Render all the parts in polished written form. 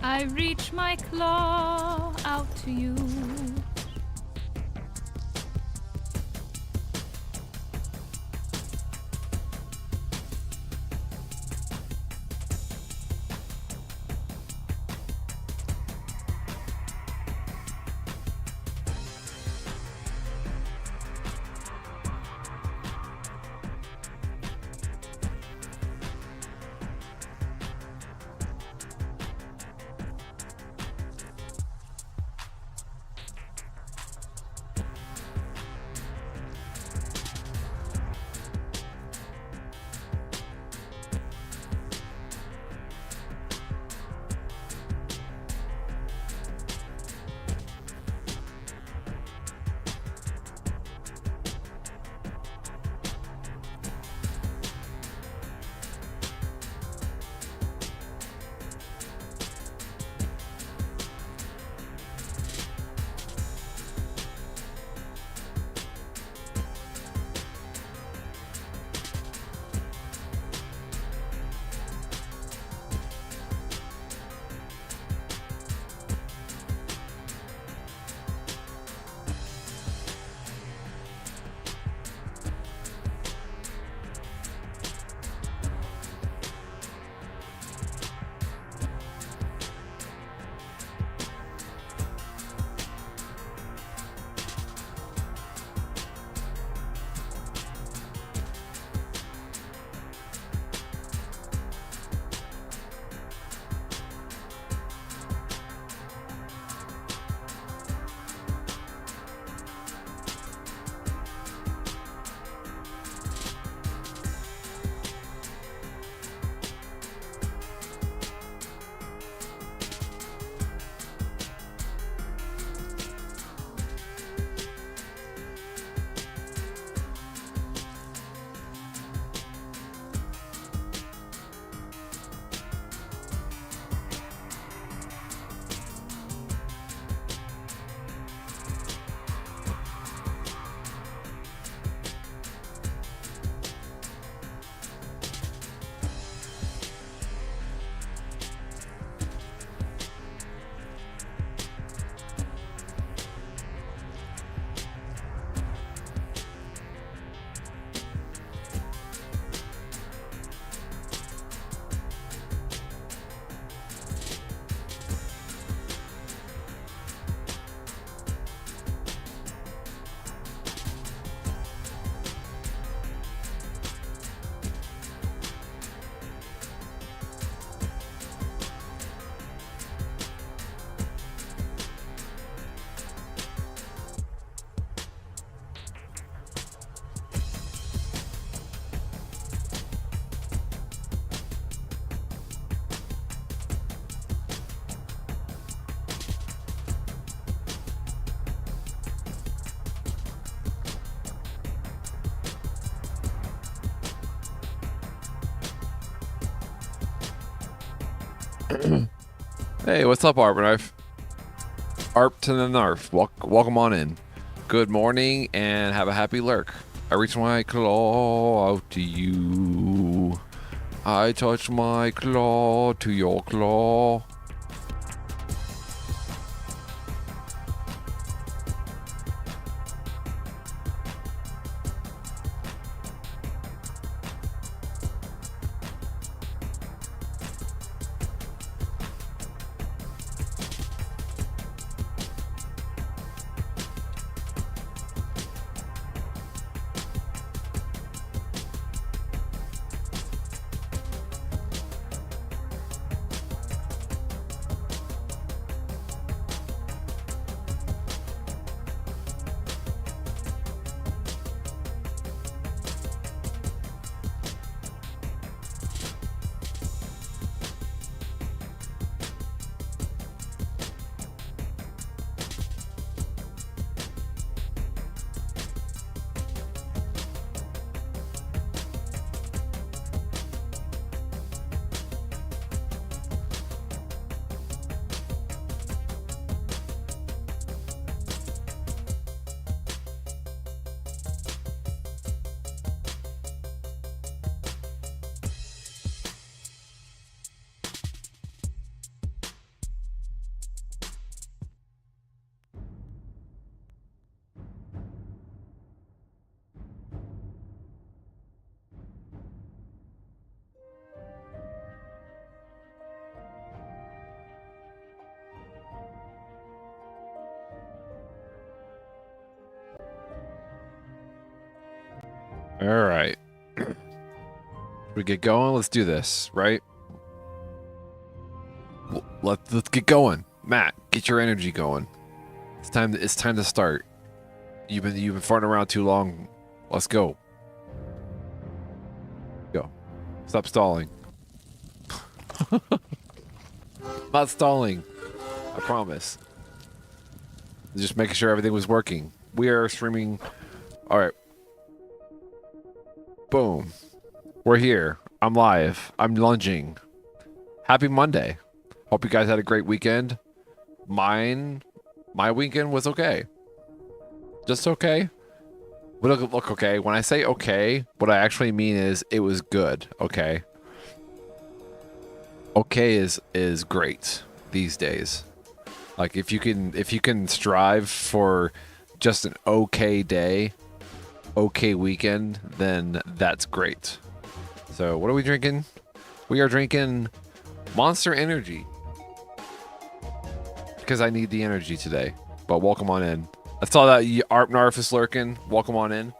I reach my claw out to you. Hey, what's up, Arbor Arp to the Narf. Welcome on in. Good morning and have a happy lurk. I reach my claw out to you. I touch my claw to your claw. All right. We get going. Let's do this, right? Let's get going. Matt, get your energy going. It's time to start. You've been farting around too long. Let's go. Go. Stop stalling. Not stalling. I promise. Just making sure everything was working. We are streaming. All right. Boom. We're here. I'm live. I'm lunging. Happy Monday. Hope you guys had a great weekend. My weekend was okay. Just okay. Look okay. When I say okay, what I actually mean is it was good. Okay. Okay is great these days. Like if you can strive for just an okay day, okay weekend, then that's great. So what are we drinking? We are drinking Monster Energy because I need the energy today. But welcome on in. I saw that Arpnarf is lurking. Welcome on in.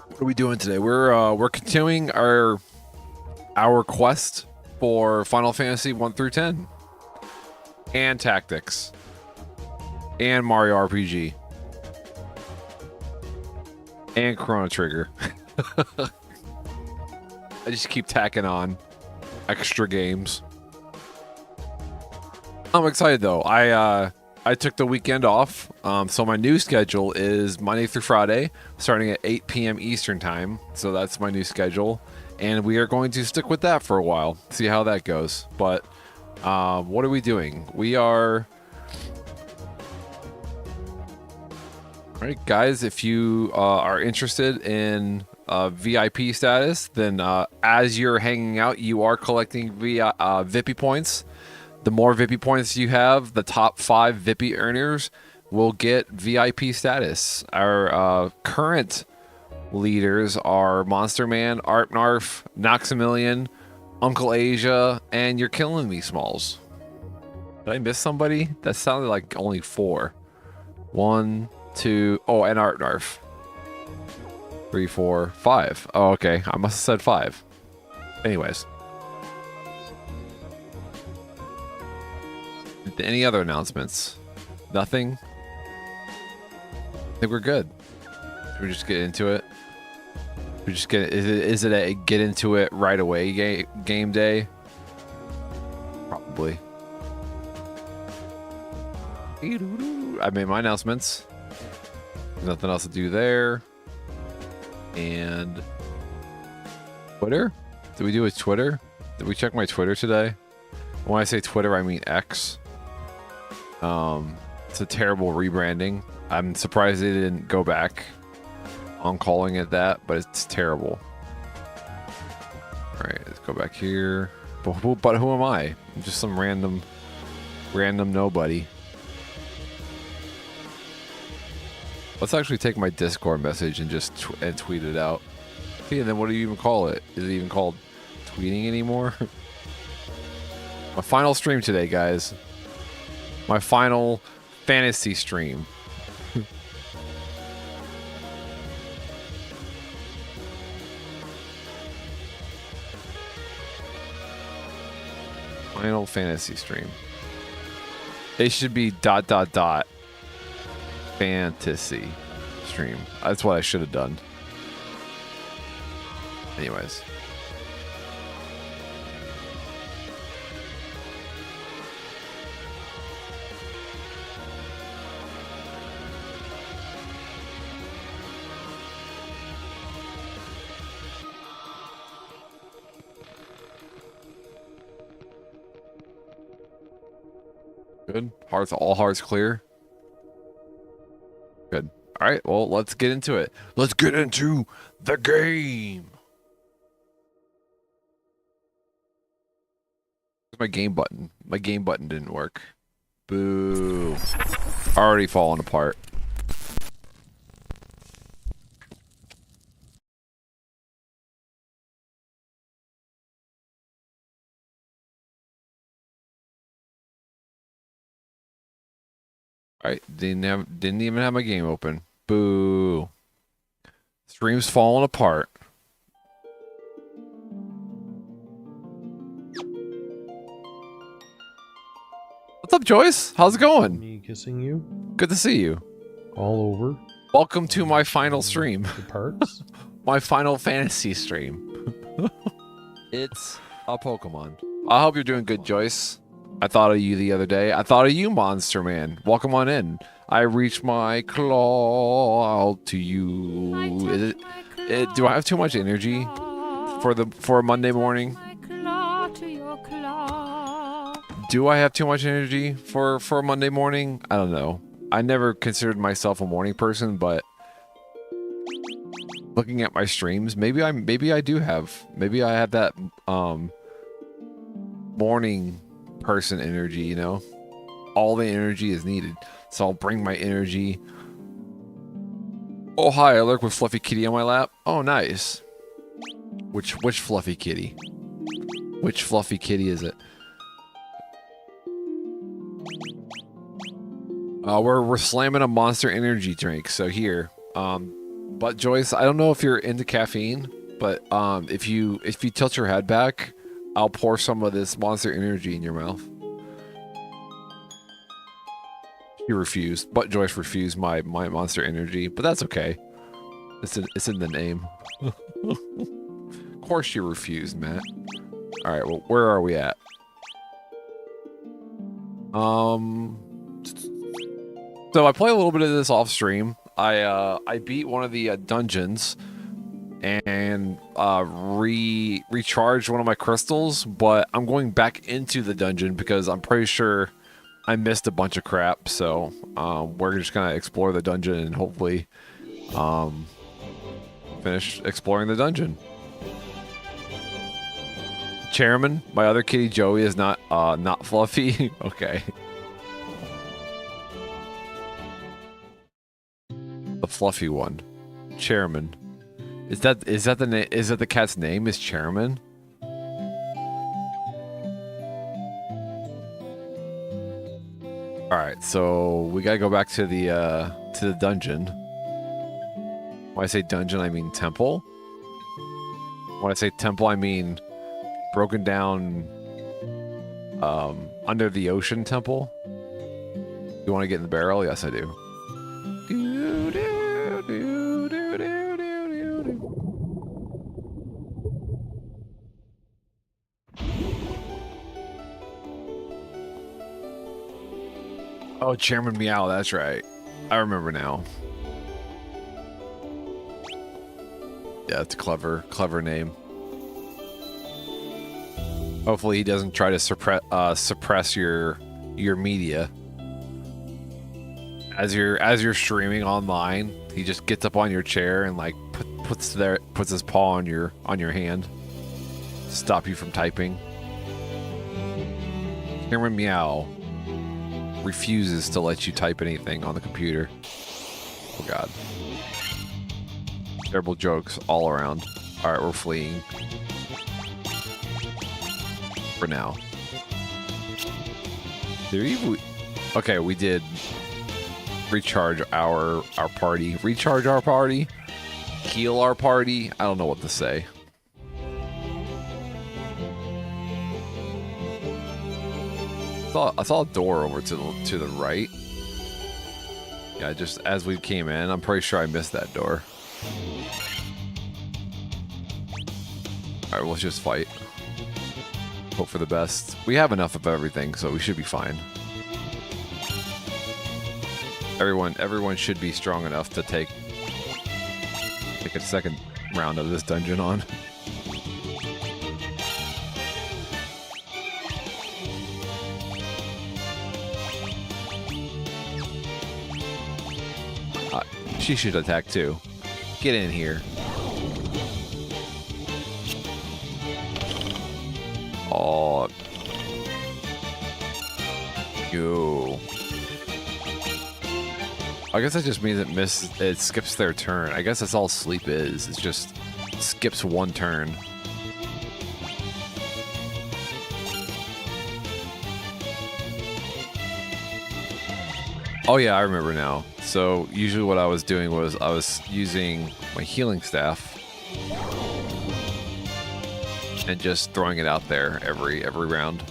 What are we doing today? We're continuing our quest for Final Fantasy 1 through 10 and Tactics and Mario RPG and Chrono Trigger. I just keep tacking on extra games. I'm excited though. I took the weekend off, so my new schedule is Monday through Friday, starting at 8 p.m. Eastern time. So that's my new schedule, and we are going to stick with that for a while, see how that goes. But what are we doing? We are... All right, guys, if you are interested in VIP status, then as you're hanging out, you are collecting VIP points. The more VIP points you have, the top 5 VIP earners will get VIP status. Our current leaders are Monster Man, Arpnarf, Noxamillion, Uncle Asia, and You're Killing Me, Smalls. Did I miss somebody? That sounded like only 4. 1, 2, oh, and Arpnarf. 3, 4, 5. Oh, okay. I must have said 5. Anyways. Any other announcements? Nothing? I think we're good. Should we just get into it? We just get... Is it a get into it right away game day? Probably. I made my announcements. There's nothing else to do there. And... Twitter? Did we do a Twitter? Did we check my Twitter today? When I say Twitter, I mean X. It's a terrible rebranding. I'm surprised they didn't go back on calling it that, but it's terrible. All right, let's go back here. But who am I? I'm just some random nobody. Let's actually take my Discord message and just tweet it out. Okay, and then what do you even call it? Is it even called tweeting anymore? My final stream today, guys. My final fantasy stream. Final fantasy stream. It should be ... fantasy stream. That's what I should have done. Anyways. Good. All hearts clear. Good. All right. Well, let's get into it. Let's get into the game. My game button. My game button didn't work. Boo. Already falling apart. All right. Didn't even have my game open. Boo. Stream's falling apart. What's up, Joyce? How's it going? Me kissing you Good to see you. all over Welcome to my final stream. the parts. My Final Fantasy stream. It's a Pokemon. I hope you're doing good, Joyce. I thought of you the other day. I thought of you, Monster Man. Welcome on in. I reach my claw out to you. Do I have too much energy for a Monday morning? Do I have too much energy for a Monday morning? I don't know. I never considered myself a morning person, but looking at my streams, maybe I do have. Maybe I have that morning person energy, you know? All the energy is needed. So I'll bring my energy. Oh hi, I lurk with Fluffy Kitty on my lap. Oh nice. Which Fluffy Kitty? Which Fluffy Kitty is it? We're slamming a Monster Energy drink. So here, but Joyce, I don't know if you're into caffeine, but if you tilt your head back, I'll pour some of this Monster Energy in your mouth. She refused, but Joyce refused my Monster Energy, but that's okay. It's in the name. Of course she refused, Matt. All right, well, where are we at? So I play a little bit of this off stream. I beat one of the dungeons and recharged one of my crystals, but I'm going back into the dungeon because I'm pretty sure I missed a bunch of crap. So we're just gonna explore the dungeon and hopefully finish exploring the dungeon. Chairman, my other kitty Joey is not fluffy. Okay. The fluffy one, Chairman. Is that the name? Is that the cat's name? Is Chairman? All right, so we gotta go back to the dungeon. When I say dungeon, I mean temple. When I say temple, I mean broken down under the ocean temple. You want to get in the barrel? Yes, I do. Oh, Chairman Meow, that's right. I remember now. Yeah, it's a clever name. Hopefully he doesn't try to suppress your media. As you're streaming online, he just gets up on your chair and like puts his paw on your hand. Stop you from typing. Chairman Meow refuses to let you type anything on the computer. Oh god. Terrible jokes all around. Alright, we're fleeing. For now. Okay, we did recharge our party. Recharge our party? Heal our party? I don't know what to say. I saw a door over to the right. Yeah, just as we came in, I'm pretty sure I missed that door. Alright, let's just fight. Hope for the best. We have enough of everything, so we should be fine. Everyone should be strong enough to take a second round of this dungeon on. She should attack too. Get in here. Oh. Yo. I guess that just means it skips their turn. I guess that's all sleep is. It's just skips one turn. Oh yeah, I remember now. So usually what I was doing was I was using my healing staff and just throwing it out there every round.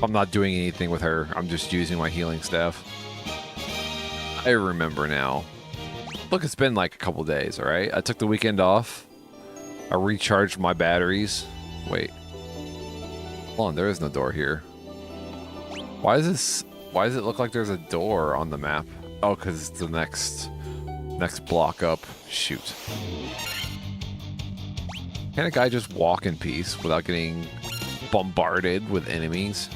I'm not doing anything with her. I'm just using my healing staff. I remember now. Look, it's been like a couple days, all right? I took the weekend off. I recharged my batteries. Wait. Hold on, there is no door here. Why does it look like there's a door on the map? Oh, because it's the next block up. Shoot. Can a guy just walk in peace without getting bombarded with enemies?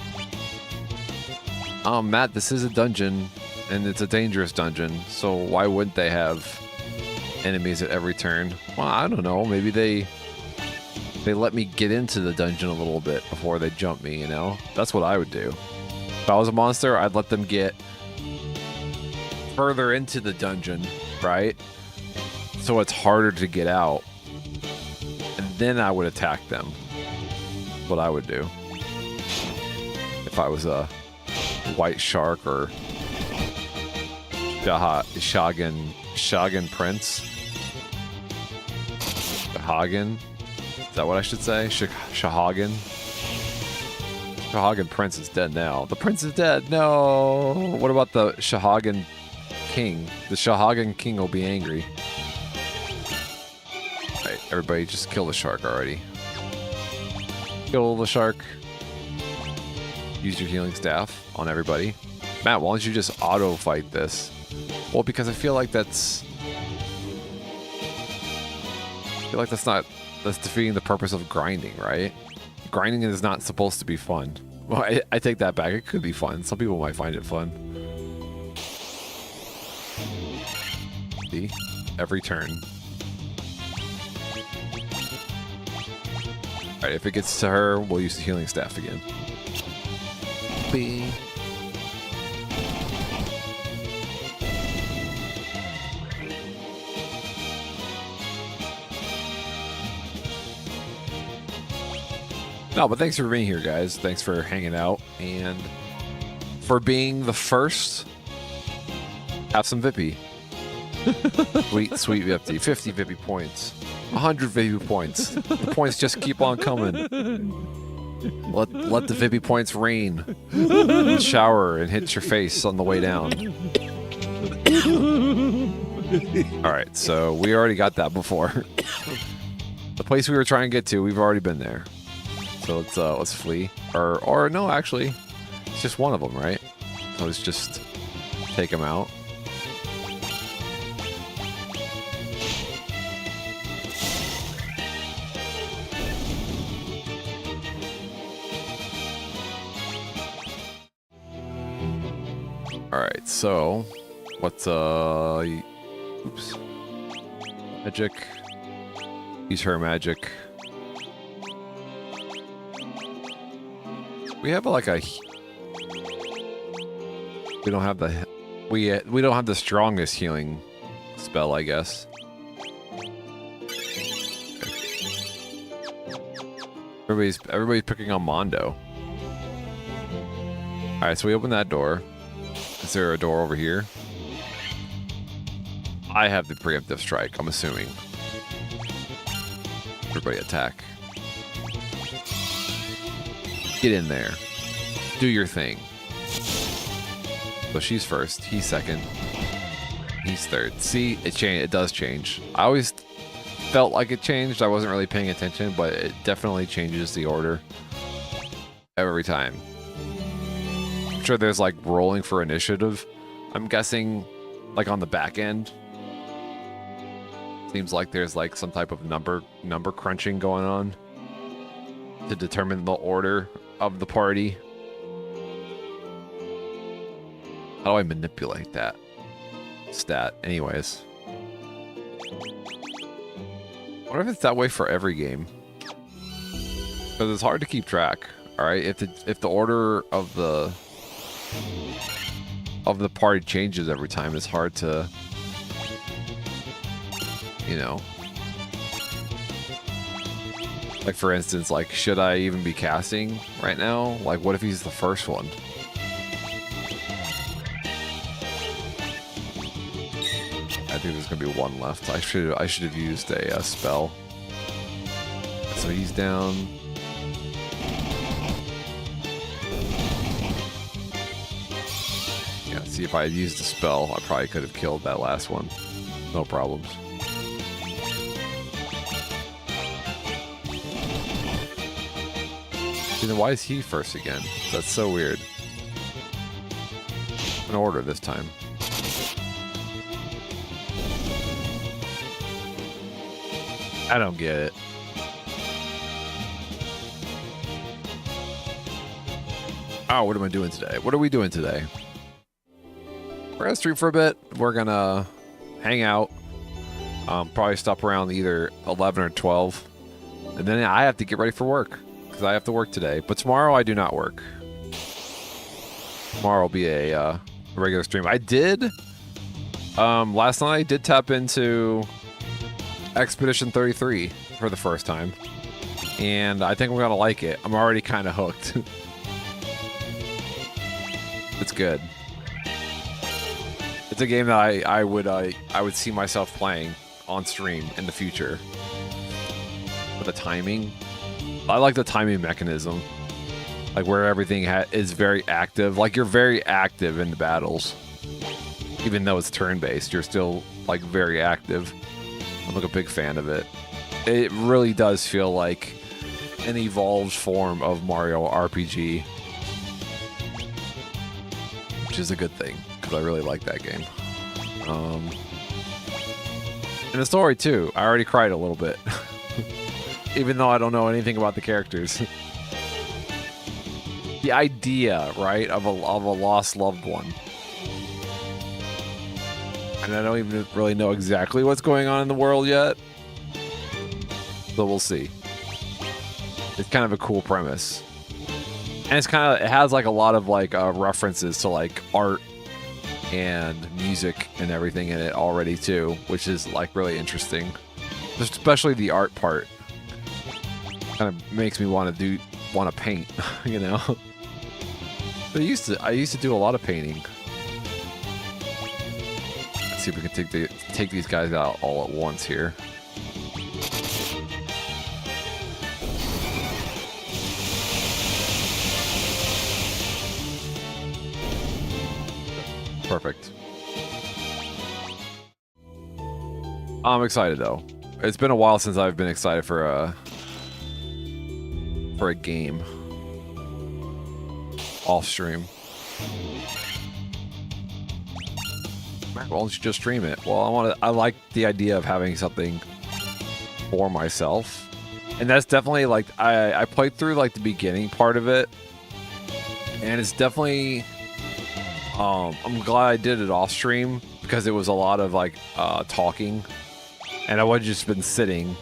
Matt, this is a dungeon, and it's a dangerous dungeon, so why wouldn't they have enemies at every turn? Well, I don't know. Maybe they let me get into the dungeon a little bit before they jump me, you know? That's what I would do. If I was a monster, I'd let them get further into the dungeon, right? So it's harder to get out. And then I would attack them. What I would do. If I was a white shark or Shogun Prince. Shahagan. Is that what I should say? Shahagan. Shahagan Prince is dead now. The prince is dead. No. What about the Shahagan King? The Shahagan King will be angry. Alright, everybody just kill the shark already. Kill the shark. Use your healing staff on everybody. Matt, why don't you just auto fight this? Well, because I feel like that's defeating the purpose of grinding, right? Grinding is not supposed to be fun. Well, I take that back. It could be fun. Some people might find it fun. See? Every turn. Alright, if it gets to her, we'll use the healing staff again. Bing. No, but thanks for being here, guys. Thanks for hanging out and for being the first. Have some Vippy. Sweet Vippy. 50 Vippy points. 100 Vippy points. The points just keep on coming. Let the Vippy points rain. Shower and hit your face on the way down. Alright, so we already got that before. The place we were trying to get to, we've already been there. So let's flee. Or no, actually, it's just one of them, right? So let's just take them out. All right, so what's oops, magic. Use her magic. We have like a. We don't have the. We don't have the strongest healing spell, I guess. Okay. Everybody's picking on Mondo. All right, so we open that door. Is there a door over here? I have the preemptive strike. I'm assuming. Everybody attack. Get in there. Do your thing. So she's first. He's second. He's third. See, it changed. It does change. I always felt like it changed. I wasn't really paying attention, but it definitely changes the order every time. I'm sure there's like rolling for initiative. I'm guessing like on the back end. Seems like there's like some type of number crunching going on to determine the order of the party. How do I manipulate that stat? Anyways. What if it's that way for every game? Because it's hard to keep track. Alright, if the order of the party changes every time, it's hard to, you know. Like, for instance, like, should I even be casting right now? Like, what if he's the first one? think there's gonna be one left. I should have used a spell. So he's down. Yeah, see, if I had used a spell, I probably could have killed that last one. No problems. Then why is he first again? That's so weird. In order this time. I don't get it. Oh, what am I doing today? What are we doing today? We're gonna stream for a bit. We're gonna hang out. Probably stop around either 11 or 12. And then I have to get ready for work. Because I have to work today. But tomorrow I do not work. Tomorrow will be a regular stream. I did... last night I did tap into Expedition 33 for the first time. And I think I'm going to like it. I'm already kind of hooked. It's good. It's a game that I would see myself playing on stream in the future. But the timing... I like the timing mechanism, like where everything is very active. Like you're very active in the battles, even though it's turn-based. You're still like very active. I'm like a big fan of it. It really does feel like an evolved form of Mario RPG, which is a good thing because I really like that game. And the story too. I already cried a little bit. Even though I don't know anything about the characters. The idea, right, of a lost loved one. And I don't even really know exactly what's going on in the world yet. So we'll see. It's kind of a cool premise. And it has like a lot of like references to like art and music and everything in it already too, which is like really interesting. Especially the art part. Kind of makes me want to paint, you know. But I used to do a lot of painting. Let's see if we can take these guys out all at once here. Perfect. I'm excited though. It's been a while since I've been excited for a game off stream. Why don't you just stream it? Well, I like the idea of having something for myself, and that's definitely like I played through like the beginning part of it, and it's definitely I'm glad I did it off stream because it was a lot of like talking, and I would have just been sitting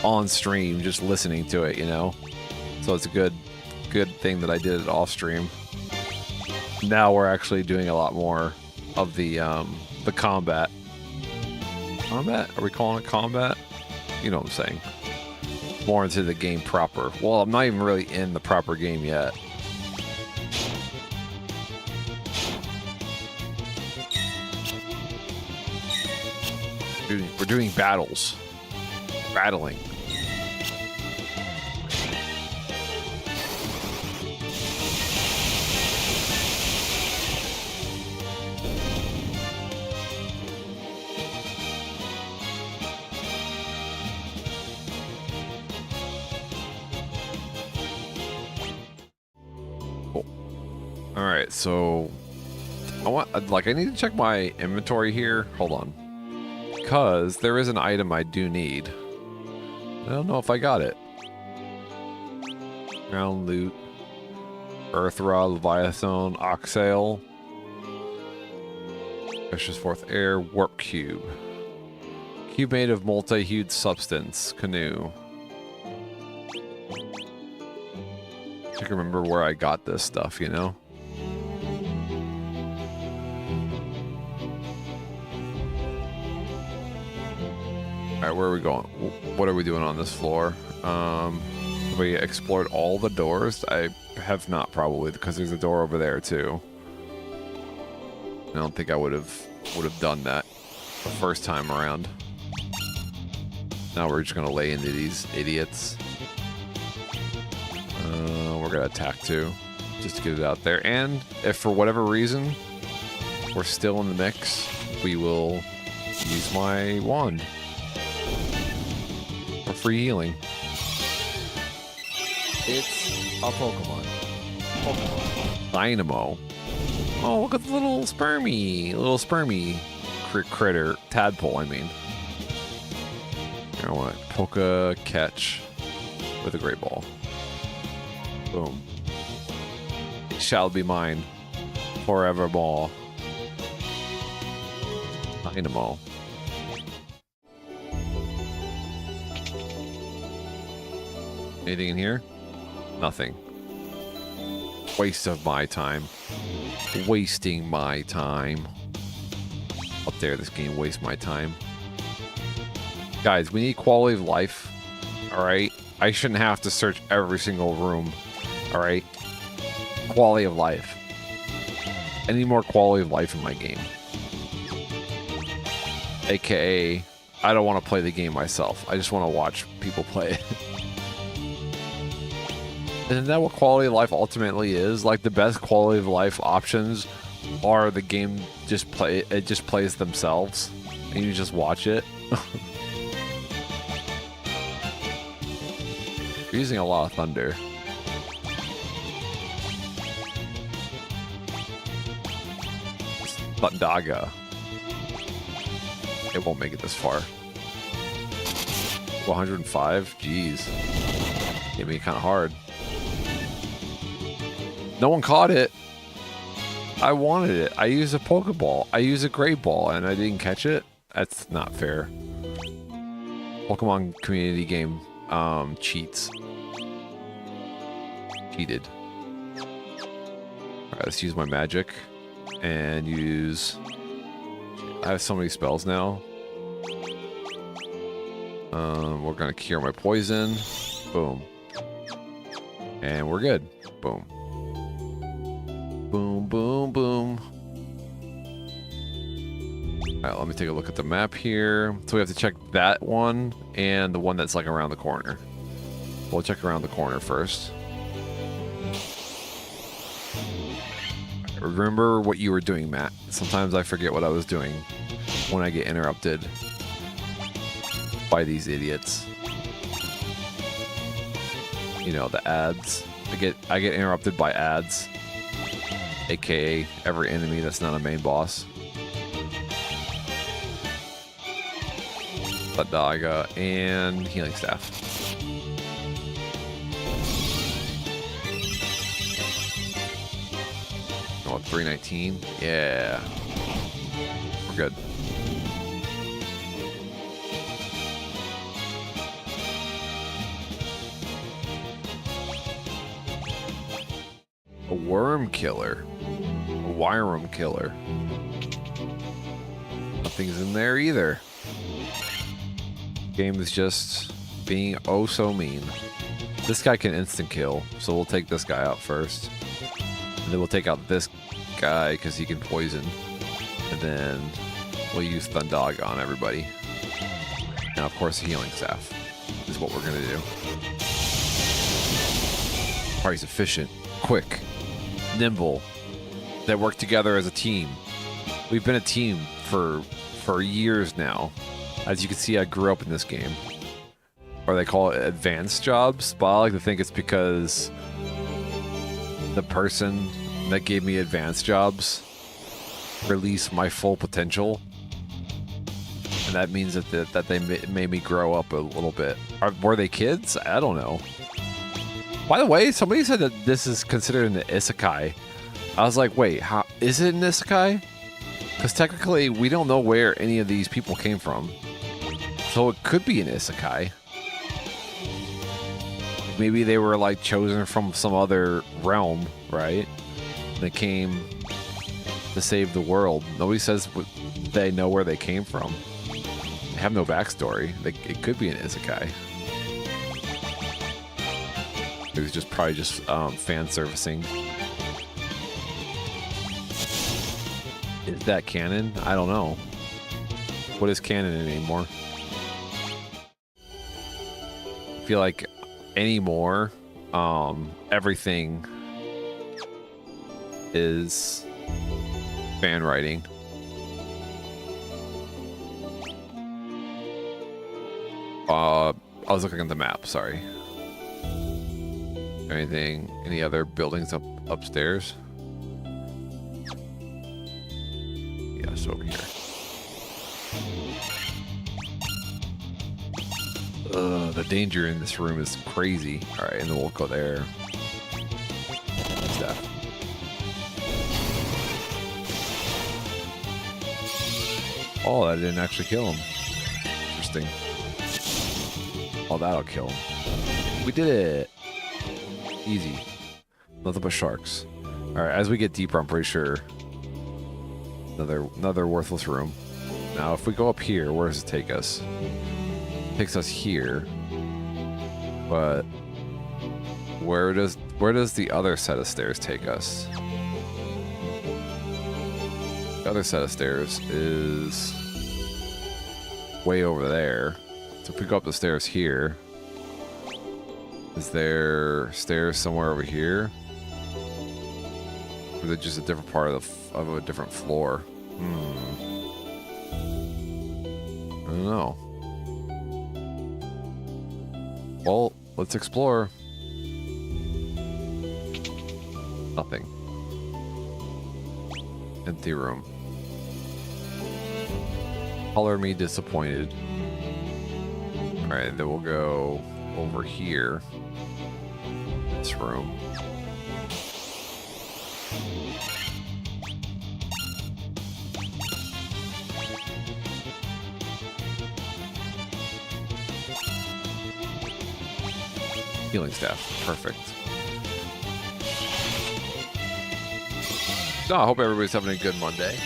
on stream just listening to it, you know. So it's a good thing that I did it off stream. Now we're actually doing a lot more of the combat. Combat? Are we calling it combat? You know what I'm saying. More into the game proper. Well, I'm not even really in the proper game yet. We're doing battles. Battling. All right, so I need to check my inventory here. Hold on. Because there is an item I do need. I don't know if I got it. Ground loot. Earth rod, Leviathan, Oxale. Precious fourth air, warp cube. Cube made of multi-hued substance. Canoe. I can remember where I got this stuff, you know? Alright, where are we going? What are we doing on this floor? We explored all the doors. I have not, probably, because there's a door over there too. I don't think I would have done that. the first time around. Now we're just gonna lay into these idiots. We're gonna attack too, just to get it out there. And if for whatever reason we're still in the mix, we will use my wand for free healing. It's a Pokemon. Dynamo. Oh, look at the little spermy critter, tadpole. I mean, I want to Poke catch with a great ball. Boom. It shall be mine forevermore. Dynamo. Anything in here? Nothing. Waste of my time. Wasting my time. Up there, this game wastes my time. Guys, we need quality of life. Alright? I shouldn't have to search every single room. Alright? Quality of life. I need more quality of life in my game. AKA, I don't want to play the game myself. I just want to watch people play it. Isn't that what quality of life ultimately is? Like, the best quality of life options are the game just plays themselves and you just watch it. You're using a lot of thunder. Thundaga. It won't make it this far. 105? Jeez. Hit me kind of hard. No one caught it. I wanted it. I used a Pokeball. I used a Great Ball and I didn't catch it? That's not fair. Pokemon community game cheats. Cheated. Alright, let's use my magic. And use... I have so many spells now. We're gonna cure my poison. Boom. And we're good. Boom. Boom, boom, boom. Alright, let me take a look at the map here. So we have to check that one and the one that's like around the corner. We'll check around the corner first. Remember what you were doing, Matt. Sometimes I forget what I was doing when I get interrupted by these idiots. You know, the ads. I get interrupted by ads. AKA every enemy that's not a main boss. Thundaga and healing staff. Oh, 319. Yeah. We're good. A worm killer. A Wyram killer. Nothing's in there either. Game is just being oh so mean. This guy can instant kill, so we'll take this guy out first. And then we'll take out this guy because he can poison. And then we'll use Thundaga on everybody. Now, of course, healing staff is what we're going to do. Party's efficient, quick, nimble. They work together as a team. We've been a team for years now. As you can see, I grew up in this game. Or they call it advanced jobs, but I like to think it's because the person that gave me advanced jobs released my full potential. And that means that they made me grow up a little bit. Were they kids? I don't know. By the way, somebody said that this is considered an isekai. I was like, wait, how is it an isekai? Because technically, we don't know where any of these people came from. So it could be an isekai. Maybe they were like chosen from some other realm, right? They came to save the world. Nobody says they know where they came from. They have no backstory. It could be an isekai. It was just probably just fan servicing. Is that canon? I don't know. what is canon anymore. I feel like anymore, everything is fan writing. I was looking at the map, sorry. Anything, any other buildings upstairs? Yes, over here. The danger in this room is crazy. Alright, and then we'll go there. Stuff. Oh, that didn't actually kill him. Interesting. Oh, that'll kill him. We did it! Easy. Nothing but sharks. Alright, as we get deeper, I'm pretty sure another worthless room. Now, if we go up here, where does it take us? It takes us here. But where does the other set of stairs take us? The other set of stairs is way over there. So if we go up the stairs here, is there stairs somewhere over here? Or is it just a different part of a different floor? I don't know. Well, let's explore. Nothing. Empty room. Color me disappointed. Alright, then we'll go over here. This room. Healing staff. Perfect. No, I hope everybody's having a good Monday.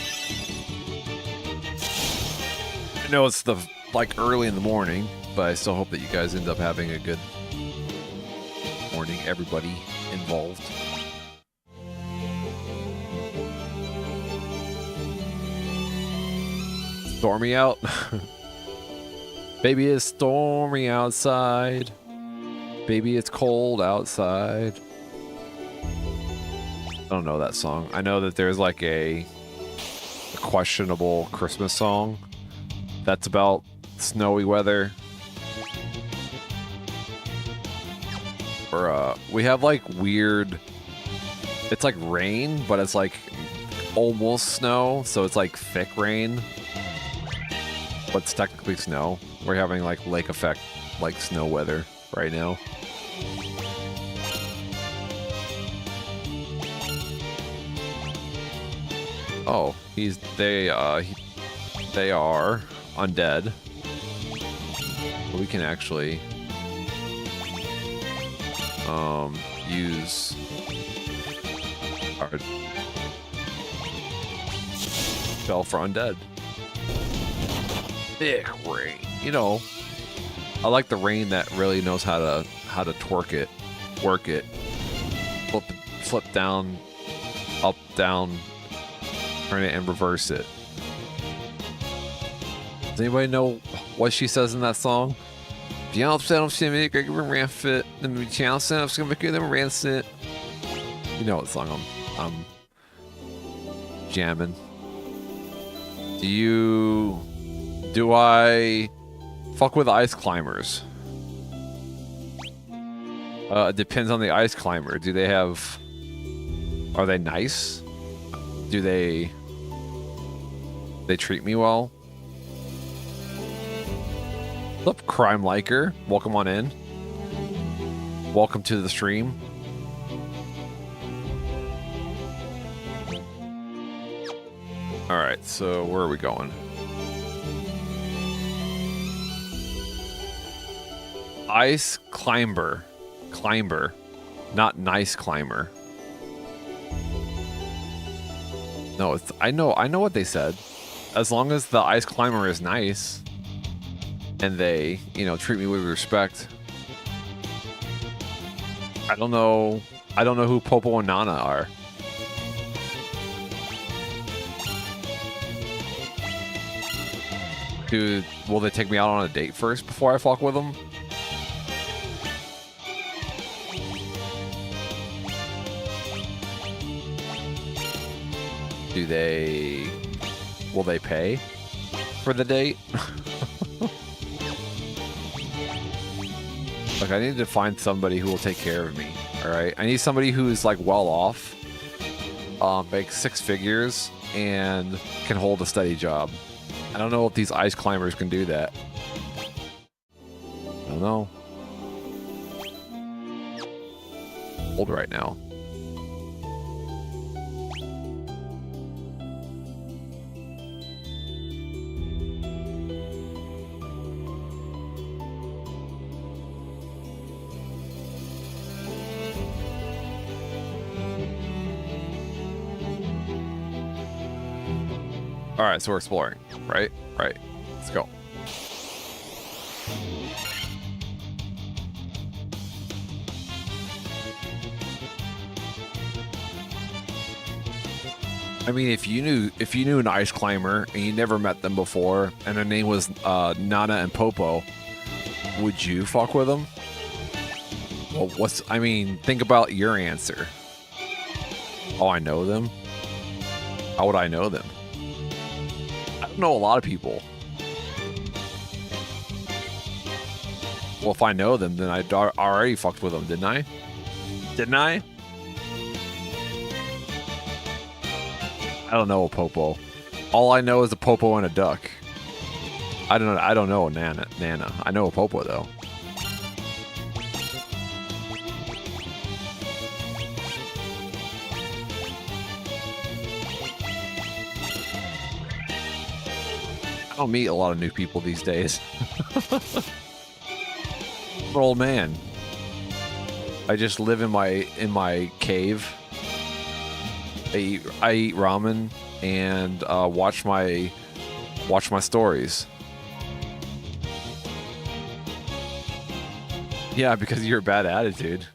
I know it's like early in the morning, but I still hope that you guys end up having a good morning, everybody involved. Stormy out. Baby, it's stormy outside. Baby, it's cold outside. I don't know that song. I know that there's like a questionable Christmas song that's about snowy weather. Or we have like weird, it's like rain, but it's like almost snow, so it's like thick rain, but it's technically snow. We're having like lake effect, like snow weather right now. Oh, they are undead. We can actually use our spell for undead. Thick rain. You know, I like the rain that really knows how to twerk it, work it, flip down, up, down, turn it and reverse it. Does anybody know what she says in that song? You know what song I'm jamming. Do I fuck with ice climbers? It depends on the ice climber. Are they nice? Do they treat me well? What's up, crime liker? Welcome on in. Welcome to the stream. Alright, so where are we going? Ice climber. Climber. Not nice climber. No, I know what they said. As long as the ice climber is nice and they, treat me with respect. I don't know who Popo and Nana are. Dude, will they take me out on a date first before I fuck with them? Will they pay for the date? Like, I need to find somebody who will take care of me, all right? I need somebody who's, like, well off, makes 6 figures, and can hold a steady job. I don't know if these ice climbers can do that. I don't know. Old right now. All right, so we're exploring, right? Right. Let's go. I mean, if you knew an ice climber and you never met them before, and their name was Nana and Popo, would you fuck with them? Well, think about your answer. Oh, I know them? How would I know them? I don't know a lot of people. Well, if I know them, then I already fucked with them, didn't I? Didn't I? I don't know a Popo. All I know is a Popo and a duck. I don't know a Nana. I know a Popo though. I don't meet a lot of new people these days. I'm an old man. I just live in my cave. I eat ramen and watch my stories. Yeah, because of your bad attitude.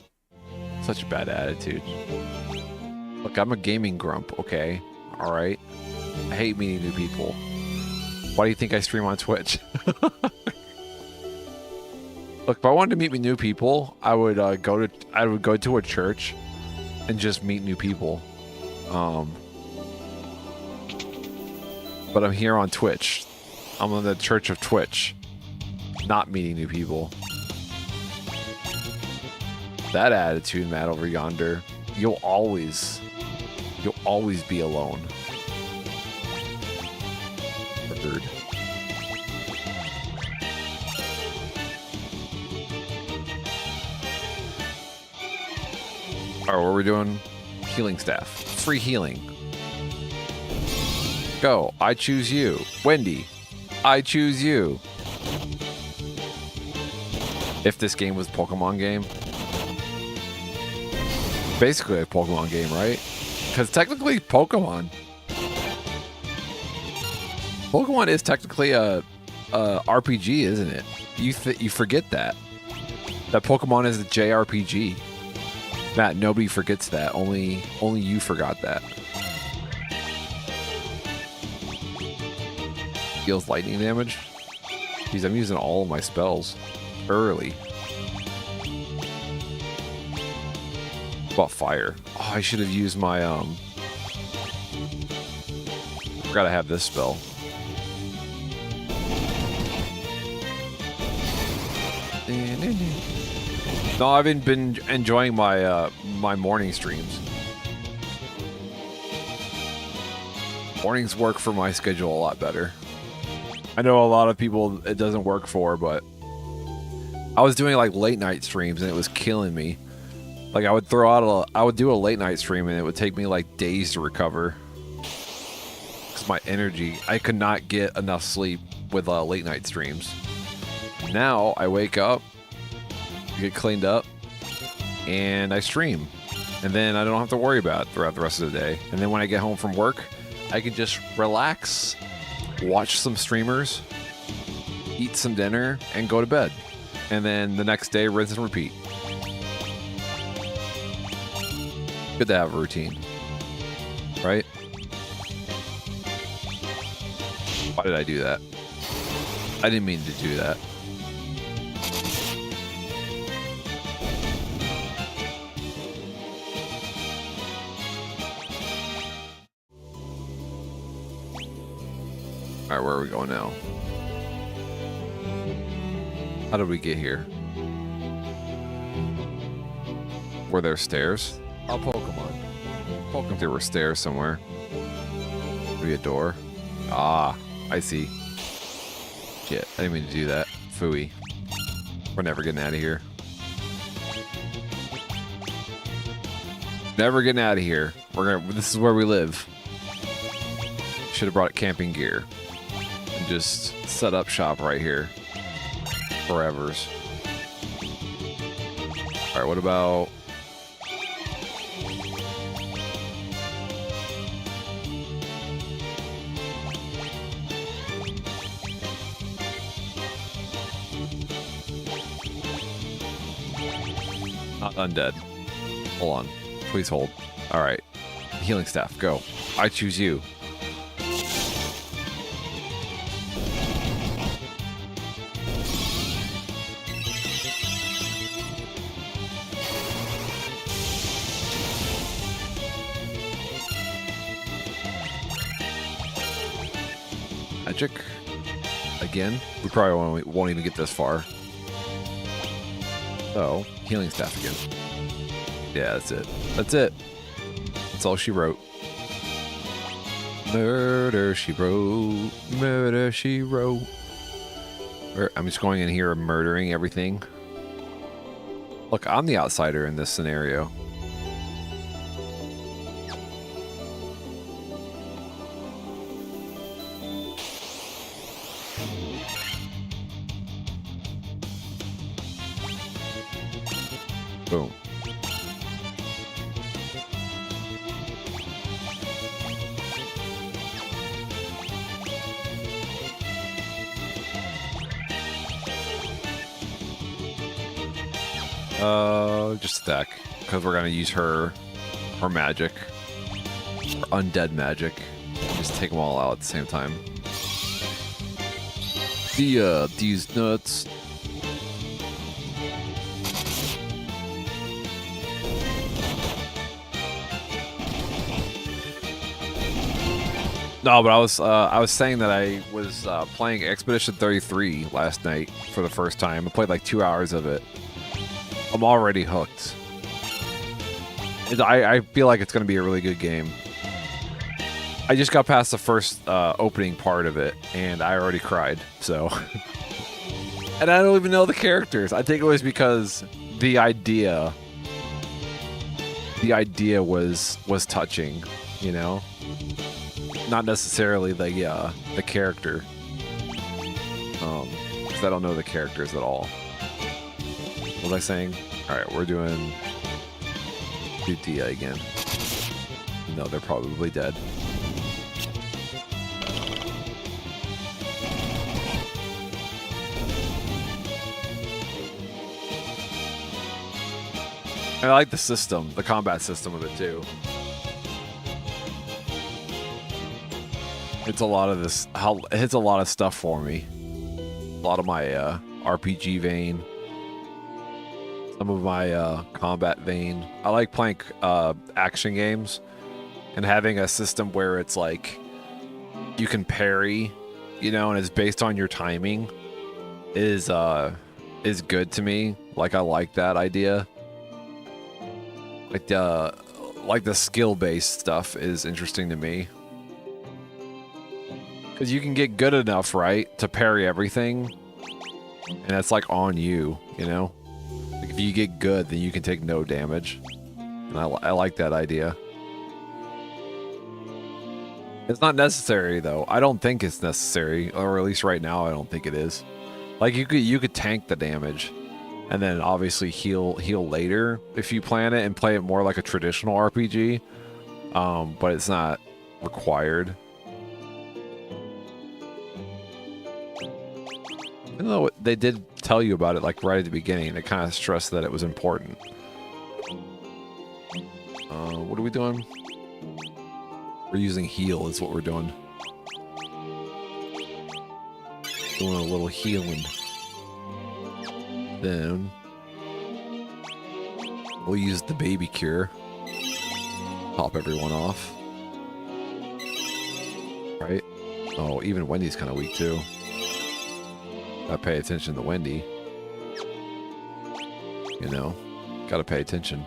Such a bad attitude. Look, I'm a gaming grump, okay? Alright? I hate meeting new people. Why do you think I stream on Twitch? Look, if I wanted to meet new people, I would go to a church and just meet new people. But I'm here on Twitch. I'm on the Church of Twitch, not meeting new people. That attitude, Matt, over yonder, you'll always be alone. Bird. All right, what are we doing? Healing staff. Free healing. Go. I choose you. Wendy, I choose you. If this game was a Pokemon game. Basically a Pokemon game, right? Because technically Pokemon is technically a RPG, isn't it? You forget that Pokemon is a JRPG. Matt, nobody forgets that. Only you forgot that. Deals lightning damage. Jeez, I'm using all of my spells early. What about fire? Oh, I should have used my Forgot I have this spell. No, I've been enjoying my my morning streams. Mornings work for my schedule a lot better. I know a lot of people it doesn't work for, but I was doing like late night streams and it was killing me. Like I would do a late night stream and it would take me like days to recover. Cause my energy, I could not get enough sleep with late night streams. Now I wake up, get cleaned up, and I stream. And then I don't have to worry about it throughout the rest of the day. And then when I get home from work, I can just relax, watch some streamers, eat some dinner, and go to bed. And then the next day, rinse and repeat. Good to have a routine, right? Why did I do that? I didn't mean to do that. All right, where are we going now? How did we get here? Were there stairs? Oh, Pokemon. Pokemon. There were stairs somewhere. Maybe a door. Ah, I see. Shit, I didn't mean to do that. Phooey. We're never getting out of here. Never getting out of here. This is where we live. Should have brought camping gear. And just set up shop right here. Forevers. Alright, what about... Not undead. Hold on. Please hold. Alright. Healing staff, go. I choose you. Magic. Again. We probably won't even get this far. So, healing staff again. Yeah, that's it. That's it. That's all she wrote. Murder, she wrote. Murder, she wrote. I'm just going in here and murdering everything. Look, I'm the outsider in this scenario. Boom. Just attack, because we're gonna use her magic, her undead magic. Just take them all out at the same time. These nuts. No, but I was saying that I was playing Expedition 33 last night for the first time. I played like 2 hours of it. I'm already hooked. I feel like it's going to be a really good game. I just got past the first opening part of it, and I already cried, so... And I don't even know the characters. I think it was because the idea was touching, you know? Not necessarily the character. Because I don't know the characters at all. What was I saying? Alright, we're doing Dia again. No, they're probably dead. I like the system, the combat system of it too. It's a lot of this. It hits a lot of stuff for me. A lot of my RPG vein. Some of my combat vein. I like playing action games and having a system where it's like you can parry, you know, and it's based on your timing. Is good to me. Like I like that idea. Like the skill-based stuff is interesting to me. Because you can get good enough, right, to parry everything. And that's like on you, you know? Like if you get good, then you can take no damage. And I like that idea. It's not necessary, though. I don't think it's necessary. Or at least right now, I don't think it is. Like you could tank the damage. And then obviously heal later if you plan it and play it more like a traditional RPG. But it's not required. Even though they did tell you about it like right at the beginning, they kind of stressed that it was important. What are we doing? We're using heal is what we're doing. Doing a little healing. Then we'll use the baby cure. Pop everyone off. Right? Oh, even Wendy's kind of weak too. Gotta pay attention to Wendy. You know, gotta pay attention.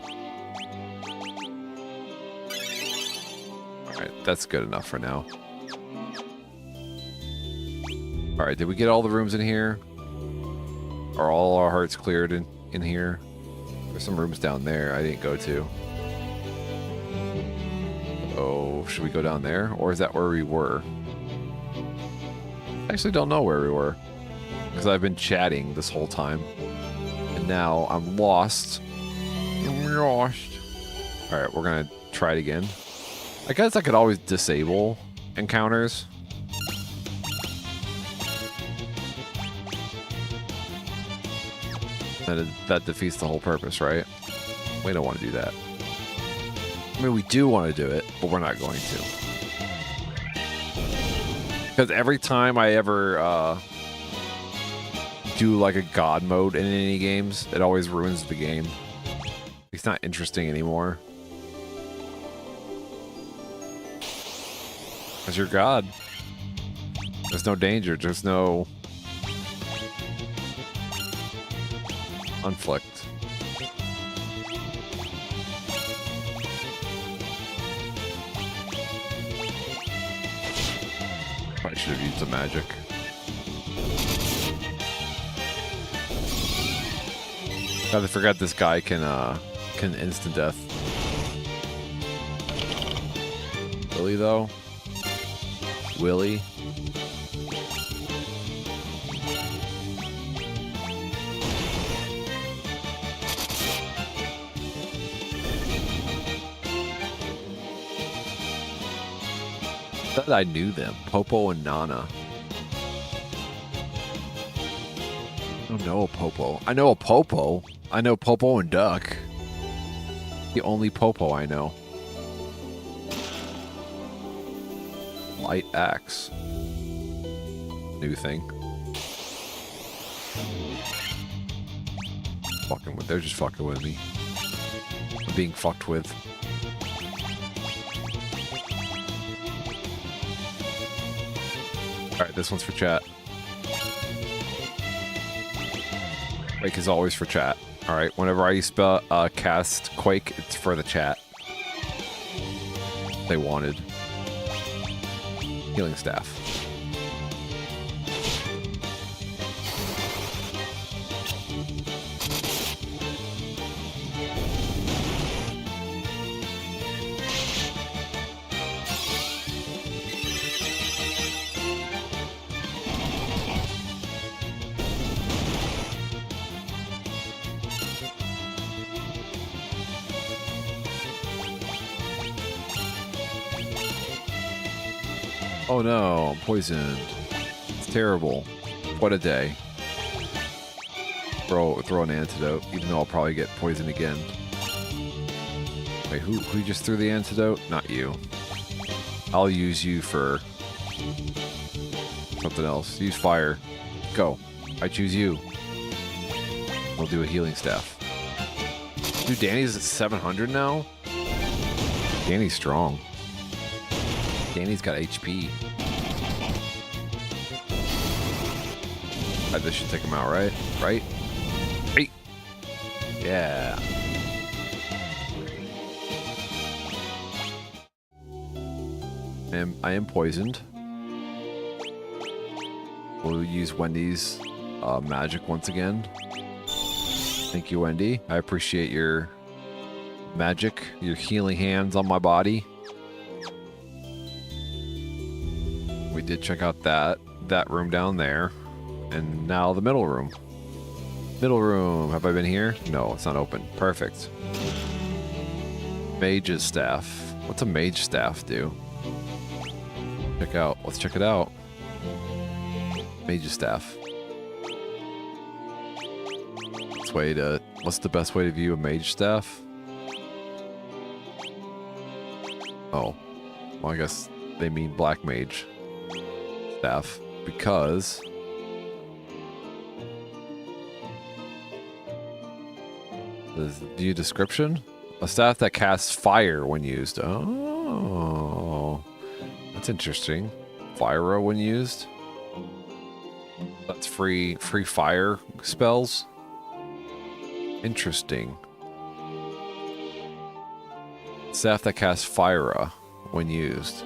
Alright, that's good enough for now. Alright, did we get all the rooms in here? Are all our hearts cleared in here? There's some rooms down there I didn't go to. Oh, should we go down there? Or is that where we were? I actually don't know where we were. Because I've been chatting this whole time. And now I'm lost. I'm lost. Alright, we're gonna try it again. I guess I could always disable encounters. That defeats the whole purpose, right? We don't want to do that. I mean, we do want to do it, but we're not going to. Because every time I ever do like a god mode in any games, it always ruins the game. It's not interesting anymore. Because you're God. There's no danger. There's no conflict. Probably should have used some magic. God, I forgot this guy can instant death. Willie though? Willie? I thought I knew them. Popo and Nana. I don't know a Popo. I know a Popo. I know Popo and Duck. The only Popo I know. Light axe. New thing. Fucking with. They're just fucking with me. I'm being fucked with. Alright, this one's for chat. Quake is always for chat. Alright, whenever I spell cast Quake, it's for the chat. They wanted. Healing staff. Oh no, I'm poisoned. It's terrible. What a day. Throw an antidote, even though I'll probably get poisoned again. Wait, who just threw the antidote? Not you. I'll use you for something else. Use fire. Go. I choose you. We'll do a healing staff. Dude, Danny's at 700 now? Danny's strong. Danny's got HP. This should take him out, right? Right? Hey! Yeah. I am poisoned. We'll use Wendy's magic once again. Thank you, Wendy. I appreciate your magic, your healing hands on my body. We did check out that room down there. And now the middle room. Middle room. Have I been here? No, it's not open. Perfect. Mage's staff. What's a mage staff do? Check out. Let's check it out. Mage's staff. What's the best way to view a mage staff? Oh. Well, I guess they mean black mage staff. Because View description. A staff that casts fire when used. Oh, that's interesting. Fire when used. That's free fire spells. Interesting. Staff that casts fire when used.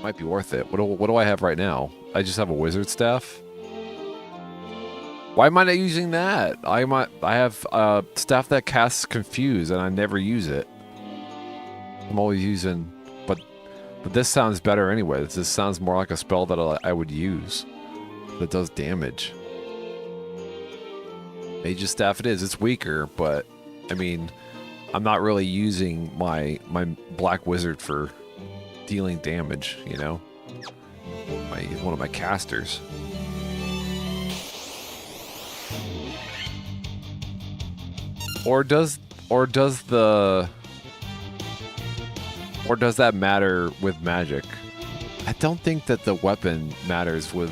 Might be worth it. What do I have right now? I just have a wizard staff. Why am I not using that? I have staff that casts confuse and I never use it. I'm always using, but this sounds better anyway. This sounds more like a spell that I would use that does damage. Mage's staff it is. It's weaker, but I mean, I'm not really using my black wizard for dealing damage, you know? One of my casters. Or does that matter with magic? I don't think that the weapon matters when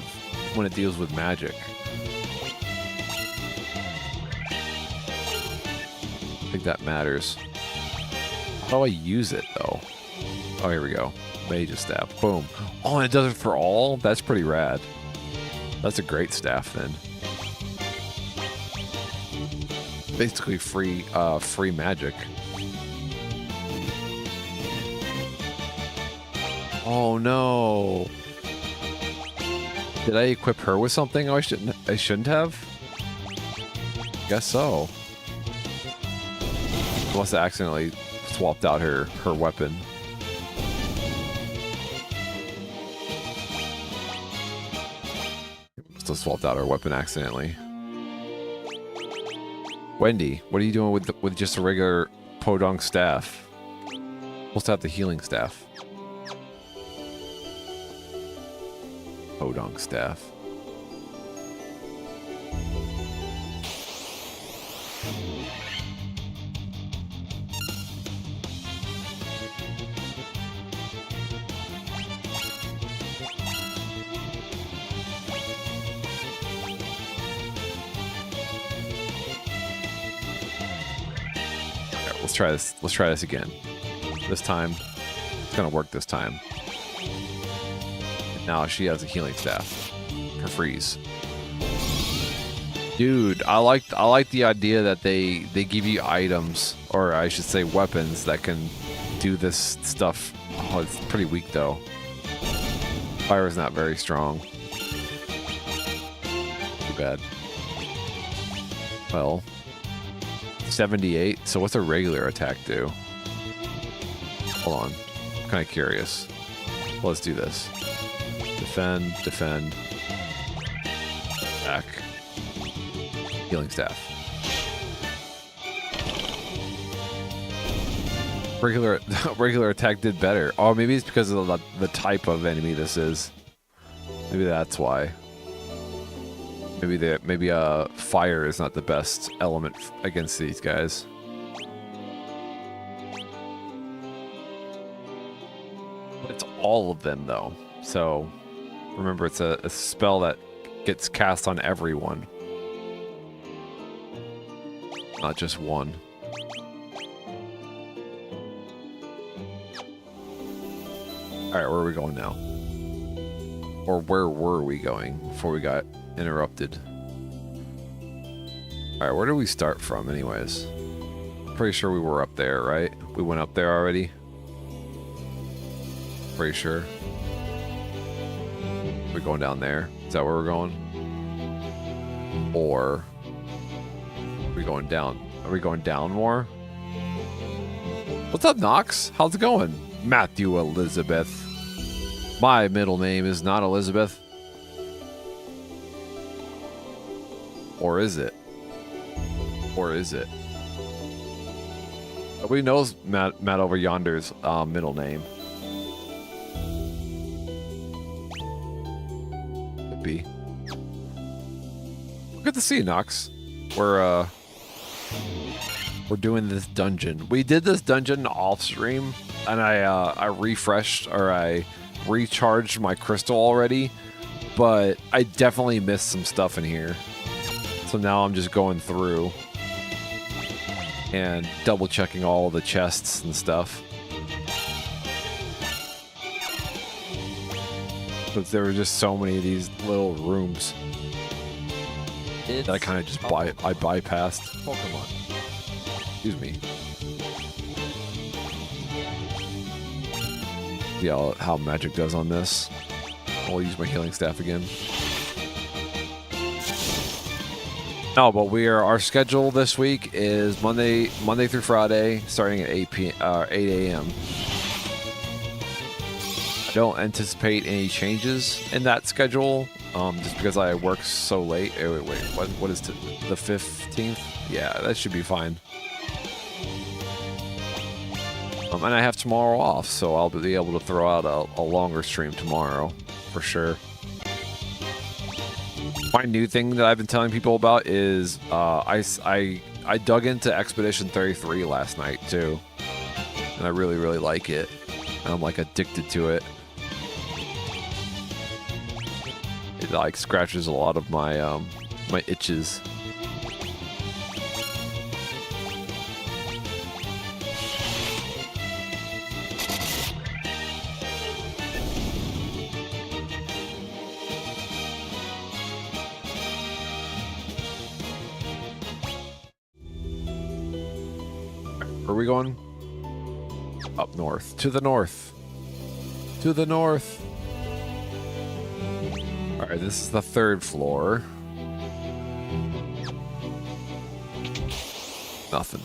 it deals with magic. I think that matters. How do I use it though? Oh, here we go. Mage's staff. Boom. Oh, and it does it for all? That's pretty rad. That's a great staff then. Basically free magic. Oh no. Did I equip her with something I shouldn't have? Guess so. I must have accidentally swapped out her weapon. Must have swapped out her weapon accidentally. Wendy, what are you doing with just a regular podunk staff? Supposed to have the healing staff. Podunk staff. Let's try this. Let's try this again. This time, it's gonna work this time. And now she has a healing staff for freeze. Dude, I like the idea that they give you items, or I should say weapons, that can do this stuff. Oh, it's pretty weak though. Fire is not very strong. Too bad. Well. 78. So what's a regular attack do? Hold on. I'm kind of curious. Well, let's do this. Defend, defend. Back. Healing staff. Regular attack did better. Oh, maybe it's because of the type of enemy this is. Maybe that's why. Maybe fire is not the best element against these guys. It's all of them though. So remember, it's a spell that gets cast on everyone, not just one. All right, where are we going now? Or where were we going before we got interrupted? Alright, where did we start from anyways? Pretty sure we were up there, right? We went up there already? Pretty sure. We're going down there. Is that where we're going? Or are we going down? Are we going down more? What's up, Knox? How's it going? Matthew Elizabeth. My middle name is not Elizabeth. Or is it? Or is it? Nobody knows Matt over yonder's middle name. Could be. Good to see you, Knox. We're doing this dungeon. We did this dungeon off stream, and I refreshed, or I recharged my crystal already. but I definitely missed some stuff in here. So now I'm just going through and double checking all the chests and stuff. But there were just so many of these little rooms that I kind of just bypassed. Pokemon. Excuse me. Yeah, how magic does on this. I'll use my healing staff again. No, but our schedule this week is Monday through Friday, starting at 8 a.m. I don't anticipate any changes in that schedule, just because I work so late. Wait, what is the 15th? Yeah, that should be fine. And I have tomorrow off, so I'll be able to throw out a longer stream tomorrow, for sure. My new thing that I've been telling people about is I dug into Expedition 33 last night too, and I really like it. And I'm like addicted to it. It like scratches a lot of my my itches. Where are we going? Up north. To the north. To the north. Alright, this is the 3rd floor. Nothing.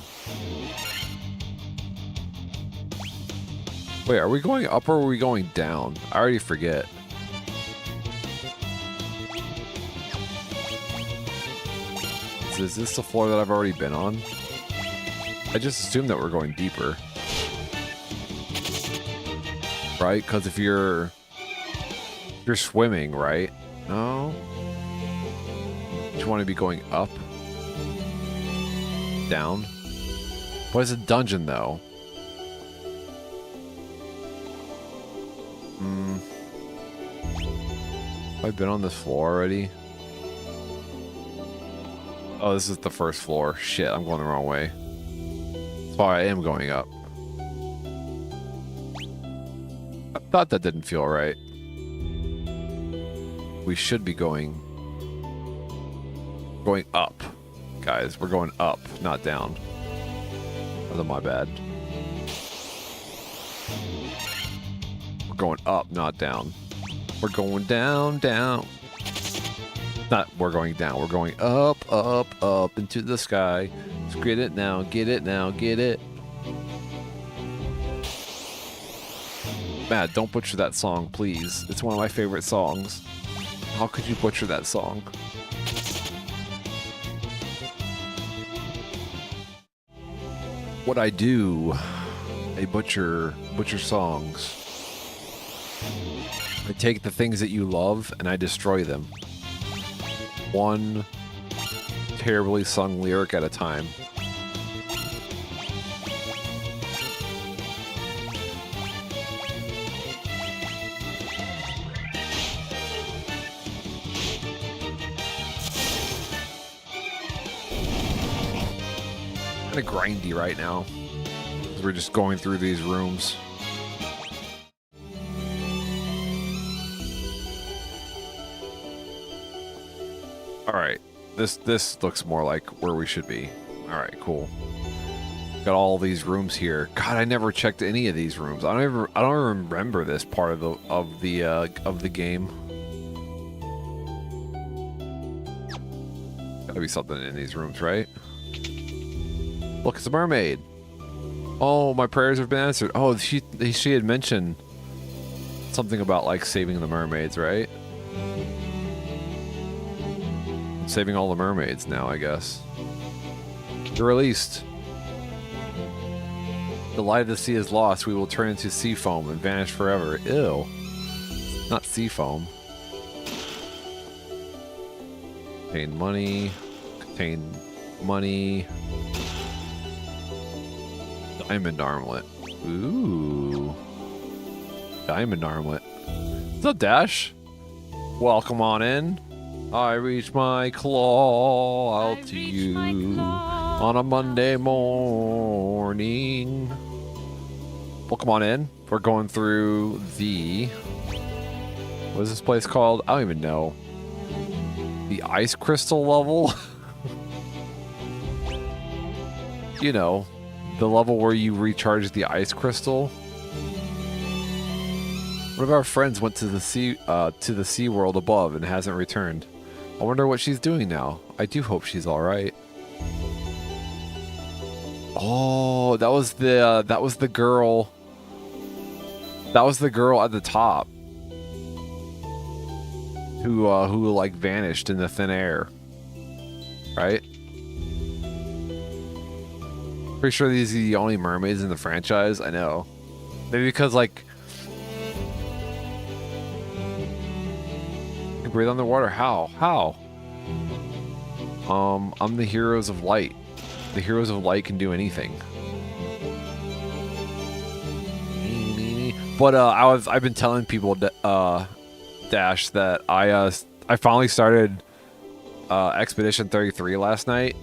Wait, are we going up or are we going down? I already forget. Is this the floor that I've already been on? I just assumed that we're going deeper. Right? Because if you're swimming, right? No? Do you want to be going up? Down? What is a dungeon, though? Have I been on this floor already? Oh, this is the 1st floor. Shit, I'm going the wrong way. That's why I am going up. I thought that didn't feel right. We should be going up. Guys, we're going up, not down. Oh, my bad. We're going up, not down. We're going down. We're going down. We're going up into the sky. Let's get it now. Get it now. Get it. Matt, don't butcher that song, please. It's one of my favorite songs. How could you butcher that song? What I do, I butcher songs. I take the things that you love and I destroy them. One terribly sung lyric at a time. Kind of grindy right now. We're just going through these rooms. Alright, this looks more like where we should be. Alright, cool. Got all these rooms here. God, I never checked any of these rooms. I don't remember this part of the game. Gotta be something in these rooms, right? Look, it's a mermaid. Oh, my prayers have been answered. Oh, she had mentioned something about like saving the mermaids, right? Saving all the mermaids now, I guess. You're released. The light of the sea is lost. We will turn into sea foam and vanish forever. Ew. Not sea foam. Contain money. Contain money. Diamond armlet. Ooh. Diamond armlet. What's up, Dash? Welcome on in. I reach my claw out I to reach you my claw on a Monday out to morning. Welcome on in. We're going through the... What is this place called? I don't even know. The ice crystal level? You know, the level where you recharge the ice crystal. One of our friends went to the sea world above and hasn't returned. I wonder what she's doing now. I do hope she's all right. Oh, that was the girl. That was the girl at the top who like vanished in the thin air, right? Pretty sure these are the only mermaids in the franchise. I know, maybe because like you breathe underwater. How? I'm the heroes of light. The heroes of light can do anything. But I've been telling people Dash that I finally started Expedition 33 last night.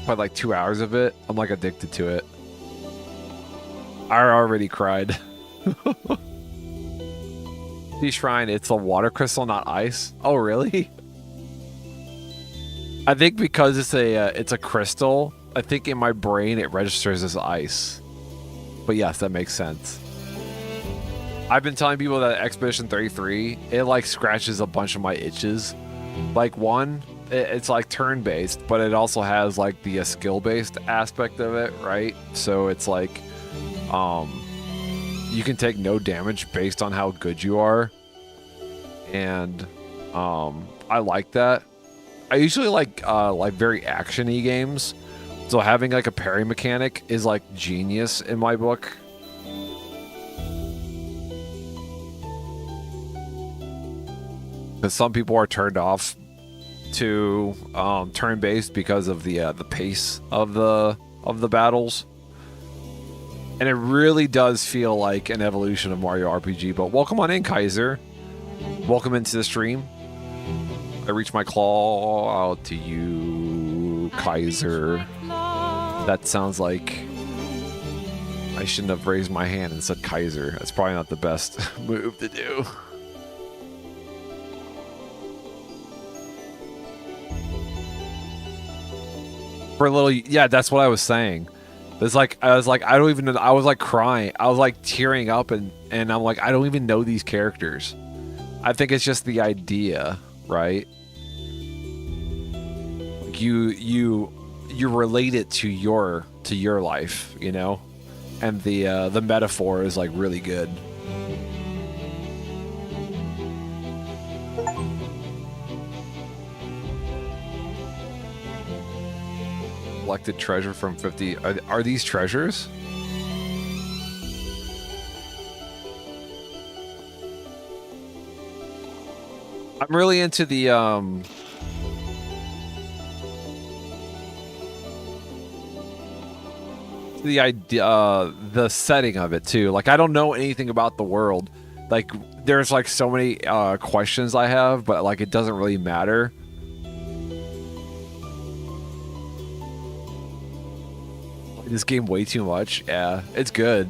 Played like 2 hours of it. I'm like addicted to it. I already cried. The shrine, it's a water crystal, not ice. Oh, really? I think because it's a crystal, I think in my brain it registers as ice. But yes, that makes sense. I've been telling people that Expedition 33, it like scratches a bunch of my itches. Like one, it's like turn-based, but it also has like the skill-based aspect of it, right? So it's like, you can take no damage based on how good you are. And I like that. I usually like very action-y games. So having like a parry mechanic is like genius in my book. Because some people are turned off to turn-based because of the pace of the battles. And it really does feel like an evolution of Mario RPG. But welcome on in, Kaiser. Welcome into the stream. I reach my claw out to you, Kaiser. That sounds like I shouldn't have raised my hand and said Kaiser. That's probably not the best move to do. For a little, yeah, that's what I was saying. It's like I was like, I don't even know. I was like crying. I was like tearing up, and I'm like, I don't even know these characters. I think it's just the idea, right? Like you relate it to your life, you know, and the metaphor is like really good. Collected treasure from 50. Are these treasures? I'm really into the idea, the setting of it too. Like I don't know anything about the world. Like there's like so many questions I have, but like it doesn't really matter. This game way too much. Yeah, it's good.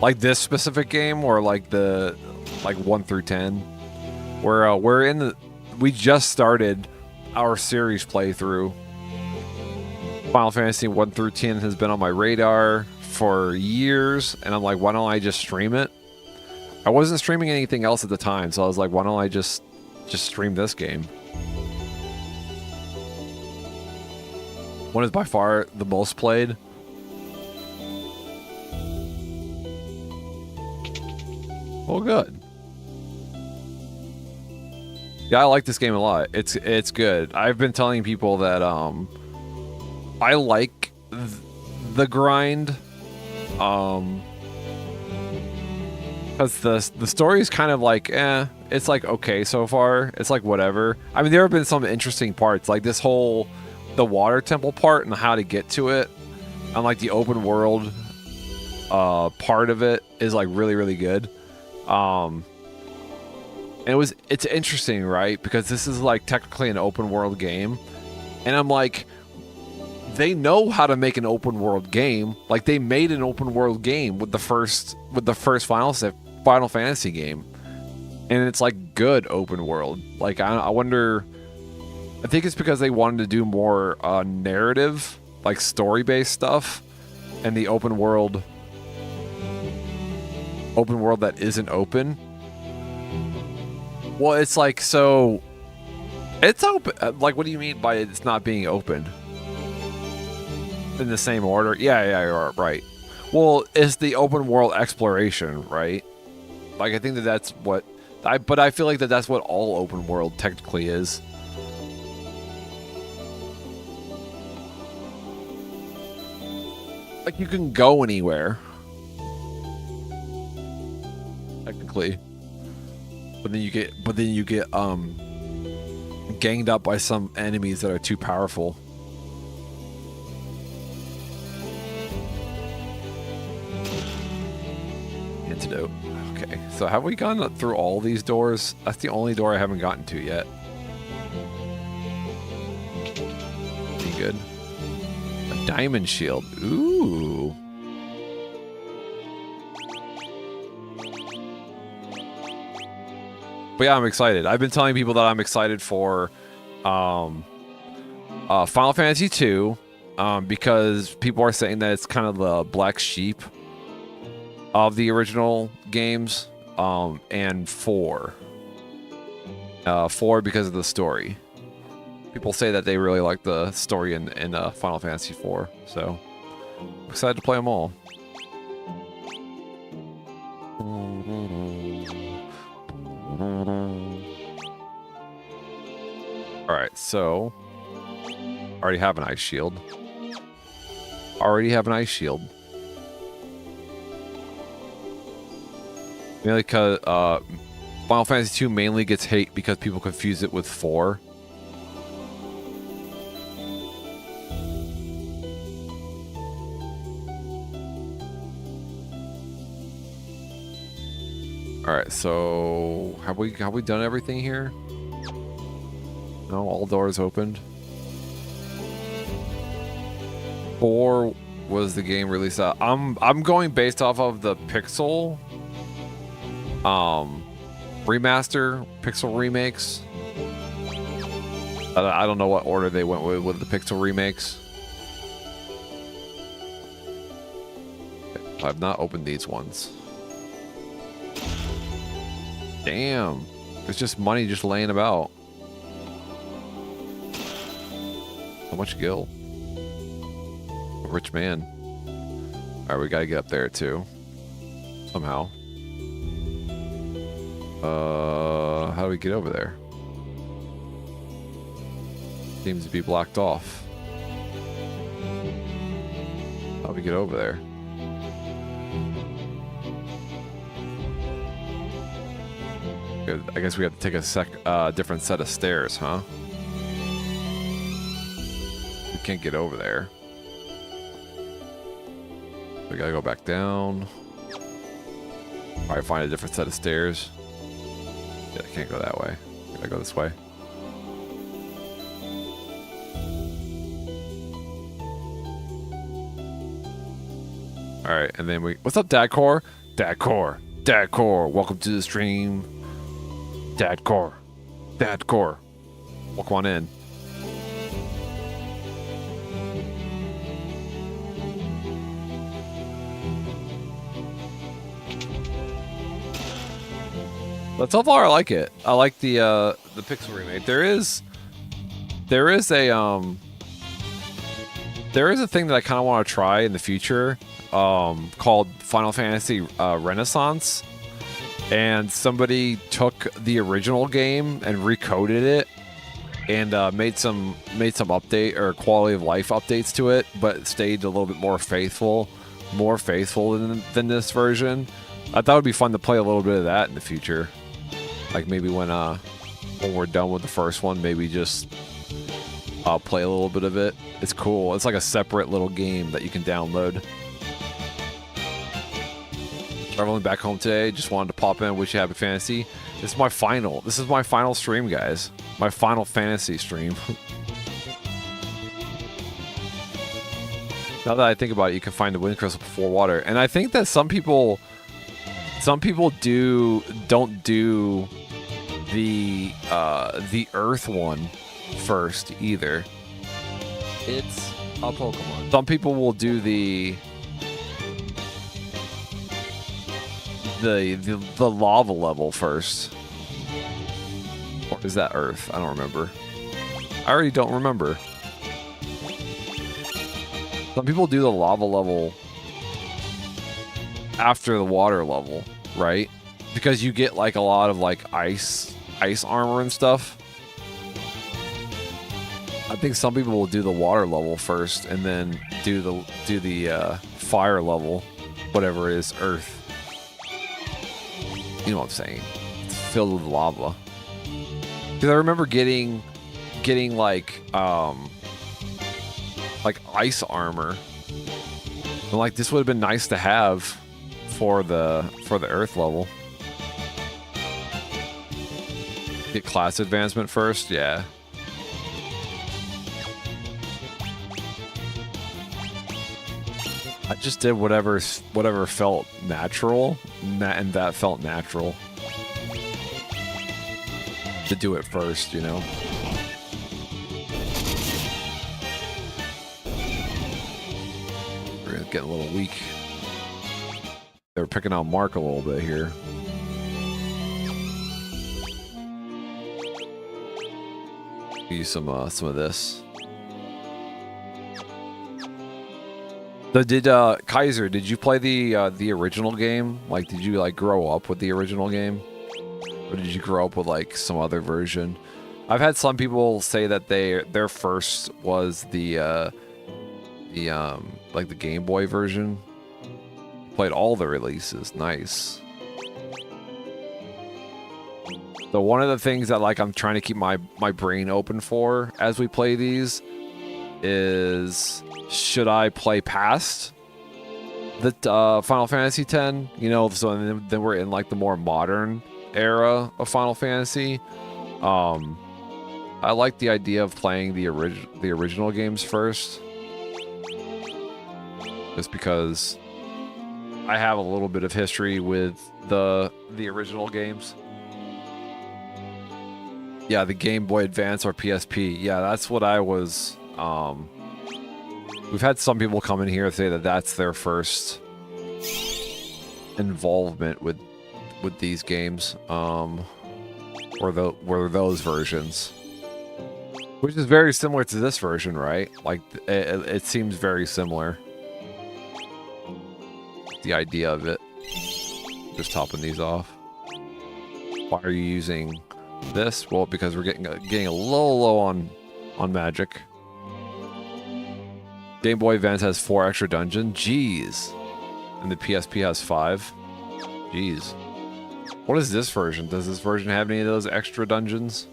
Like this specific game, or like the 1 through 10. We're in the, we just started our series playthrough. Final Fantasy 1 through 10 has been on my radar for years, and I'm like, why don't I just stream it? I wasn't streaming anything else at the time, so I was like, why don't I just stream this game? One is by far the most played. Oh, good. Yeah, I like this game a lot. It's good. I've been telling people that I like the grind, because the story is kind of like it's like okay so far. It's like whatever. I mean, there have been some interesting parts, like this whole the water temple part and how to get to it, and like the open world part of it is like really good. And it's interesting, right? Because this is like technically an open world game. And I'm like, they know how to make an open world game. Like they made an open world game with the first Final Fantasy game. And it's like good open world. Like I wonder, I think it's because they wanted to do more narrative, like story-based stuff, and the open world that isn't open. Well, it's like, so it's open. Like, what do you mean by it's not being open? In the same order? Yeah, you're right. Well, it's the open world exploration, right? Like, I think that's what but I feel like that's what all open world technically is. Like, you can go anywhere, technically, but then you get ganged up by some enemies that are too powerful. Antidote. Okay, so have we gone through all these doors? That's the only door I haven't gotten to yet. Be good. A diamond shield. Ooh. But yeah, I'm excited. I've been telling people that I'm excited for Final Fantasy 2 because people are saying that it's kind of the black sheep of the original games, and 4 because of the story. People say that they really like the story in Final Fantasy 4, so I'm excited to play them all. Alright, so already have an ice shield. Mainly because Final Fantasy 2 mainly gets hate because people confuse it with 4. All right, so have we done everything here? No, all doors opened. 4 was the game released. I'm going based off of the Pixel remaster, Pixel remakes. I don't know what order they went with the Pixel remakes. I've not opened these ones. Damn, there's just money just laying about. How much gil? A rich man. All right, we gotta get up there too, somehow. How do we get over there? Seems to be blocked off. How do we get over there? I guess we have to take a different set of stairs, huh? We can't get over there. We gotta go back down. Alright, find a different set of stairs. Yeah, I can't go that way. I gotta go this way. Alright, and then what's up, Dadcore? Dadcore, welcome to the stream. Dadcore. Walk on in. But so far, I like it. I like the Pixel remake. There is a thing that I kind of want to try in the future, called Final Fantasy Renaissance. And somebody took the original game and recoded it and made some update or quality of life updates to it, but stayed a little bit more faithful than this version. I thought it would be fun to play a little bit of that in the future. Like maybe when we're done with the first one, maybe just play a little bit of it. It's cool. It's like a separate little game that you can download. Traveling back home today. Just wanted to pop in. Wish you happy fantasy. This is my final. This is my final stream, guys. My final fantasy stream. Now that I think about it, you can find the wind crystal before water, and I think that some people don't do the earth one first either. It's a Pokemon. Some people will do the lava level first. Or is that earth? I don't remember. I already don't remember. Some people do the lava level after the water level, right? Because you get like a lot of like ice armor and stuff. I think some people will do the water level first and then do the fire level, whatever it is, earth. You know what I'm saying? It's filled with lava. Because I remember getting like ice armor, and like this would have been nice to have for the earth level. Get class advancement first, yeah. I just did whatever felt natural, and that felt natural to do it first, you know. We're getting a little weak. They're picking on Mark a little bit here. Use some of this. So did Kaiser? Did you play the original game? Like, did you like grow up with the original game, or did you grow up with like some other version? I've had some people say that their first was the Game Boy version. Played all the releases. Nice. So one of the things that like I'm trying to keep my brain open for as we play these is, should I play past the Final Fantasy X? You know, so then we're in like the more modern era of Final Fantasy. I like the idea of playing the original games first, just because I have a little bit of history with the original games. Yeah, the Game Boy Advance or PSP. Yeah, that's what I was. We've had some people come in here say that that's their first involvement with these games, or were those versions, which is very similar to this version, right? Like it seems very similar. The idea of it. Just topping these off. Why are you using this? Well, because we're getting a little low on magic. Game Boy Advance has 4 extra dungeons. Jeez. And the PSP has 5. Jeez. What is this version? Does this version have any of those extra dungeons?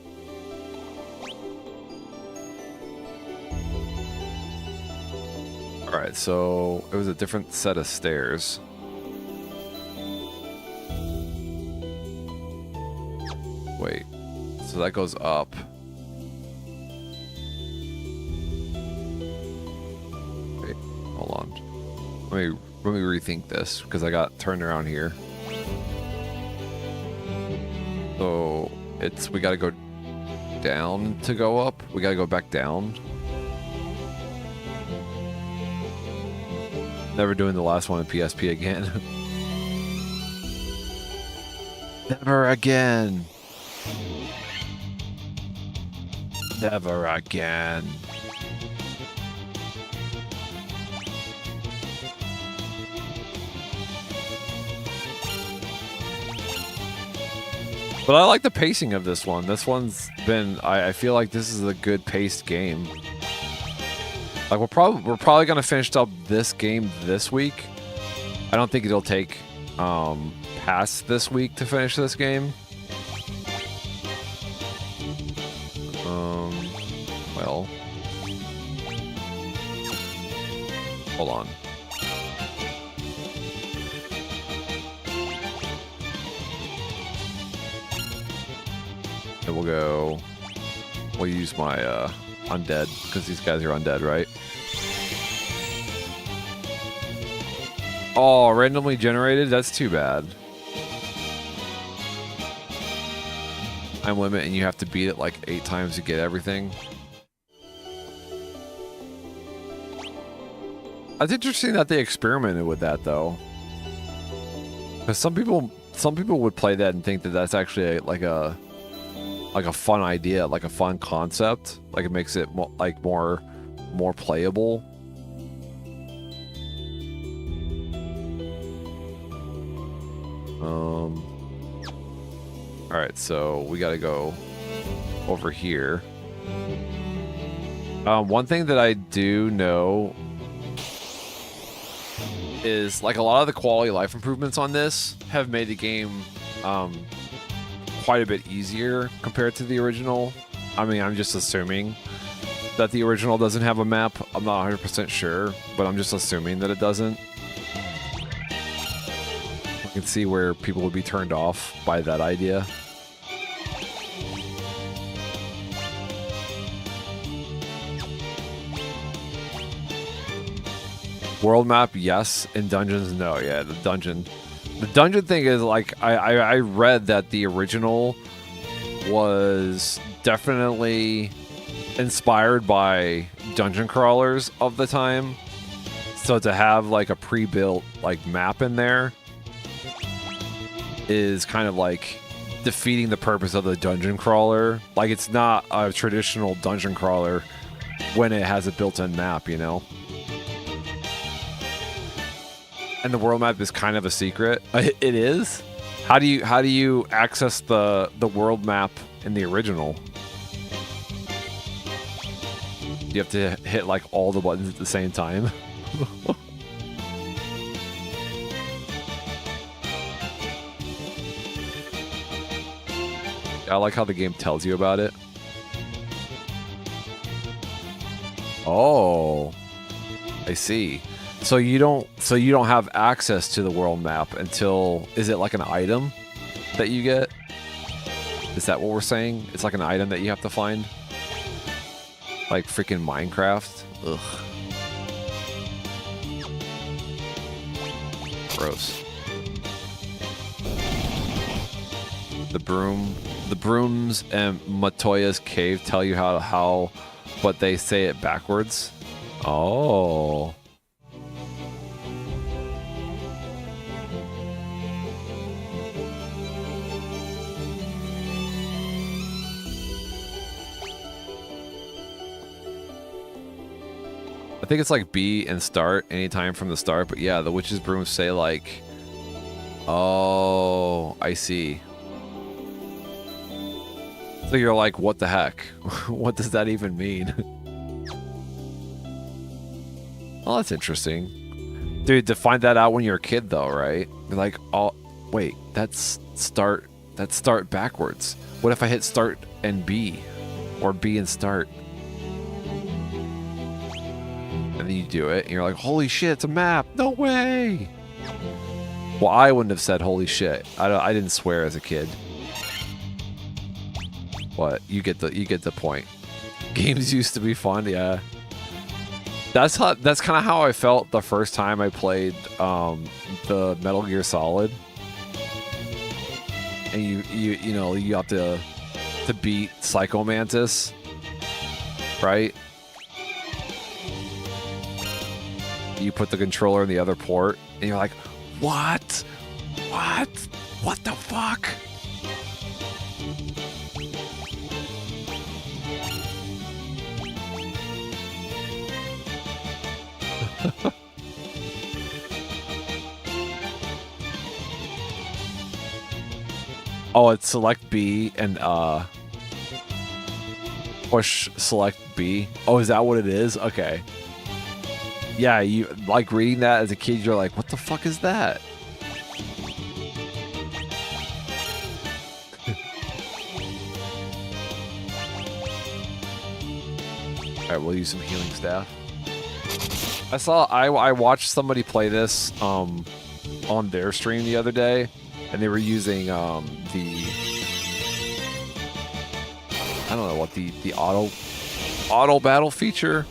Alright, so it was a different set of stairs. Wait. So that goes up. Wait, hold on. Let me rethink this, because I got turned around here. So we gotta go down to go up. We gotta go back down. Never doing the last one in PSP again. Never again. Never again. But I like the pacing of this one. This one's been, I feel like this is a good paced game. Like we're probably gonna finish up this game this week. I don't think it'll take past this week to finish this game. Well, hold on. so we'll use my undead, because these guys are undead, right? Oh, randomly generated? That's too bad. Time limit, and you have to beat it like 8 times to get everything. It's interesting that they experimented with that, though. Because some people would play that and think that that's actually like a fun idea, like a fun concept. Like it makes it more playable. All right, so we got to go over here. One thing that I do know is like a lot of the quality of life improvements on this have made the game quite a bit easier compared to the original. I mean, I'm just assuming that the original doesn't have a map. I'm not 100% sure, but I'm just assuming that it doesn't. I can see where people would be turned off by that idea. World map, yes. In dungeons, no. Yeah, the dungeon thing is like I read that the original was definitely inspired by dungeon crawlers of the time. So to have like a pre-built like map in there is kind of like defeating the purpose of the dungeon crawler. Like it's not a traditional dungeon crawler when it has a built-in map, you know? And the world map is kind of a secret. It is? How do you access the world map in the original? You have to hit like all the buttons at the same time. I like how the game tells you about it. Oh, I see. So you don't have access to the world map until, is it like an item that you get? Is that what we're saying? It's like an item that you have to find? Like freaking Minecraft? Ugh. Gross. The brooms and Matoya's cave tell you how, but they say it backwards. Oh. I think it's like B and start anytime from the start, but yeah, the witch's brooms say like, oh, I see. So you're like, what the heck? What does that even mean? Oh, that's interesting. Dude, to find that out when you're a kid though, right? You're like, oh, wait, that's start backwards. What if I hit start and B? Or B and start? And then you do it, and you're like, holy shit, it's a map. No way. Well, I wouldn't have said holy shit. I didn't swear as a kid. But you get the point. Games used to be fun, yeah. That's kind of how I felt the first time I played the Metal Gear Solid. And you have to beat Psycho Mantis, right? You put the controller in the other port, and you're like, what? What? What the fuck? Oh, it's select B and push select B. Oh, is that what it is? Okay. Yeah, you like reading that as a kid, you're like, what the fuck is that? Alright, we'll use some healing staff. I watched somebody play this on their stream the other day, and they were using I don't know what the auto battle feature.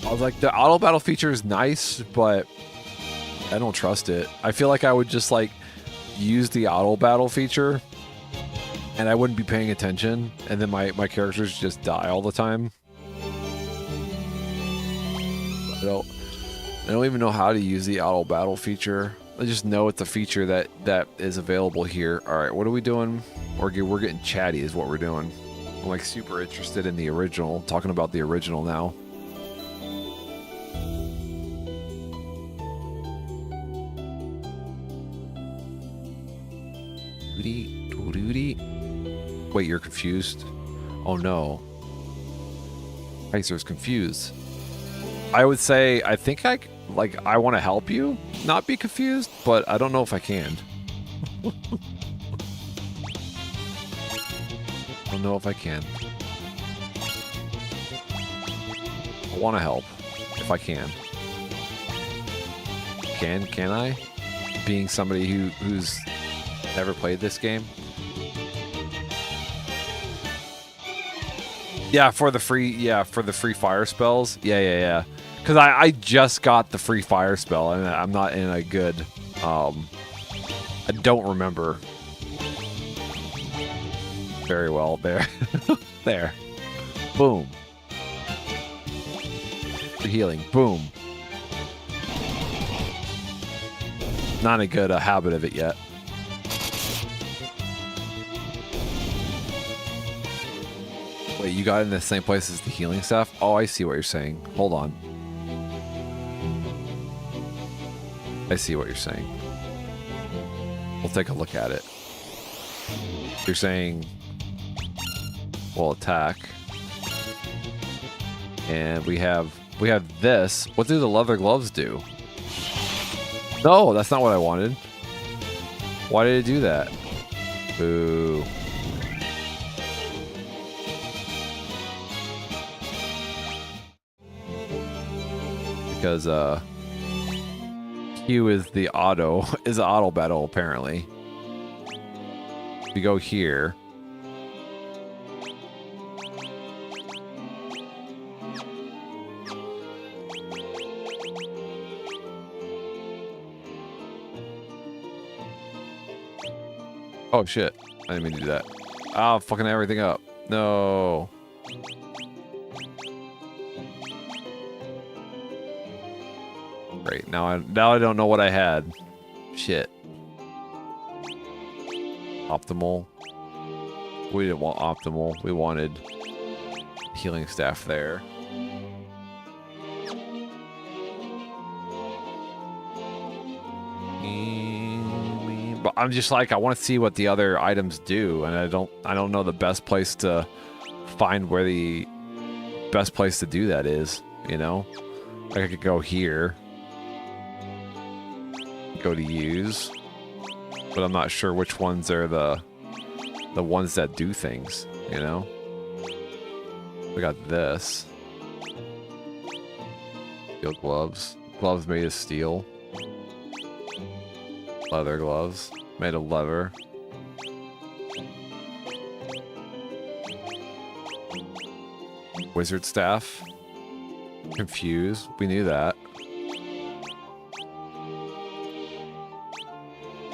I was like, the auto battle feature is nice, but I don't trust it. I feel like I would just like use the auto battle feature and I wouldn't be paying attention, and then my characters just die all the time. I don't even know how to use the auto battle feature. I just know it's a feature that is available here. All right, what are we doing? We're getting chatty is what we're doing. I'm like super interested in the original, talking about the original now. Wait, you're confused? Oh no. Racer's confused. I would say, I think I want to help you not be confused, but I don't know if I can. I don't know if I can. I want to help, if I can. Can I? Being somebody who's never played this game. Yeah, for the free fire spells. Yeah. Because I just got the free fire spell, and I'm not in a good... I don't remember very well there. There. Boom. For healing. Boom. Not a good habit of it yet. Wait, you got it in the same place as the healing staff? Oh, I see what you're saying. Hold on. I see what you're saying. We'll take a look at it. You're saying we'll attack. And we have this. What do the leather gloves do? No, that's not what I wanted. Why did it do that? Boo. Because Q is the auto battle apparently. We go here. Oh shit. I didn't mean to do that. Oh, fucking everything up. No. Great. Now I don't know what I had. Shit. Optimal. We didn't want optimal. We wanted healing staff there. But I'm just like, I want to see what the other items do, and I don't know the best place to find where the best place to do that is, you know? Like I could go here. Go to use, but I'm not sure which ones are the ones that do things, you know? We got this. Steel gloves. Gloves made of steel. Leather gloves. Made of leather. Wizard staff. Confused. We knew that.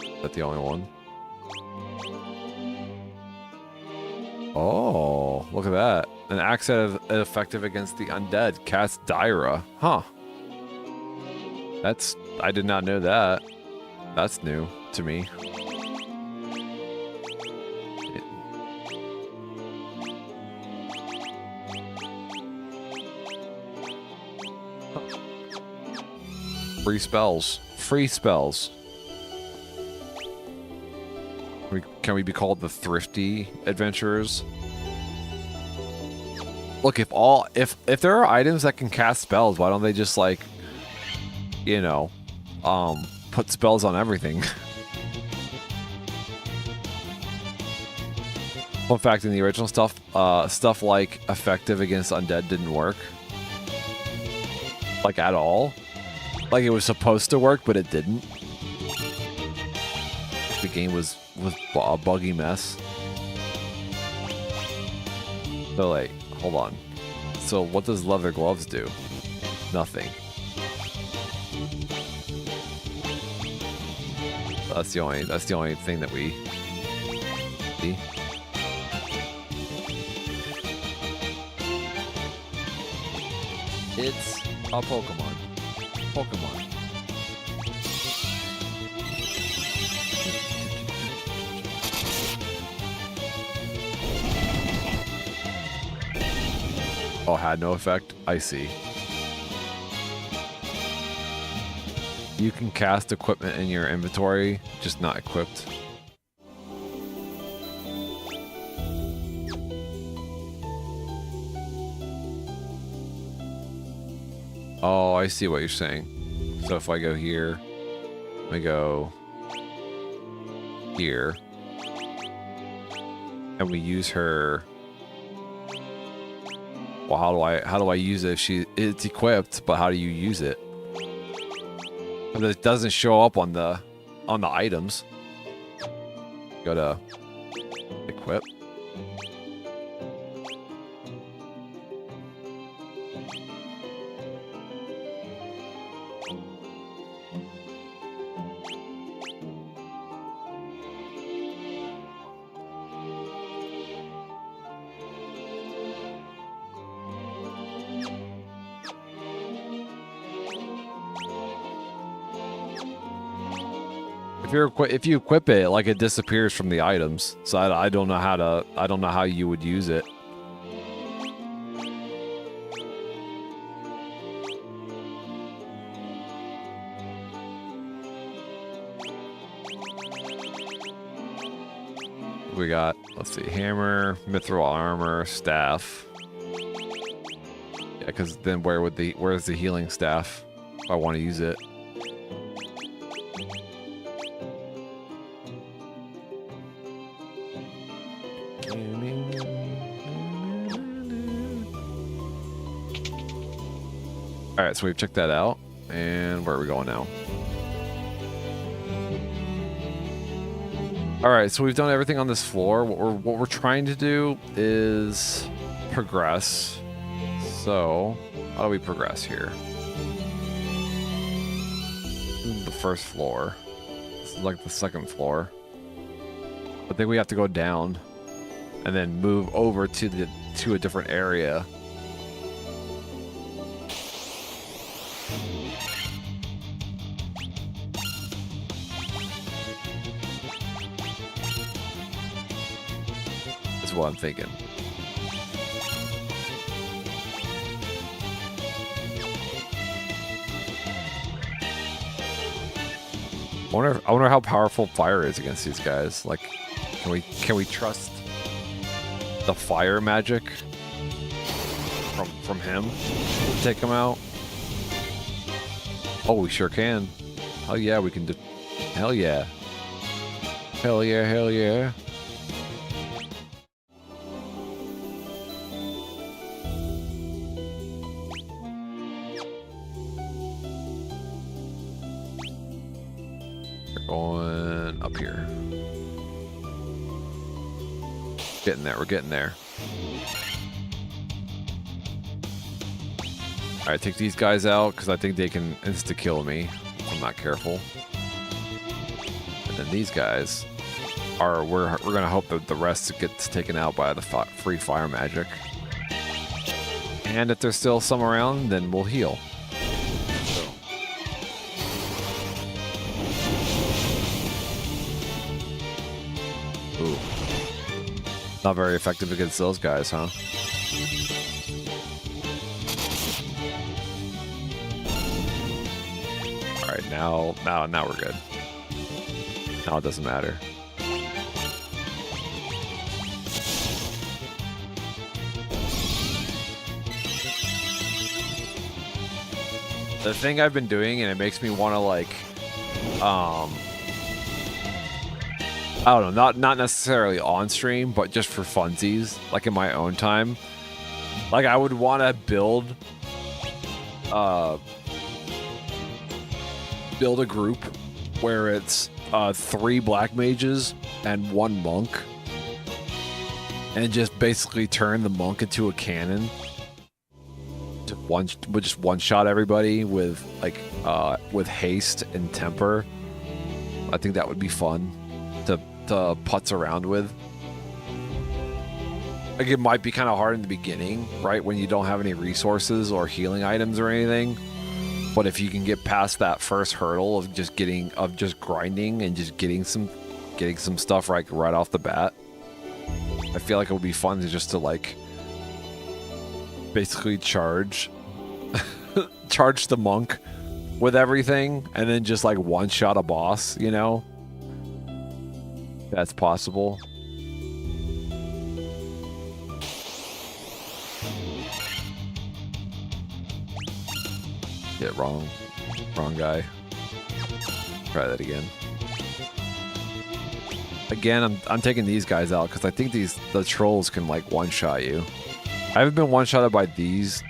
Is that the only one? Oh, look at that. An axe effective against the undead. Cast Dyra. Huh. I did not know that. That's new to me. Free spells. Free spells. Can we be called the thrifty adventurers? Look, if there are items that can cast spells, why don't they just like, you know, put spells on everything? Fun fact, in the original stuff, stuff like effective against undead didn't work. Like at all. Like it was supposed to work, but it didn't. The game was a buggy mess. So like, hold on. So what does leather gloves do? Nothing. That's the only thing that we see. It's a Pokemon. Pokemon. Oh, had no effect? I see. You can cast equipment in your inventory, just not equipped. Oh, I see what you're saying. So if I go here, I go here, and we use her. Well, how do I use it? If it's equipped, but how do you use it? But it doesn't show up on the items. Go to equip. If you equip it, like it disappears from the items. So I don't know how you would use it. We got, let's see, hammer, mithril armor, staff. Yeah, because then where's the healing staff if I want to use it? Alright, so we've checked that out. And where are we going now? Alright, so we've done everything on this floor. What we're trying to do is progress. So, how do we progress here? The first floor. This is like the second floor. I think we have to go down and then move over to a different area. Is what I'm thinking. I wonder how powerful fire is against these guys. Like, can we trust the fire magic from him to take him out? Oh, we sure can. Hell yeah, we can do. Hell yeah. Hell yeah, hell yeah. We're going up here. Getting there, we're getting there. Alright, take these guys out, because I think they can insta-kill me if I'm not careful. And then these guys are, we're going to hope that the rest gets taken out by the free fire magic. And if there's still some around, then we'll heal. So. Ooh. Not very effective against those guys, huh? Alright, now we're good. Now it doesn't matter. The thing I've been doing, and it makes me want to like, I don't know, not necessarily on stream, but just for funsies, like in my own time. Like I would want to build a group where it's 3 black mages and 1 monk. and just basically turn the monk into a cannon. Just one shot everybody with with haste and temper. I think that would be fun to putz around with. Like, it might be kind of hard in the beginning, right, when you don't have any resources or healing items or anything. But if you can get past that first hurdle of just grinding and just getting some stuff right off the bat, I feel like it would be fun to like basically charge the monk with everything and then just like one shot a boss, you know? That's possible. Yeah, wrong guy. Try that again. Again, I'm taking these guys out because I think the trolls can like one-shot you. I haven't been one-shotted by these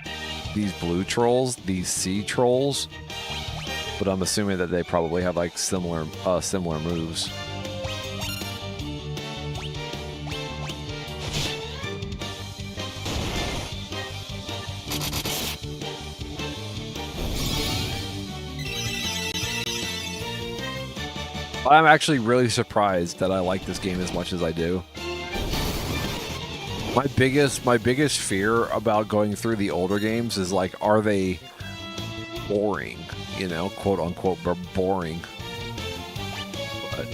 blue trolls, these sea trolls, but I'm assuming that they probably have like similar moves. I'm actually really surprised that I like this game as much as I do. My biggest fear about going through the older games is like, are they boring? You know, quote unquote, boring. But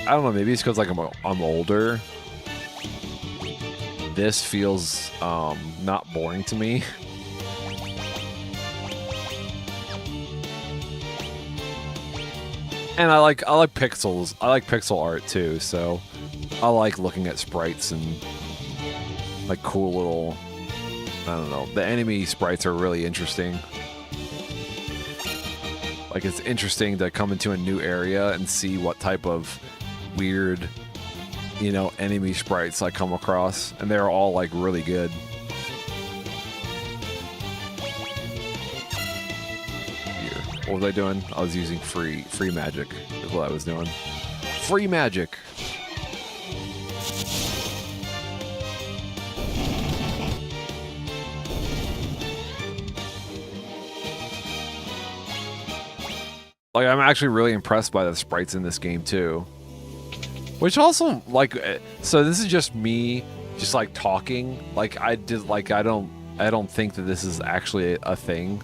I don't know. Maybe it's because like I'm older. This feels not boring to me. And I like pixels. I like pixel art too, so I like looking at sprites and like cool little, I don't know. The enemy sprites are really interesting. Like, it's interesting to come into a new area and see what type of weird, you know, enemy sprites I come across, and they're all like really good. What was I doing? I was using free magic is what I was doing. Free magic. Like, I'm actually really impressed by the sprites in this game too. Which also, like, so this is just me just like talking. Like, I don't think that this is actually a thing.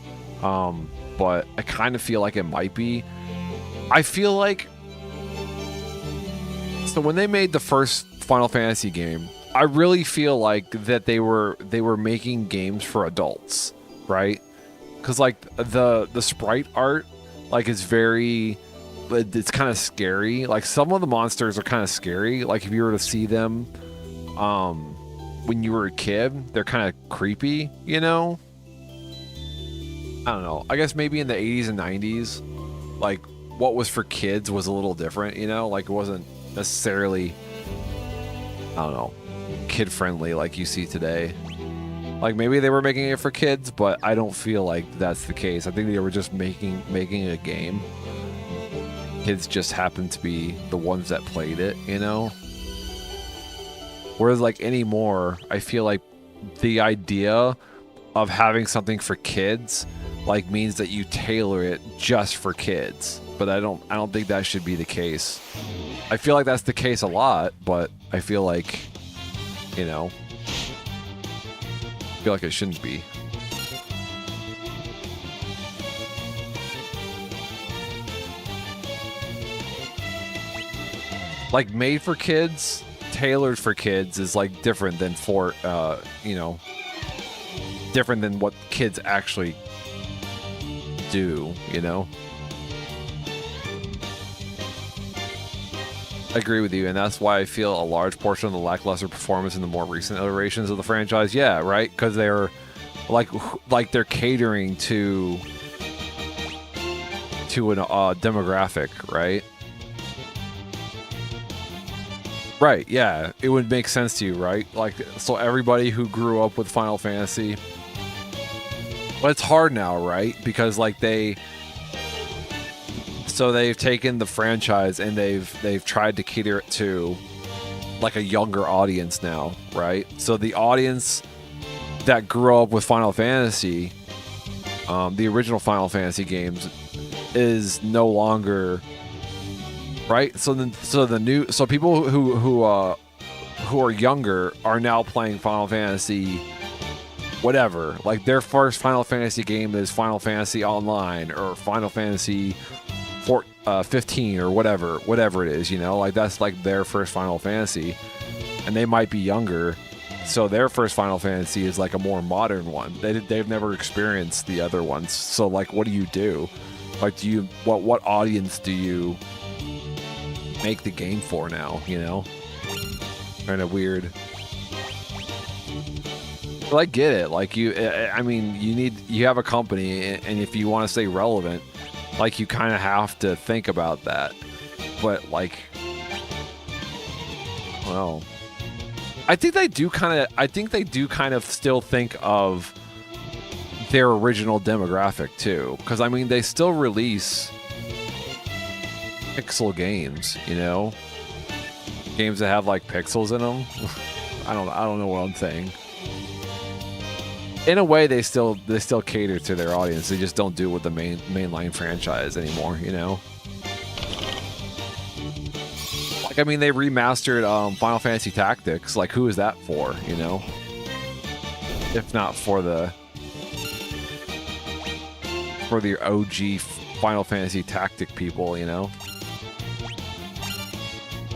But I kind of feel like it might be. I feel like, so when they made the first Final Fantasy game, I really feel like that they were making games for adults, right? Because like the sprite art, like, is very, it's kind of scary. Like, some of the monsters are kind of scary. Like, if you were to see them when you were a kid, they're kind of creepy, you know? I don't know. I guess maybe in the 80s and 90s, like, what was for kids was a little different, you know? Like, it wasn't necessarily, I don't know, kid-friendly like you see today. Like, maybe they were making it for kids, but I don't feel like that's the case. I think they were just making a game. Kids just happened to be the ones that played it, you know? Whereas, like, anymore, I feel like the idea of having something for kids like means that you tailor it just for kids, but I don't think that should be the case. I feel like that's the case a lot, but I feel like, you know, I feel like it shouldn't be. Like, made for kids, tailored for kids is like different than for you know, different than what kids actually do, you know? I agree with you, and that's why I feel a large portion of the lackluster performance in the more recent iterations of the franchise. Yeah, right? Because they're like they're catering to an demographic, right? Right, yeah. It would make sense to you, right? Like, so everybody who grew up with Final Fantasy. But it's hard now, right? Because like they've taken the franchise and they've tried to cater it to like a younger audience now, right? So the audience that grew up with Final Fantasy, the original Final Fantasy games, is no longer right. So people who are younger are now playing Final Fantasy, whatever. Like their first Final Fantasy game is Final Fantasy Online or Final Fantasy 15 or whatever it is, you know, like that's like their first Final Fantasy, and they might be younger, so their first Final Fantasy is like a more modern one. They've never experienced the other ones, so like what do you do? Like what audience do you make the game for now, you know? Kind of weird. But I get it. Like you have a company, and if you want to stay relevant, like you kind of have to think about that. But like, well, I think they do kind of still think of their original demographic too, because I mean they still release pixel games, you know, games that have like pixels in them. I don't know what I'm saying. In a way, they still cater to their audience. They just don't do it with the mainline franchise anymore, you know. Like I mean, they remastered Final Fantasy Tactics. Like, who is that for, you know? If not for the OG Final Fantasy Tactic people, you know.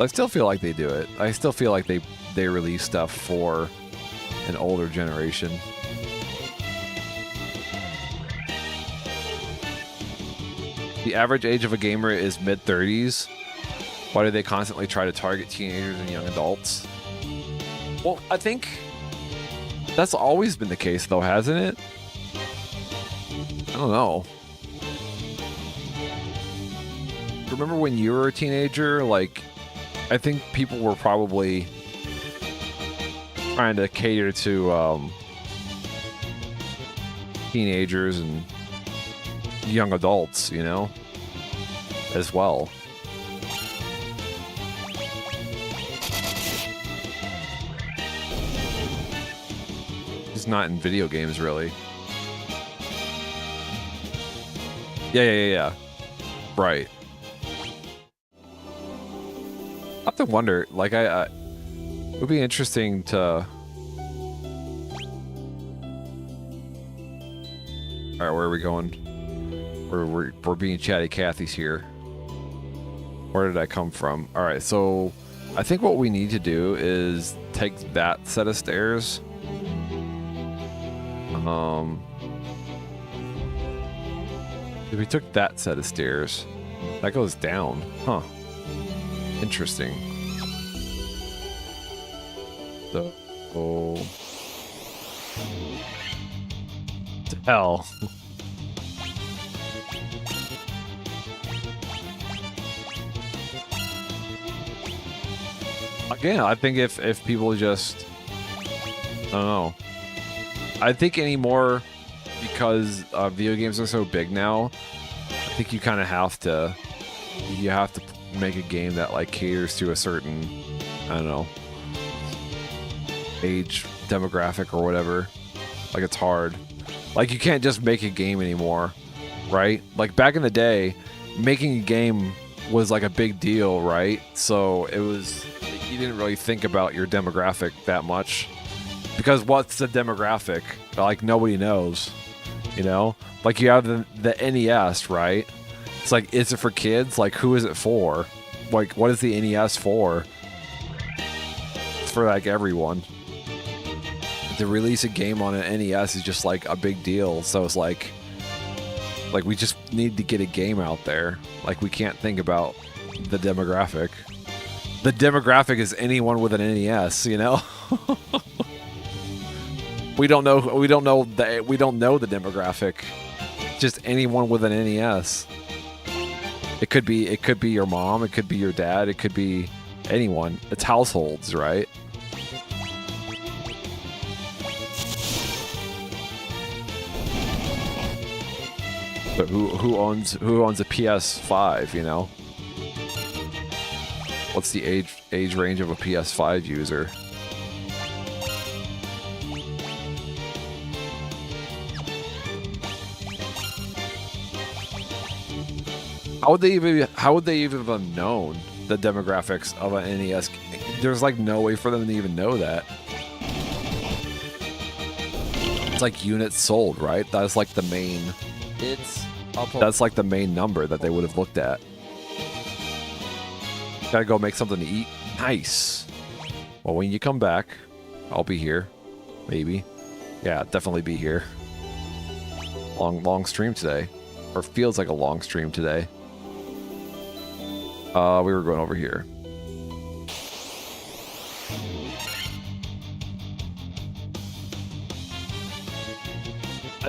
I still feel like they do it. I still feel like they release stuff for an older generation. The average age of a gamer is mid-30s. Why do they constantly try to target teenagers and young adults? Well, I think that's always been the case, though, hasn't it? I don't know. Remember when you were a teenager? Like, I think people were probably trying to cater to teenagers and young adults, you know, as well. Just not in video games, really. Yeah. Right. I have to wonder, like, it would be interesting to... Alright, where are we going? We're being chatty Cathy's here. Where did I come from? Alright, so I think what we need to do is take that set of stairs. If we took that set of stairs, that goes down. Huh. Interesting. So, hell. Again, I think if people just, I don't know. I think anymore, because video games are so big now, I think you kind of have to make a game that like caters to a certain, I don't know, age demographic or whatever. Like it's hard. Like you can't just make a game anymore, right? Like back in the day, making a game was like a big deal, right? So it was, you didn't really think about your demographic that much, because what's the demographic? Like nobody knows, you know? Like you have the NES, right? It's like, is it for kids? Like who is it for? Like what is the NES for? It's for like everyone. To release a game on an NES is just like a big deal. So it's like we just need to get a game out there. Like we can't think about the demographic. The demographic is anyone with an NES, you know? We don't know the demographic. Just anyone with an NES. It could be your mom, it could be your dad, it could be anyone. It's households, right? But who owns a PS5, you know? What's the age range of a PS5 user? How would they even have known the demographics of an NES? There's like no way for them to even know that. It's like units sold, right? That's like the main. That's like the main number that they would have looked at. Gotta go make something to eat. Nice. Well, when you come back, I'll be here. Maybe. Yeah, definitely be here. Long stream today. Or feels like a long stream today. We were going over here.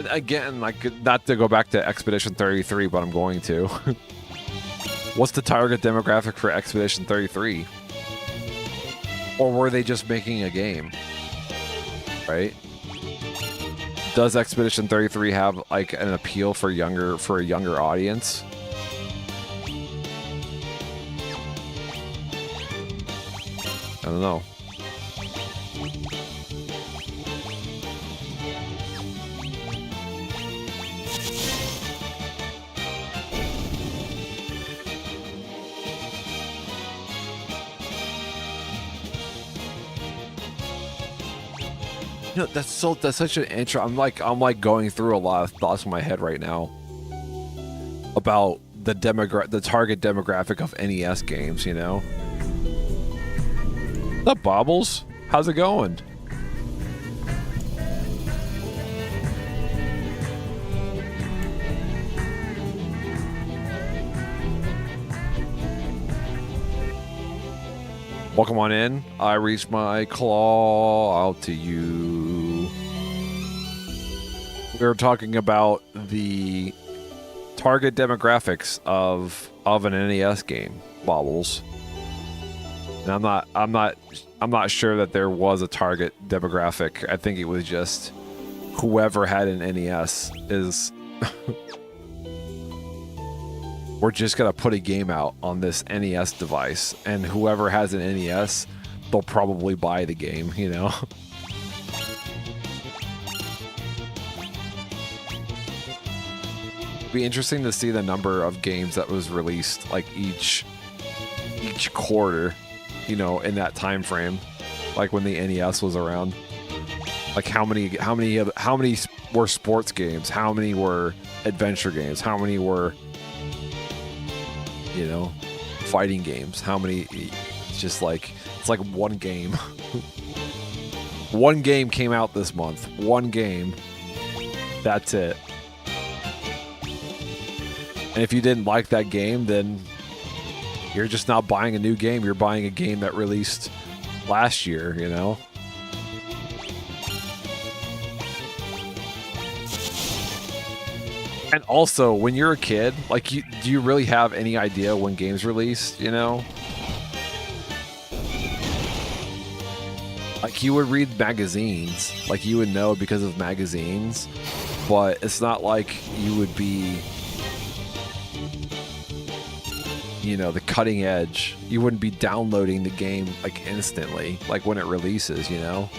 Again, like, not to go back to Expedition 33, but I'm going to. What's the target demographic for Expedition 33? Or were they just making a game? Right? Does Expedition 33 have like an appeal for a younger audience? I don't know. You know, that's such an intro. I'm like going through a lot of thoughts in my head right now about the target demographic of NES games, you know? What's up, Bobbles? How's it going? Welcome on in. I reach my claw out to you. We were talking about the target demographics of an NES game, Bobbles. And I'm not sure that there was a target demographic. I think it was just whoever had an NES is we're just gonna put a game out on this NES device, and whoever has an NES, they'll probably buy the game, you know? It'd be interesting to see the number of games that was released like each quarter, you know, in that time frame, like when the NES was around. Like how many were sports games? How many were adventure games? How many were, you know, fighting games? How many? It's just like, it's like one game. One game came out this month. One game. That's it. And if you didn't like that game, then you're just not buying a new game. You're buying a game that released last year, you know? And also, when you're a kid, like, do you really have any idea when games released, you know? Like, you would read magazines. Like, you would know because of magazines. But it's not like you would be, you know, the cutting edge. You wouldn't be downloading the game, like, instantly. Like, when it releases, you know?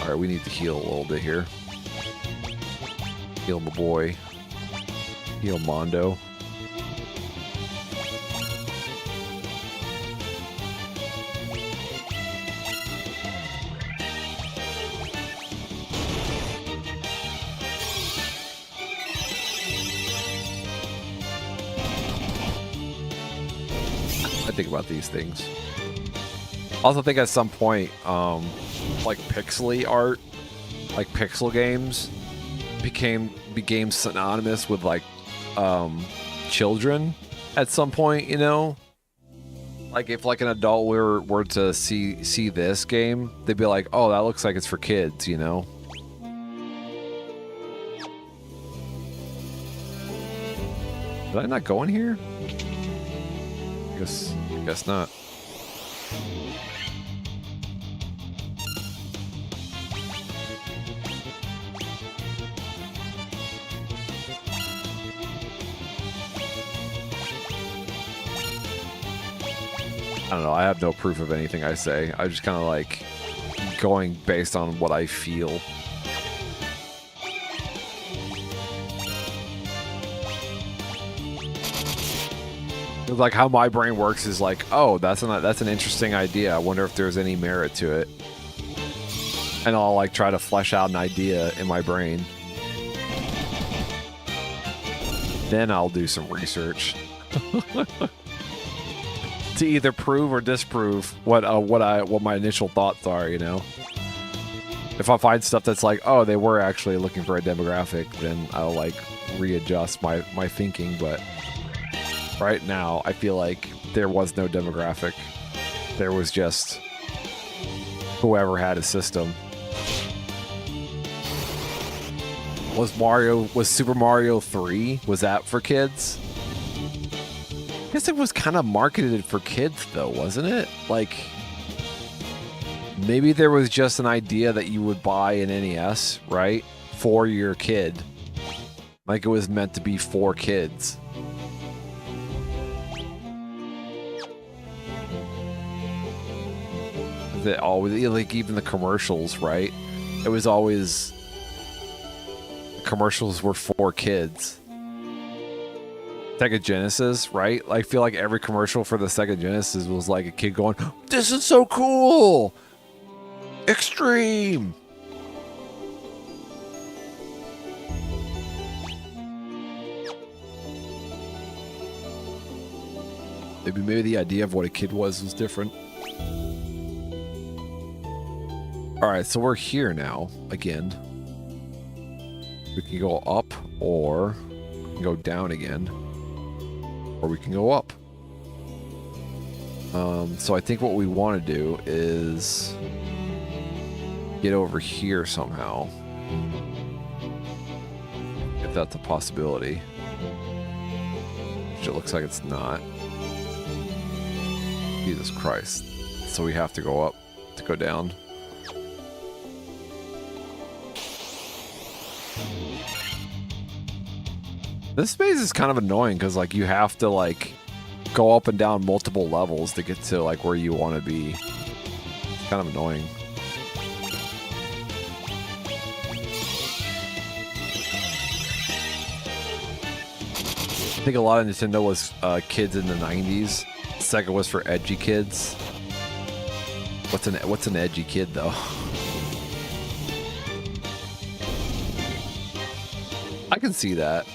Alright, we need to heal a little bit here. Heal my boy. Heal Mondo. I think about these things. Also think at some point, like pixely art, like pixel games, became synonymous with like children at some point, you know? Like if like an adult were to see this game, they'd be like, oh, that looks like it's for kids, you know? Did I not go in here? Guess not. I don't know. I have no proof of anything I say. I just kind of like going based on what I feel. Like how my brain works is like, oh, that's an interesting idea. I wonder if there's any merit to it. And I'll like try to flesh out an idea in my brain. Then I'll do some research to either prove or disprove what my initial thoughts are, you know. If I find stuff that's like, oh, they were actually looking for a demographic, then I'll like readjust my thinking, but right now, I feel like there was no demographic. There was just whoever had a system. Was Super Mario 3? Was that for kids? I guess it was kind of marketed for kids though, wasn't it? Like, maybe there was just an idea that you would buy an NES, right? For your kid. Like it was meant to be for kids. That always, like, even the commercials, right? It was always, commercials were for kids. Sega Genesis, right? I feel like every commercial for the Sega Genesis was like a kid going, "This is so cool! Extreme!" Maybe the idea of what a kid was different. Alright, so we're here now, again. We can go up, or we can go down again. Or we can go up. So I think what we want to do is get over here somehow. If that's a possibility. Which it looks like it's not. Jesus Christ. So we have to go up to go down. This space is kind of annoying because, like, you have to, like, go up and down multiple levels to get to, like, where you want to be. It's kind of annoying. I think a lot of Nintendo was kids in the 90s. Sega was for edgy kids. What's an edgy kid, though? I can see that.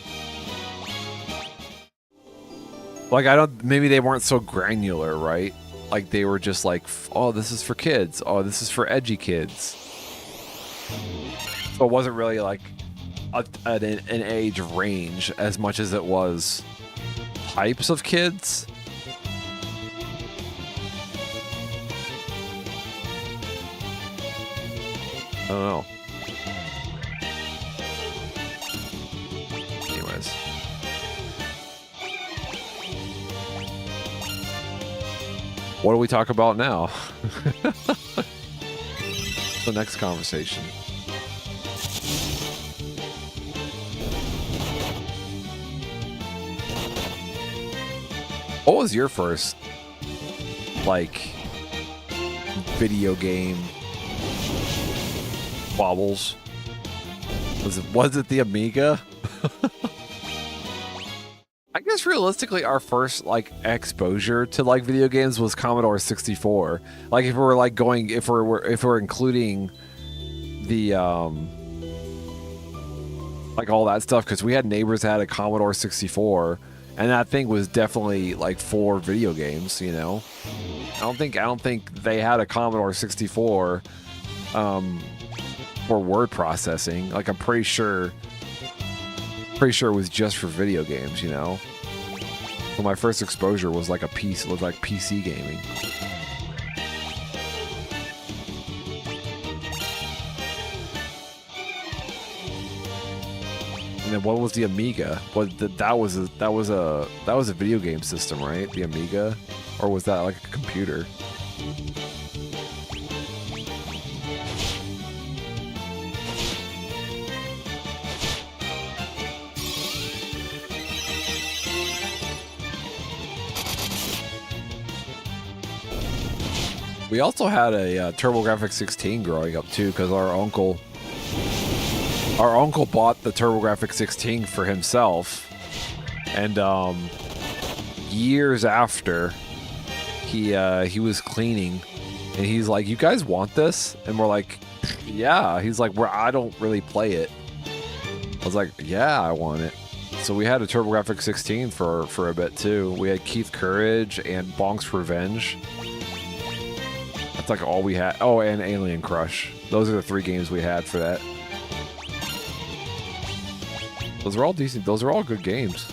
Like, maybe they weren't so granular, right? Like, they were just like, oh, this is for kids. Oh, this is for edgy kids. So it wasn't really like an age range as much as it was types of kids. I don't know. Anyways. What do we talk about now? The next conversation. What was your first, like, video game baubles? Was it the Amiga? I guess realistically our first like exposure to like video games was Commodore 64. Like if we're like going if we're including the like all that stuff, because we had neighbors that had a Commodore 64 and that thing was definitely like for video games, you know. I don't think they had a Commodore 64 for word processing. Like I'm pretty sure it was just for video games, you know. So my first exposure was like it was like PC gaming. And then what was the Amiga? That was a video game system, right? The Amiga, or was that like a computer? We also had a TurboGrafx 16 growing up too, because our uncle bought the TurboGrafx 16 for himself, and years after he was cleaning, and he's like, "You guys want this?" And we're like, "Yeah." He's like, I don't really play it." I was like, "Yeah, I want it." So we had a TurboGrafx 16 for a bit too. We had Keith Courage and Bonk's Revenge. That's like all we had. Oh, and Alien Crush. Those are the 3 games we had for that. Those are all decent. Those are all good games.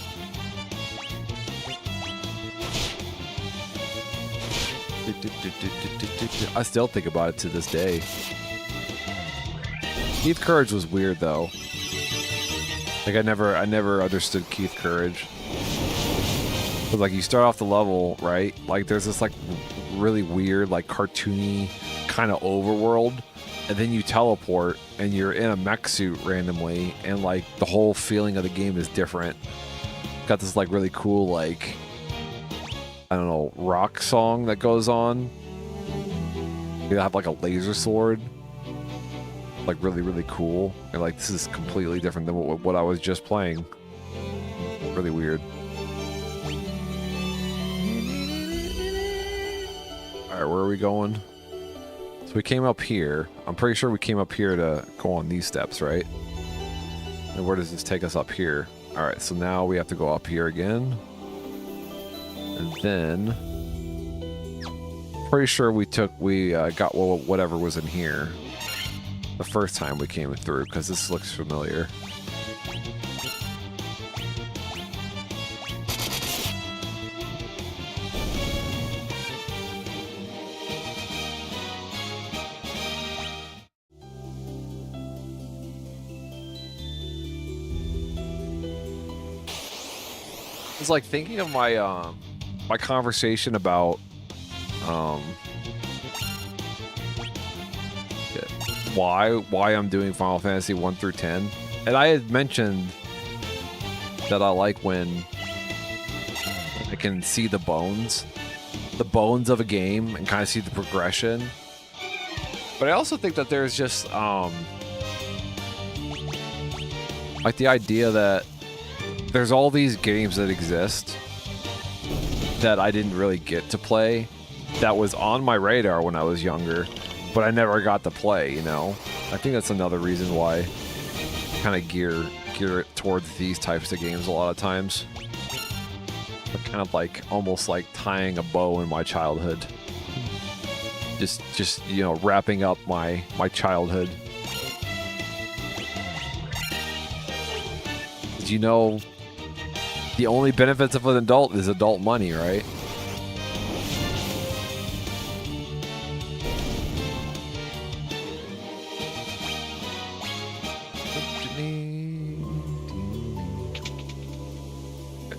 I still think about it to this day. Keith Courage was weird though. Like I never understood Keith Courage. But like you start off the level, right? Like there's this like really weird, like cartoony kind of overworld, and then you teleport and you're in a mech suit randomly, and like the whole feeling of the game is different. Got this like really cool, like, I don't know, rock song that goes on. You have like a laser sword. Like really, really cool. And like this is completely different than what I was just playing. Really weird. Alright, where are we going? So we came up here. I'm pretty sure we came up here to go on these steps, right? And where does this take us up here? Alright, so now we have to go up here again. And then pretty sure we got whatever was in here the first time we came through, because this looks familiar. It's like thinking of my my conversation about why I'm doing Final Fantasy 1 through 10, and I had mentioned that I like when I can see the bones of a game and kind of see the progression. But I also think that there's just like the idea that there's all these games that exist that I didn't really get to play, that was on my radar when I was younger, but I never got to play, you know? I think that's another reason why I kind of gear it towards these types of games a lot of times. But kind of like, almost like tying a bow in my childhood. Just you know, wrapping up my childhood. Did you know the only benefits of an adult is adult money, right?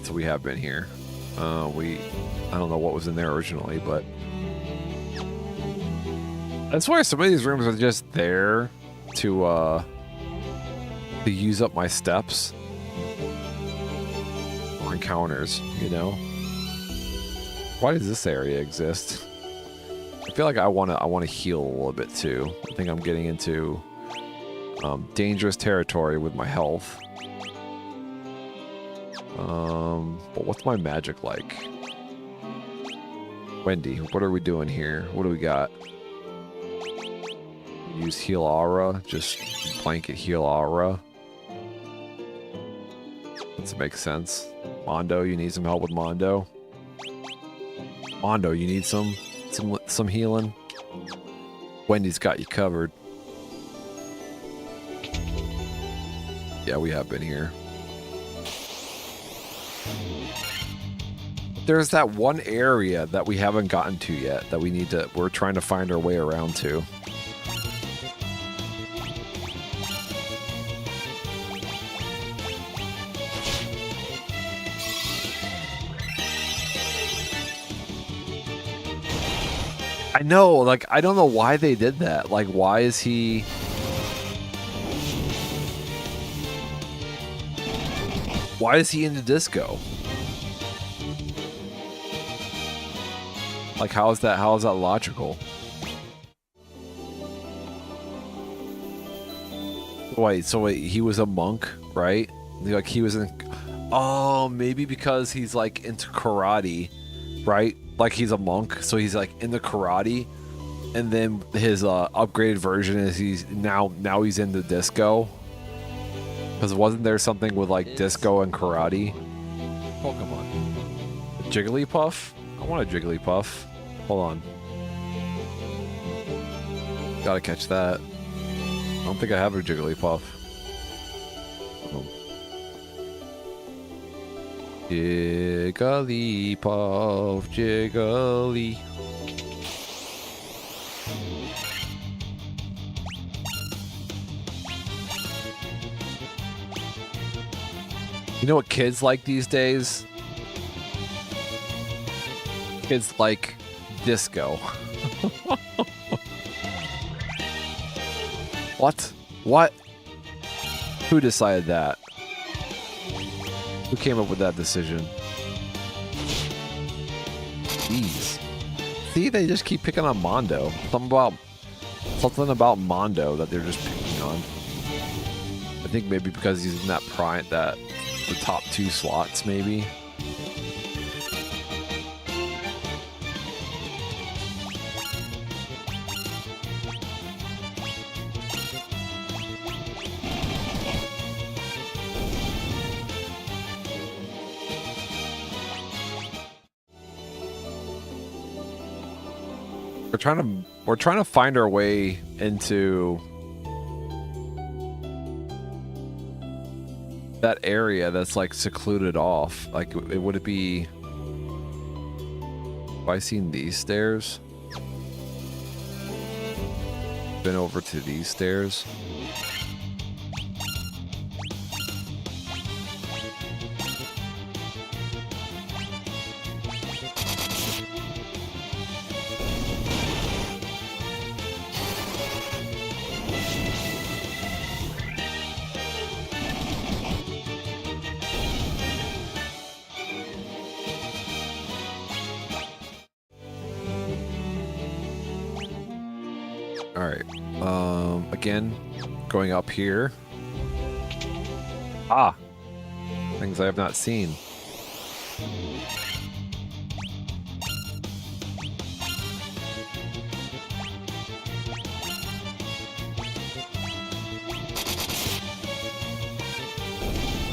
So we have been here. I don't know what was in there originally, but I swear some of these rooms are just there to use up my steps or encounters, you know? Why does this area exist? I feel like I wanna heal a little bit too. I think I'm getting into dangerous territory with my health. But what's my magic like? Wendy, what are we doing here? What do we got? Use heal aura, just blanket heal aura. That makes sense. Mondo, you need some help with Mondo? Mondo, you need some healing? Wendy's got you covered. Yeah, we have been here. There's that one area that we haven't gotten to yet that we're trying to find our way around to. I know, like, I don't know why they did that. Like, why is he... Why is he into disco? Like, how is that logical? Wait, so wait, he was a monk, right? Like he was in. Oh, maybe because he's like into karate, right? Like he's a monk, so he's like into karate, and then his upgraded version is he's now he's into disco. Because wasn't there something with like disco and karate? Pokemon. Jigglypuff? I want a Jigglypuff. Hold on. Gotta catch that. I don't think I have a Jigglypuff. Jigglypuff, Jiggly. You know what kids like these days? Kids like disco. What? What? Who decided that? Who came up with that decision? Jeez. See, they just keep picking on Mondo. Something about Mondo that they're just picking on. I think maybe because he's in that the top 2 slots, maybe. We're trying to find our way into that area that's like secluded off. Like, would it be? Have I seen these stairs? Been over to these stairs. Alright. Again, going up here. Ah! Things I have not seen.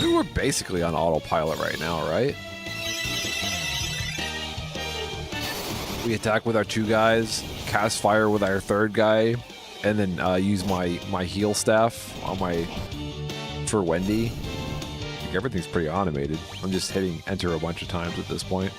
We're basically on autopilot right now, right? We attack with our 2 guys, cast fire with our 3rd guy, and then use my heal staff on for Wendy. I think everything's pretty automated. I'm just hitting enter a bunch of times at this point.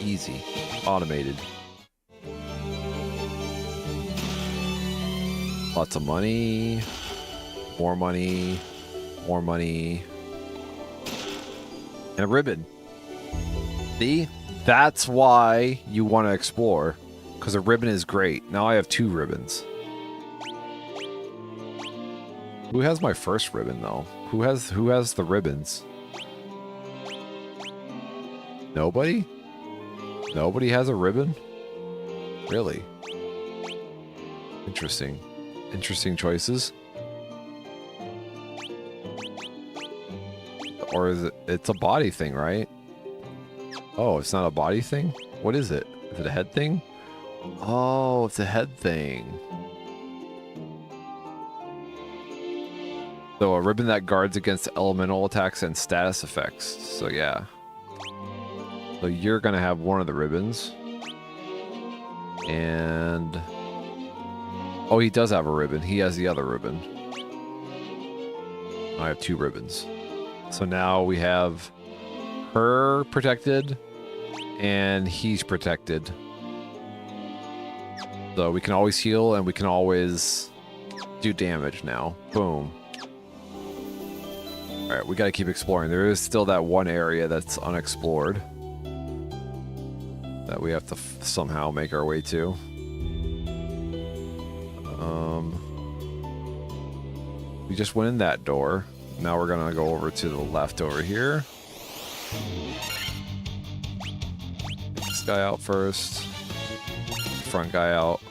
Easy. Automated. Lots of money. More money. More money. And a ribbon. See? That's why you want to explore. Because a ribbon is great. Now I have 2 ribbons. Who has my first ribbon, though? Who has the ribbons? Nobody? Nobody has a ribbon? Really? Interesting. Interesting choices. Or is it's a body thing, right? Oh, it's not a body thing? What is it? Is it a head thing? Oh, it's a head thing. So a ribbon that guards against elemental attacks and status effects. So yeah. So you're gonna have one of the ribbons. And oh, he does have a ribbon. He has the other ribbon. I have 2 ribbons. So now we have her protected and he's protected. So we can always heal and we can always do damage now. Boom. Alright, we gotta keep exploring. There is still that one area that's unexplored that we have to somehow make our way to. We just went in that door. Now we're gonna go over to the left over here. guy out first. Front guy out.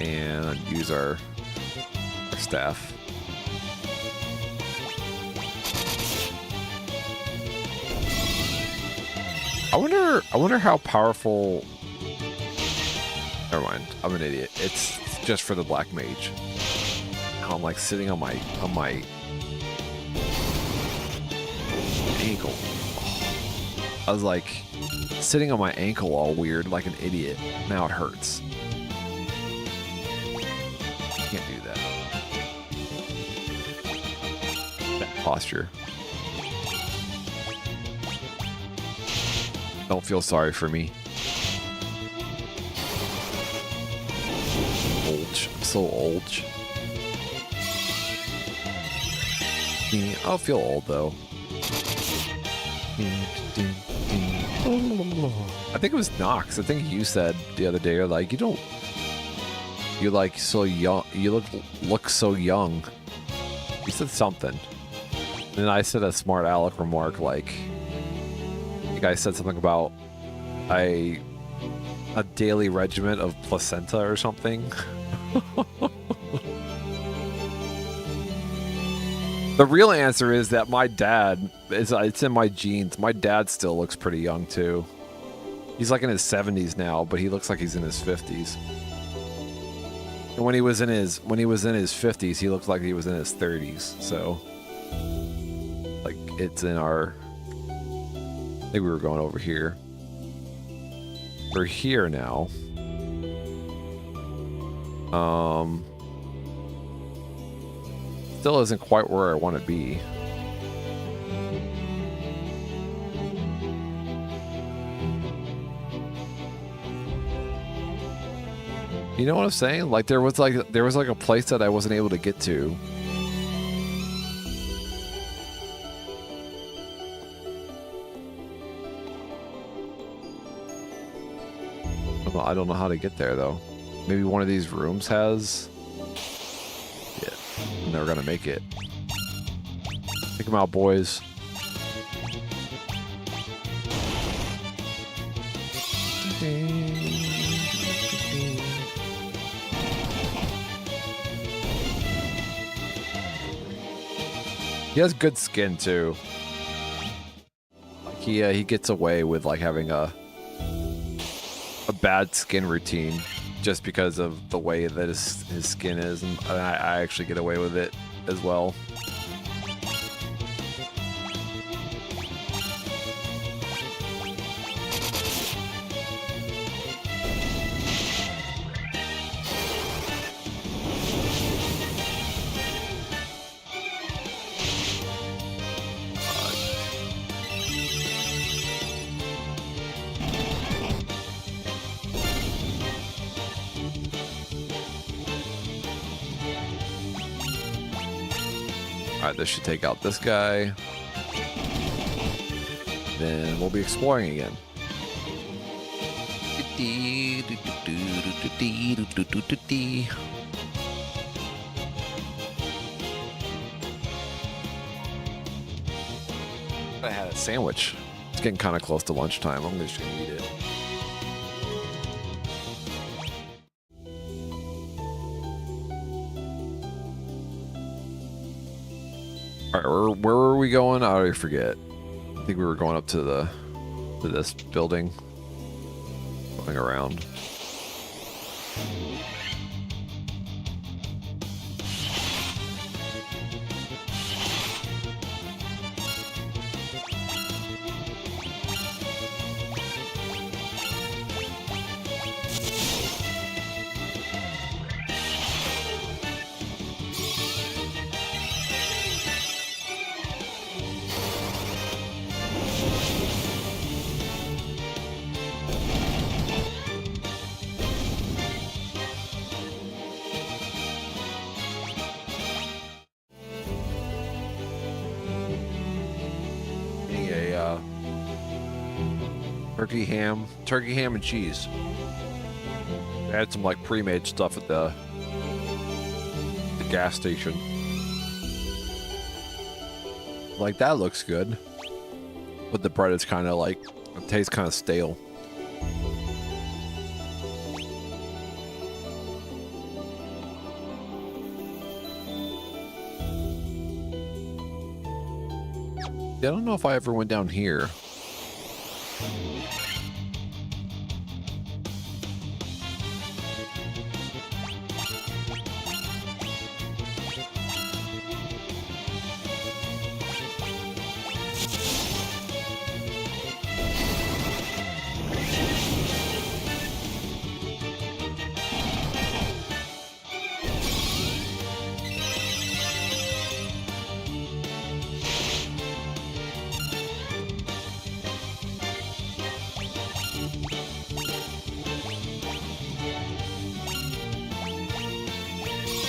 And use our staff. I wonder how powerful. Never mind. I'm an idiot. It's just for the black mage. Now I'm like sitting on my ankle. I was like sitting on my ankle all weird like an idiot. Now it hurts. Can't do that. Bad posture. Don't feel sorry for me. Old. I'm so old. I'll feel old though. I think it was Nox. I think you said the other day, you're like, you're like so young. You look so young. You said something. And I said a smart aleck remark like, you guys said something about a daily regimen of placenta or something. The real answer is that my dad, it's in my genes. My dad still looks pretty young too. He's like in his 70s now, but he looks like he's in his 50s. And when he was in his 50s, he looked like he was in his 30s. So like it's in our, I think we were going over here. We're here now. Still isn't quite where I want to be. You know what I'm saying? Like there was like a place that I wasn't able to get to. I don't know how to get there though. Maybe one of these rooms has. Yeah, I'm never gonna make it. Take them out, boys. He has good skin too. Like he gets away with like having a bad skin routine just because of the way that his skin is, and I actually get away with it as well. Alright, this should take out this guy. Then we'll be exploring again. I had a sandwich. It's getting kind of close to lunchtime. I'm just gonna eat it. Alright, where were we going? I already forget. I think we were going up to this building. Going around. Turkey ham and cheese. They had some like pre-made stuff at the gas station. Like that looks good, but the bread is kind of like, it tastes kind of stale. Yeah, I don't know if I ever went down here.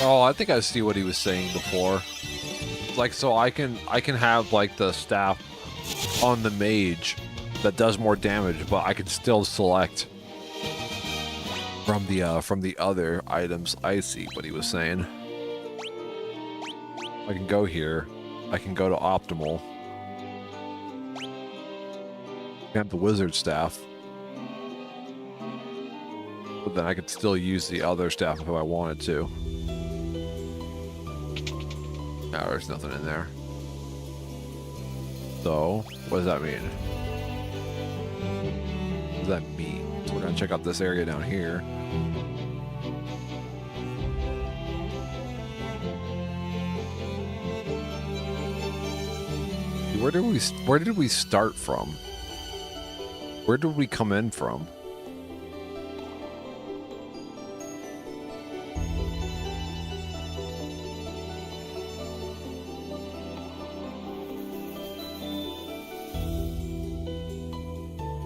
Oh, I think I see what he was saying before. Like, so I can have like the staff on the mage that does more damage, but I can still select from the other items. I see what he was saying. I can go here. I can go to optimal. I have the wizard staff. But then I could still use the other staff if I wanted to. No, there's nothing in there. So, what does that mean? What does that mean? So we're gonna check out this area down here. Where did we start from? Where did we come in from?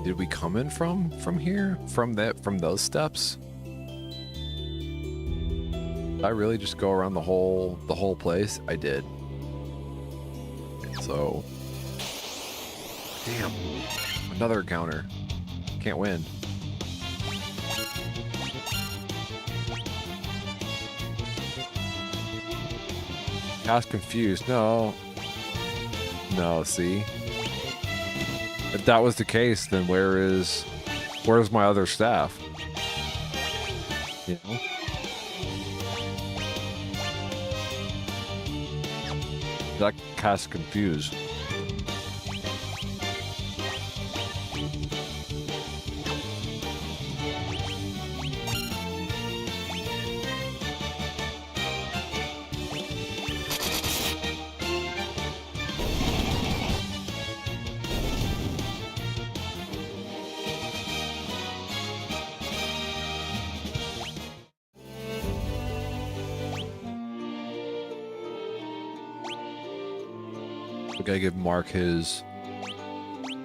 Did we come in from here? From those steps? Did I really just go around the whole place? I did. So, damn, another encounter. Can't win. I was confused. No, see. If that was the case, then where's my other staff? You know? That cast confused. We gotta give Mark his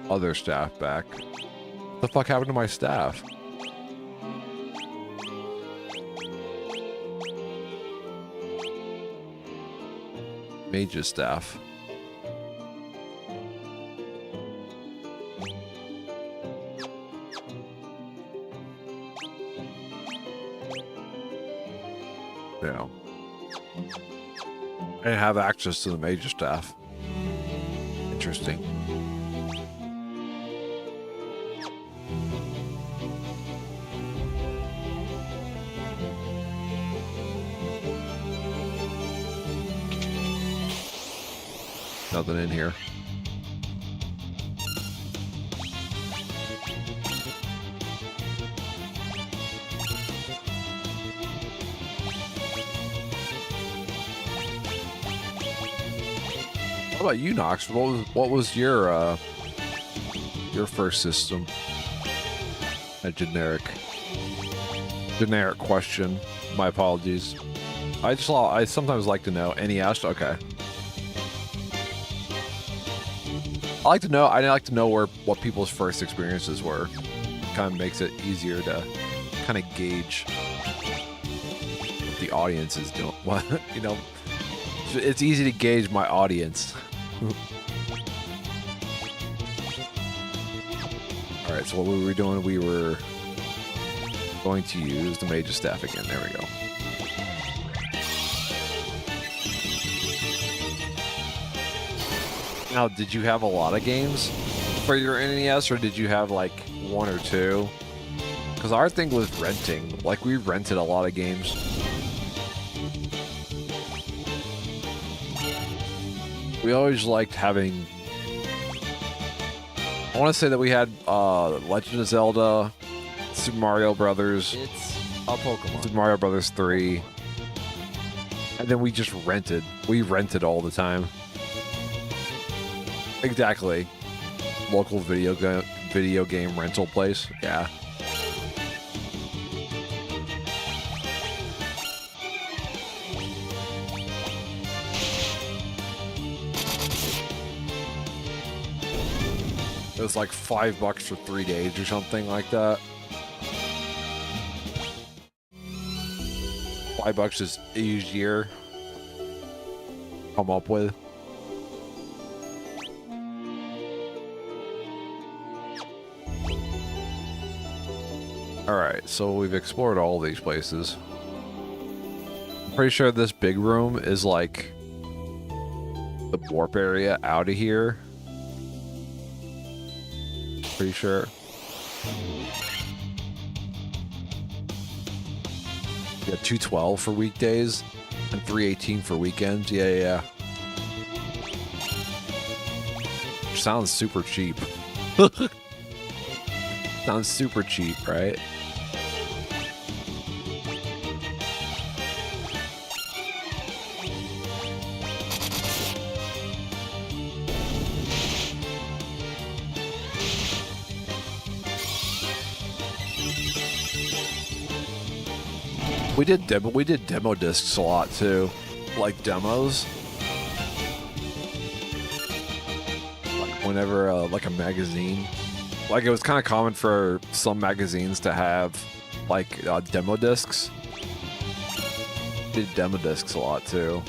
other staff back. What the fuck happened to my staff? Mage's staff. Yeah. I didn't have access to the mage's staff. Interesting. Nothing in here. What about you, Nox? What was your first system? A generic question. My apologies. I sometimes like to know. NES? Okay. I like to know what people's first experiences were. Kind of makes it easier to kind of gauge what the audience is doing. What, you know, it's easy to gauge my audience. All right, so what were we doing? We were going to use the mage's staff again. There we go. Now, did you have a lot of games for your NES, or did you have like one or two? Because our thing was renting. Like, we rented a lot of games. We always liked having I want to say that we had Legend of Zelda, Super Mario Brothers, It's a Pokemon. Super Mario Brothers 3, and then we just rented. We rented all the time. Exactly. Local video game rental place. Yeah. It was like $5 for 3 days or something like that. $5 is easier. Come up with. Alright, so we've explored all these places. I'm pretty sure this big room is like the warp area out of here. Pretty sure. Yeah, 212 for weekdays and 318 for weekends. Yeah. Sounds super cheap. Sounds super cheap, right? We did demo discs a lot too, like demos. Like whenever like a magazine, like it was kind of common for some magazines to have like demo discs. Did demo discs a lot too.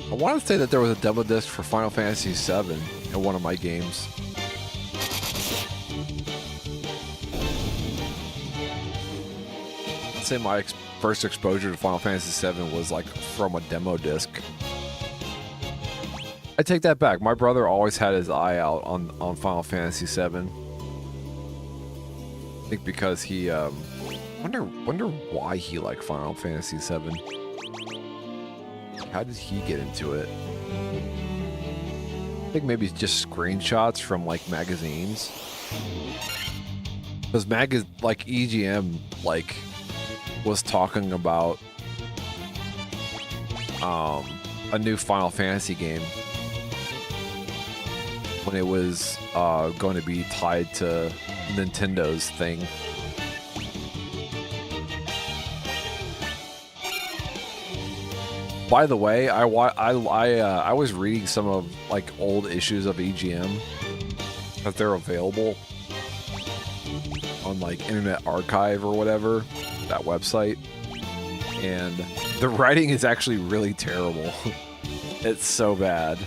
I want to say that there was a demo disc for Final Fantasy VII in one of my games. I'd say my first exposure to Final Fantasy VII was like from a demo disc. I take that back. My brother always had his eye out on Final Fantasy VII. I think because he wonder why he liked Final Fantasy VII. How did he get into it? I think maybe just screenshots from like magazines. Because like EGM like was talking about a new Final Fantasy game when it was going to be tied to Nintendo's thing. By the way, I was reading some of like old issues of EGM that they're available on like Internet Archive or whatever, that website, and the writing is actually really terrible. It's so bad.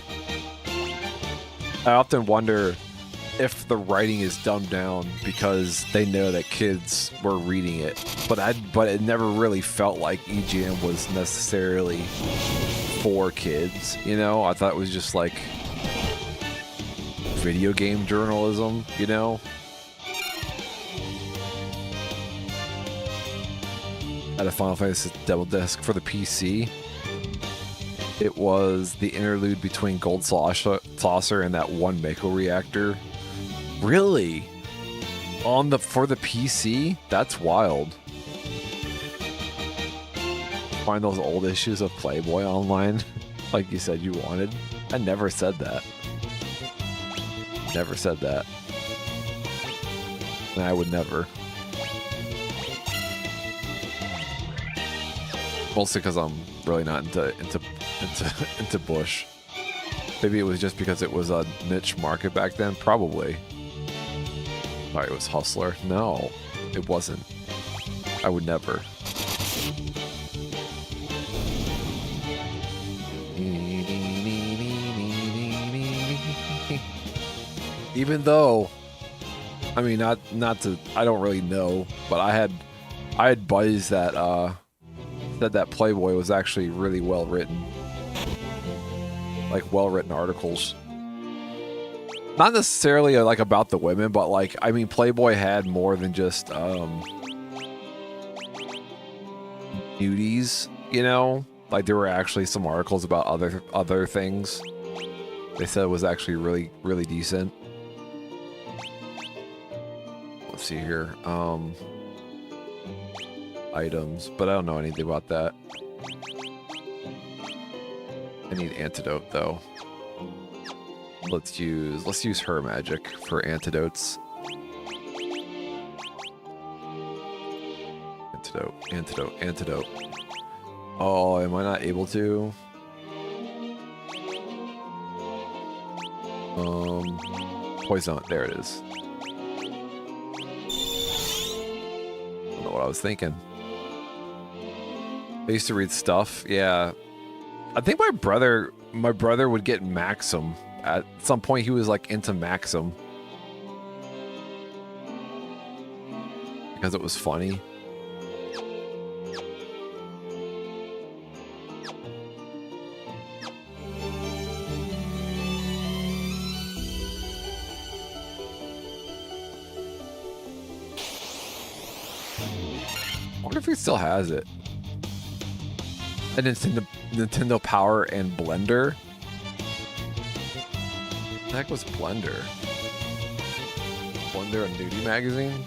I often wonder if the writing is dumbed down because they know that kids were reading it, but it never really felt like EGM was necessarily for kids, you know? I thought it was just like video game journalism, you know? At a Final Fantasy demo disc for the PC. It was the interlude between Gold Saucer and that one Mako reactor. Really? For the PC? That's wild. Find those old issues of Playboy online, like you said you wanted. I never said that. Never said that. And I would never. Mostly because I'm really not into Bush. Maybe it was just because it was a niche market back then. Probably. Thought it was Hustler. No, it wasn't. I would never. Even though, I mean, not to, I don't really know, but I had buddies that said that Playboy was actually really well written, like well written articles. not necessarily like about the women, but like, I mean, Playboy had more than just beauties, you know? Like there were actually some articles about other things. They said it was actually really, really decent. Let's see here. Items, but I don't know anything about that. I need antidote though. Let's use her magic for antidotes. Antidote. Oh, am I not able to? Poison. There it is. I don't know what I was thinking. I used to read stuff. Yeah, I think my brother would get Maxim. At some point, he was like into Maxim because it was funny. I wonder if he still has it. A Nintendo Power and Blender. What the heck was Blender? Blender, a nudie magazine?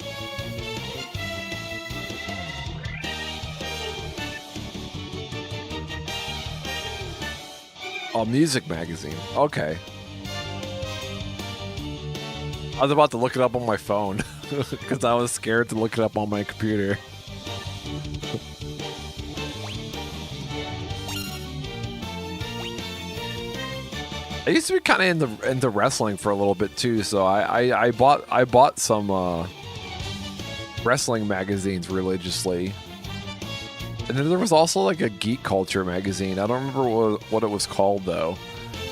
Oh, music magazine. Okay. I was about to look it up on my phone because I was scared to look it up on my computer. I used to be kind of into wrestling for a little bit too, so I bought some wrestling magazines religiously. And then there was also like a geek culture magazine. I don't remember what it was called though,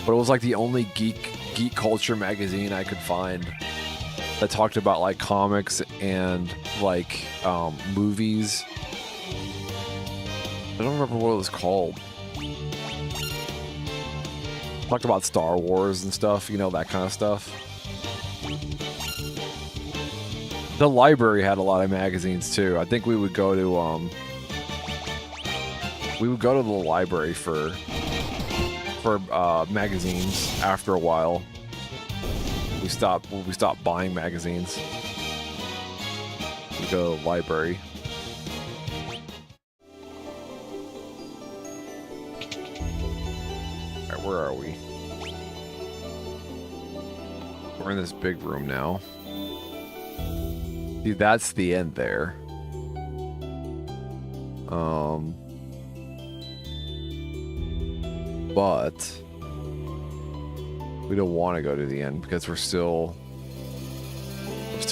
but it was like the only geek culture magazine I could find that talked about like comics and like movies. I don't remember what it was called. Talked about Star Wars and stuff, you know, that kind of stuff. The library had a lot of magazines too. I think we would go to the library for magazines after a while. We stopped buying magazines. We go to the library. Alright, where are we? We're in this big room now. Dude, that's the end there. But we don't want to go to the end because we're still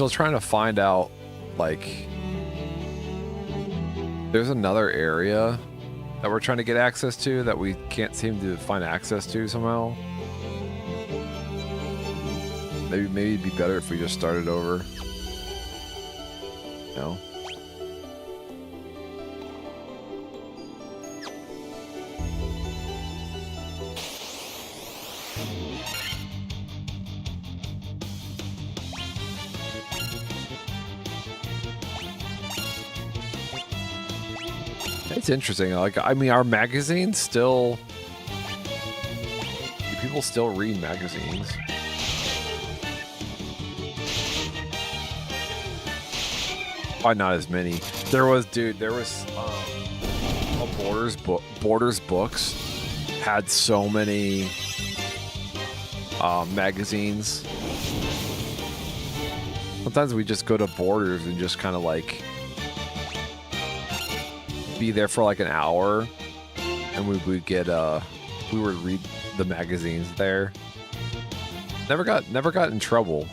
trying to find out, like, there's another area that we're trying to get access to that we can't seem to find access to somehow. Maybe it'd be better if we just started over. No. It's interesting. Like, I mean, our magazines still... Do people still read magazines? Probably not as many. There was Borders Books had so many magazines. Sometimes we just go to Borders and just kind of like be there for like an hour, and we would read the magazines there. Never got in trouble,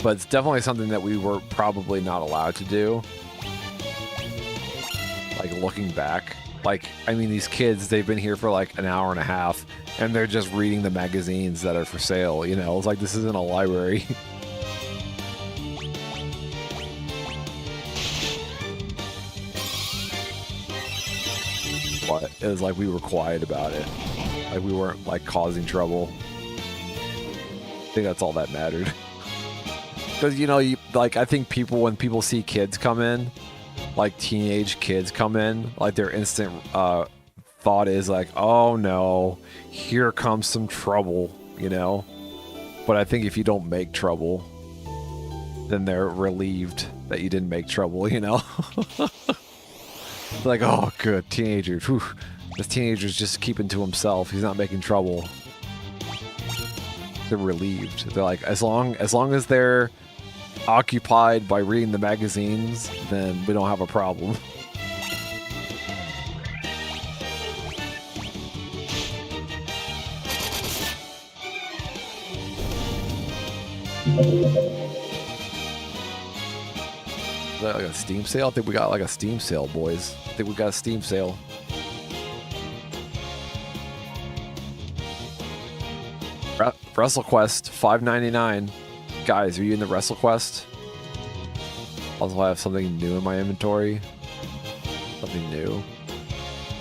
but it's definitely something that we were probably not allowed to do. Like, looking back, like, I mean, these kids, they've been here for like an hour and a half and they're just reading the magazines that are for sale, you know? It's like, this isn't a library. But it was like we were quiet about it. Like, we weren't like causing trouble. think that's all that mattered. Because, you know, like, I think when people see kids come in, like teenage kids come in, like their instant thought is like, oh no, here comes some trouble, you know? But I think if you don't make trouble, then they're relieved that you didn't make trouble, you know? Like, oh, good, teenager. Whew. This teenager's just keeping to himself. He's not making trouble. They're relieved. They're like, as long as they're occupied by reading the magazines, then we don't have a problem. Is that like a Steam sale? I think we got like a Steam sale, boys. I think we got a Steam sale. WrestleQuest, $5.99. Guys, are you in the WrestleQuest? Also, I have something new in my inventory. Something new.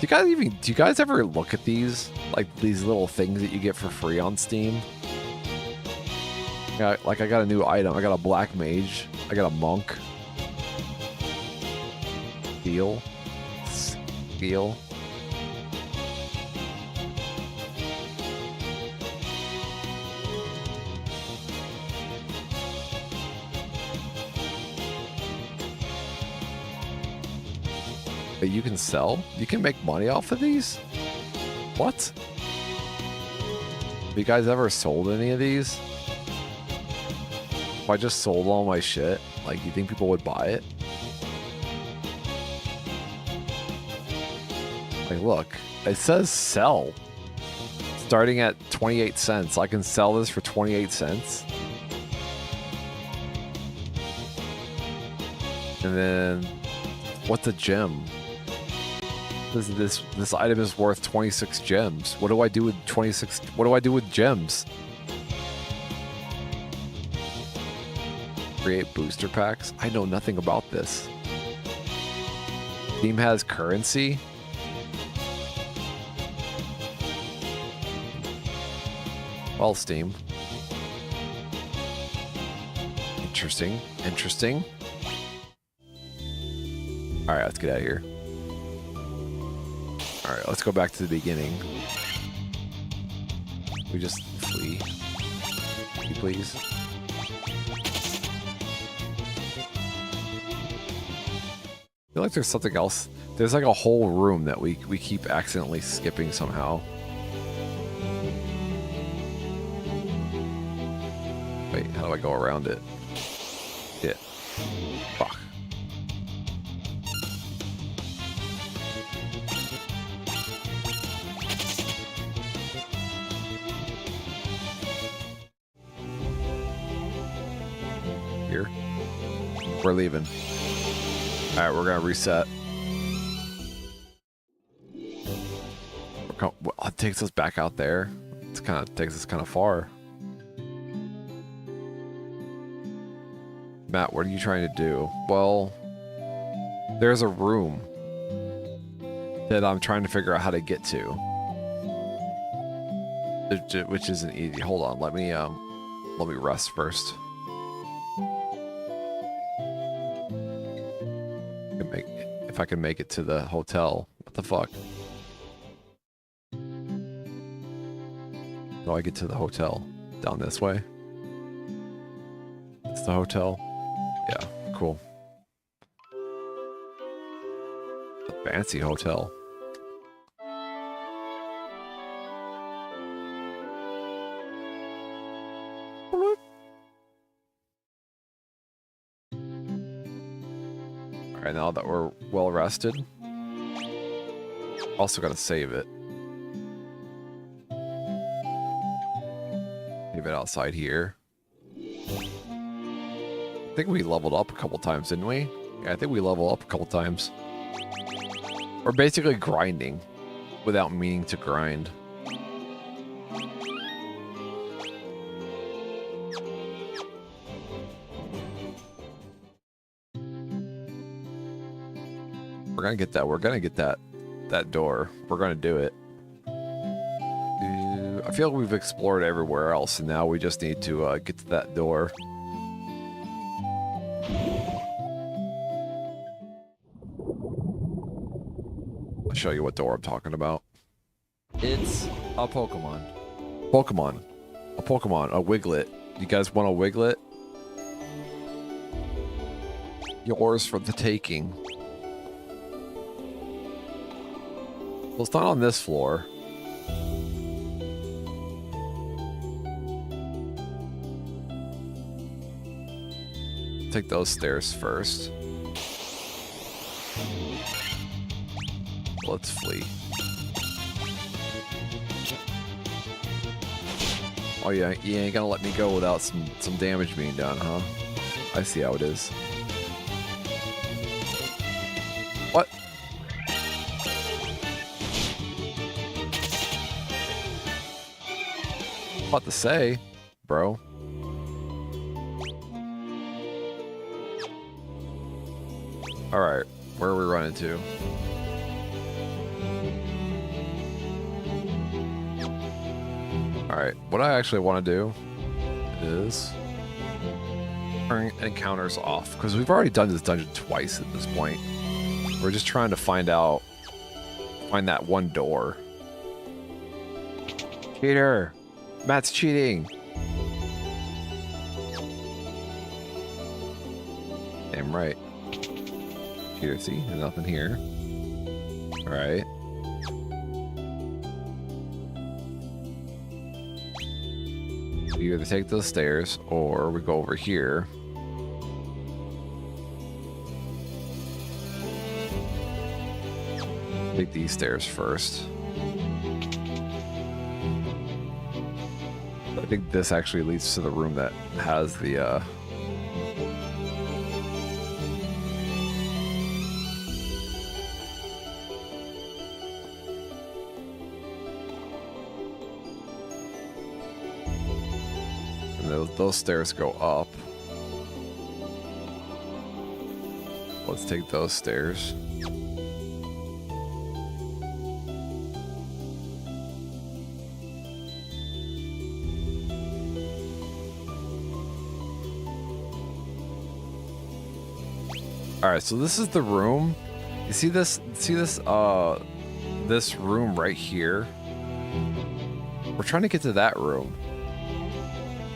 Do you guys ever look at these? Like these little things that you get for free on Steam? I got a new item. I got a black mage. I got a monk. Steel. But you can sell? You can make money off of these? What? Have you guys ever sold any of these? If I just sold all my shit, like, you think people would buy it? Like, look, it says sell. Starting at 28 cents. I can sell this for 28 cents. And then, what's a gem? This item is worth 26 gems. What do I do with 26? What do I do with gems? Create booster packs? I know nothing about this. Steam has currency? Well, Steam. Interesting. Interesting. Alright, let's get out of here. Alright, let's go back to the beginning. We just flee. Please. I feel like there's something else. There's like a whole room that we keep accidentally skipping somehow. Wait, how do I go around it? Shit. Fuck. Here. We're leaving. Alright, we're gonna reset. Well, it takes us back out there. It's kind of takes us kind of far. Matt, what are you trying to do? Well, there's a room that I'm trying to figure out how to get to, which isn't easy. Hold on, let me rest first. If I can make it to the hotel. What the fuck? How do I get to the hotel? Down this way? It's the hotel? Yeah, cool. A fancy hotel. Alright, now that we're well rested, also gotta save it. Leave it outside here. I think we leveled up a couple times, didn't we? Yeah, I think we leveled up a couple times. We're basically grinding without meaning to grind. We're gonna get that. We're gonna get that door. We're gonna do it. I feel like we've explored everywhere else, and now we just need to get to that door. I'll show you what door I'm talking about. It's a Pokemon. Pokemon. A Pokemon. A Wiglet. You guys want a Wiglet? Yours for the taking. Well, it's not on this floor. Take those stairs first. Let's flee. Oh yeah, you ain't gonna let me go without some damage being done, huh? I see how it is. What? What to say, bro? Alright, where are we running to? Alright, what I actually want to do is turn encounters off, because we've already done this dungeon twice at this point. We're just trying to find that one door. Cheater! Matt's cheating! Damn right. Cheater, see? There's nothing here. Alright. We either take those stairs, or we go over here. Take these stairs first. I think this actually leads to the room that has the, and those stairs go up. Let's take those stairs. Alright, so this is the room. You see this this room right here? We're trying to get to that room.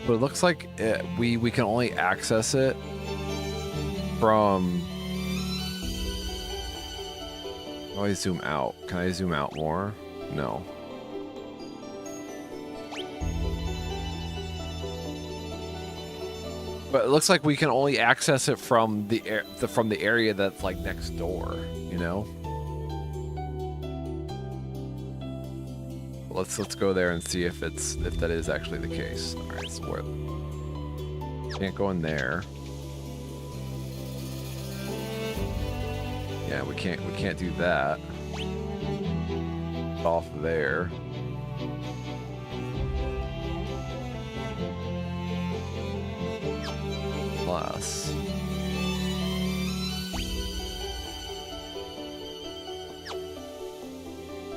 But it looks like we can only access it from... Oh, I zoom out. Can I zoom out more? No. But it looks like we can only access it from the area that's like next door, you know? Let's go there and see if that is actually the case. All right, so can't go in there. Yeah, we can't do that. Off there. Plus.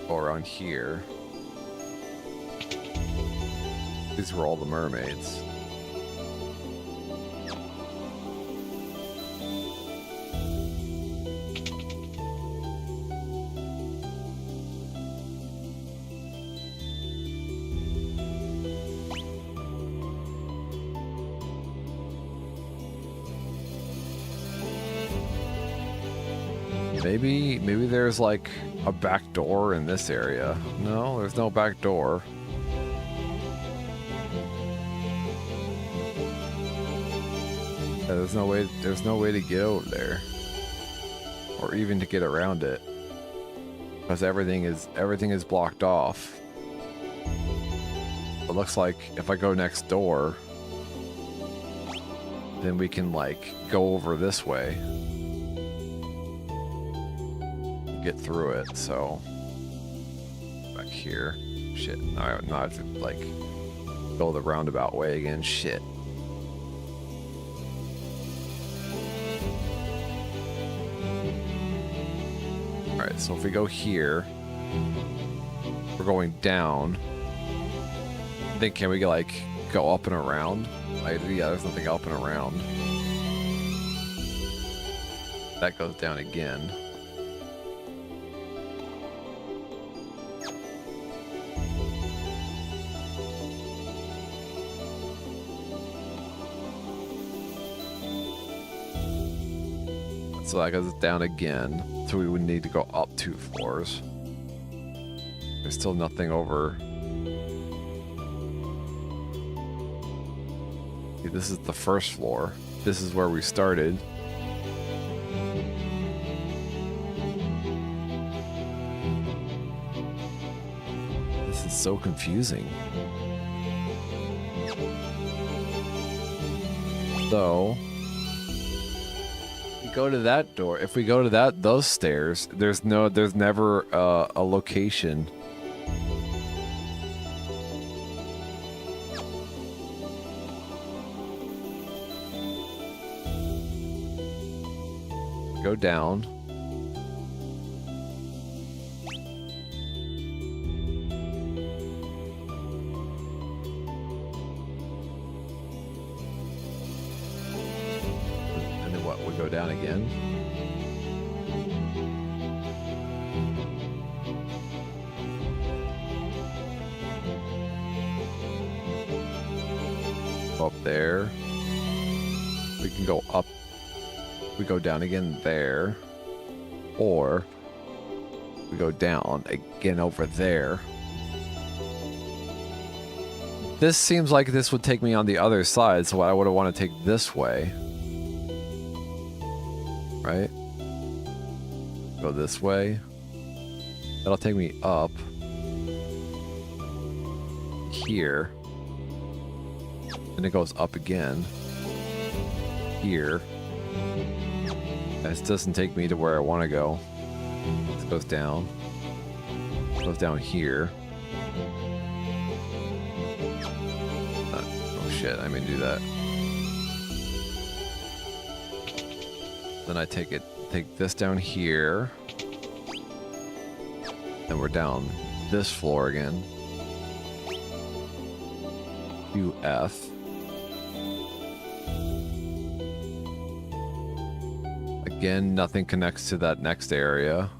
Or on here. These were all the mermaids. Maybe there's like a back door in this area. No, there's no back door. Yeah, there's no way to get over there. Or even to get around it. Because everything is blocked off. It looks like if I go next door, then we can like go over this way. Get through it, so back here. Shit. Now I have to like go the roundabout way again. Shit. Alright, so if we go here, we're going down. think, can we like go up and around? Like, yeah, there's nothing up and around. That goes down again. So that goes down again. So we would need to go up 2 floors. There's still nothing over. Okay, this is the first floor. This is where we started. This is so confusing. So we go to that door. If we go to those stairs, there's never a location. Go down. And then what? We go down again. Go up there. We can go up. We go down again there, or we go down again over there. This seems like this would take me on the other side, so I would want to take this way. Right? Go this way. That'll take me up here. And it goes up again here. This doesn't take me to where I want to go. This goes down. It goes down here. Oh shit, I may do that. Then I take this down here. Then we're down this floor again. UF. Again, nothing connects to that next area.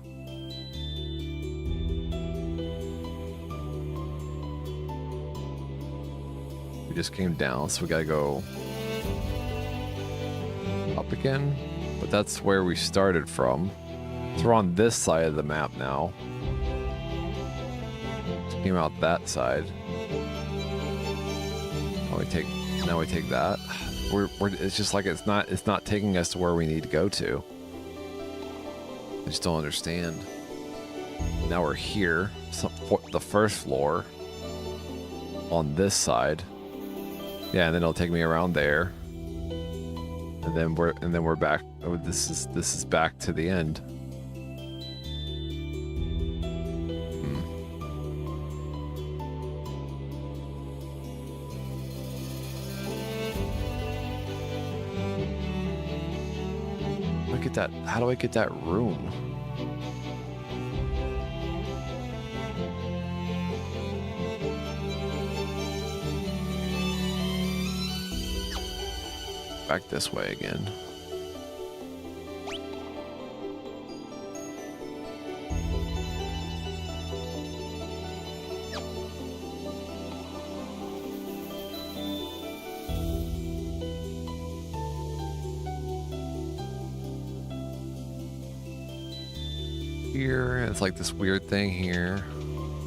We just came down, so we gotta go up again. But that's where we started from. So we're on this side of the map now. Just came out that side. Now we take that. It's just like it's not taking us to where we need to go to. I just don't understand. Now we're here, the first floor on this side. Yeah, and then it'll take me around there. And then we're back. Oh, this is back to the end. How do I get that room? Back this way again. Here, it's like this weird thing here.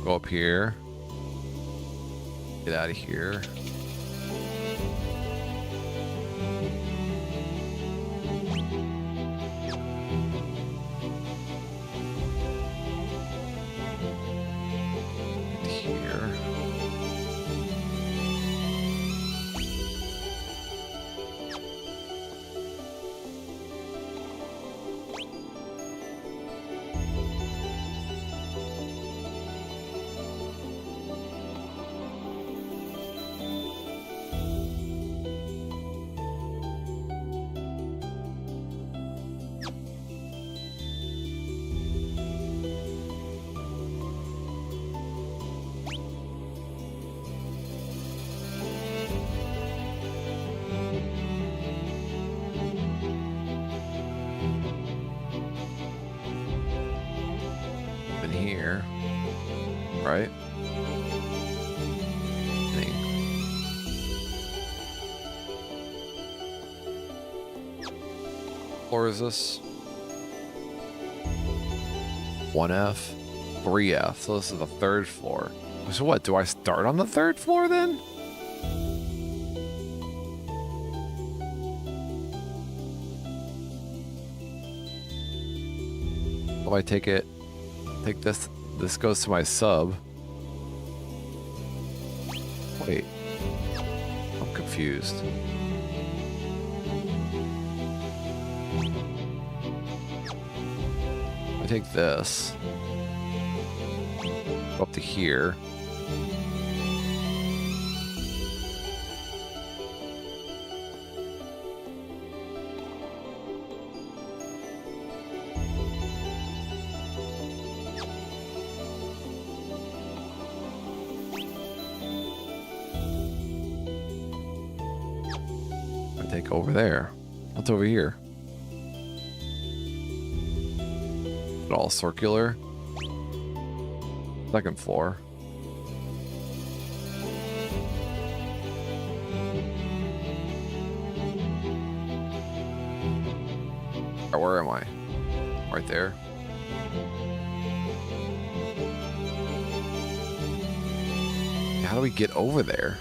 Go up here. Get out of here. Here. here, right? Floor is this? 1F, 3F. So this is the 3rd floor. So what? Do I start on the 3rd floor then? If I take this, this goes to my sub. Wait, I'm confused. I take this, go up to here. I take over there. What's over here? All circular. 2nd floor. Where am I? Right there. How do we get over there?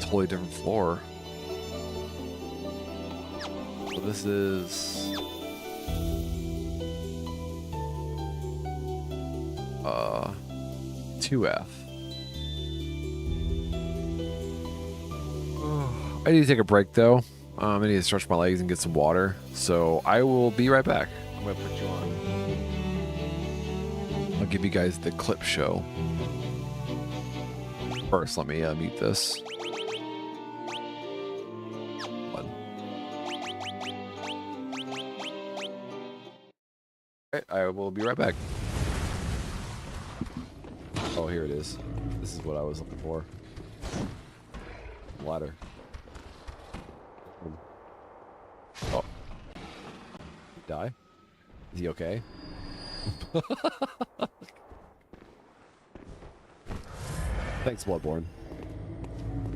Totally different floor. So this is 2F. I need to take a break though. I need to stretch my legs and get some water. So I will be right back. I'm gonna put you on. I'll give you guys the clip show. First, let me mute this. I will be right back. Oh, here it is. This is what I was looking for. Ladder. Oh. Die? Is he okay? Thanks, Bloodborne.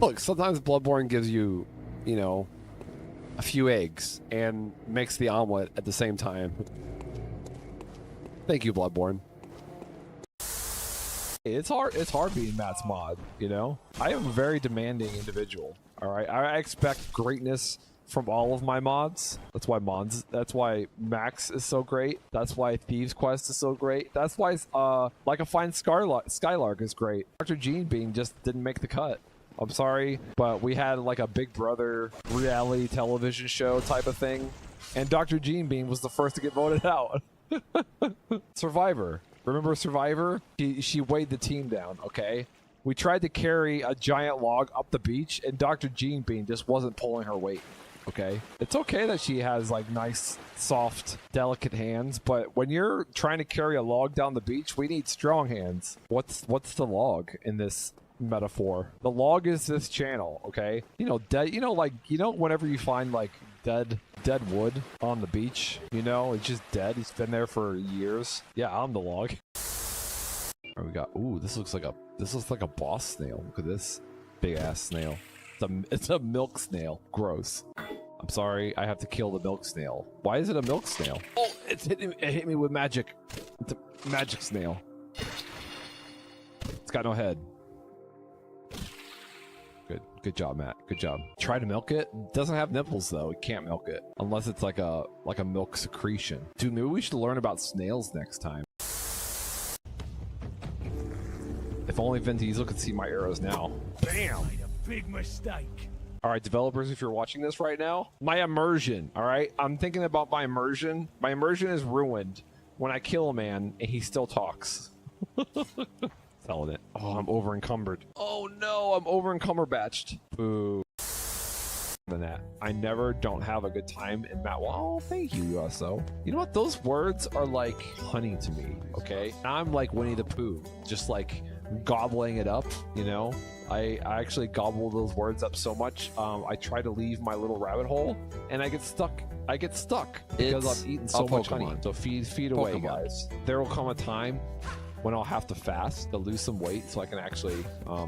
Look, sometimes Bloodborne gives you, you know, a few eggs and makes the omelet at the same time. Thank you, Bloodborne. It's hard being Matt's mod, you know? I am a very demanding individual, all right? I expect greatness from all of my mods. That's why Max is so great. That's why Thieves Quest is so great. That's why Like a Fine Skylark is great. Dr. Gene Bean just didn't make the cut. I'm sorry, but we had like a Big Brother reality television show type of thing, and Dr. Gene Bean was the first to get voted out. Survivor. Remember Survivor? She weighed the team down, okay? We tried to carry a giant log up the beach, and Dr. Gene Bean just wasn't pulling her weight, okay? It's okay that she has, like, nice, soft, delicate hands, but when you're trying to carry a log down the beach, we need strong hands. What's the log in this metaphor? The log is this channel, okay? You know, whenever you find, like, dead wood on the beach, you know, it's just dead. It's been there for years. Yeah, I'm the log. What we got? Ooh, this looks like a boss snail. Look at this big ass snail. It's a milk snail. Gross. I'm sorry, I have to kill the milk snail. Why is it a milk snail? Oh, it hit me with magic. It's a magic snail. It's got no head. Good job, Matt. Good job. Try to milk it. Doesn't have nipples though. It can't milk it unless it's like a milk secretion. Dude, maybe we should learn about snails next time. If only Vin Diesel could see my arrows now. Bam! Made a big mistake. All right, developers, if you're watching this right now, my immersion. All right, I'm thinking about my immersion. My immersion is ruined when I kill a man and he still talks. Selling it. Oh, I'm over encumbered. Oh no, I'm over encumberbatched. Boo. Than that, I never don't have a good time in Matt. Well, oh, thank you, USO. You know what? Those words are like honey to me. Okay, now I'm like Winnie the Pooh, just like gobbling it up. You know, I actually gobble those words up so much. I try to leave my little rabbit hole, and I get stuck. Because I've eaten so much honey. So feed away, guys. There will come a time when I'll have to fast to lose some weight so I can actually...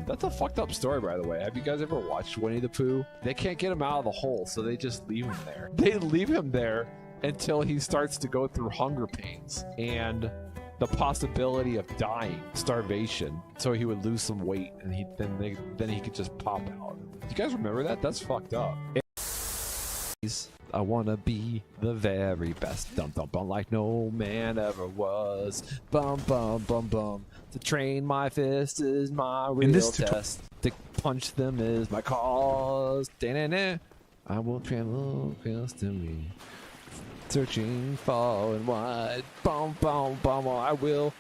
that's a fucked up story, by the way. Have you guys ever watched Winnie the Pooh? They can't get him out of the hole, so they just leave him there. They leave him there until he starts to go through hunger pains and the possibility of dying, starvation, so he would lose some weight, and then he could just pop out. Do you guys remember that? That's fucked up. I wanna be the very best, dum dum bum, like no man ever was. Bum bum bum bum. To train my fist is my real test. To punch them is my cause. Da-na-na. I will travel close to me, searching far and wide. Bum bum bum. I will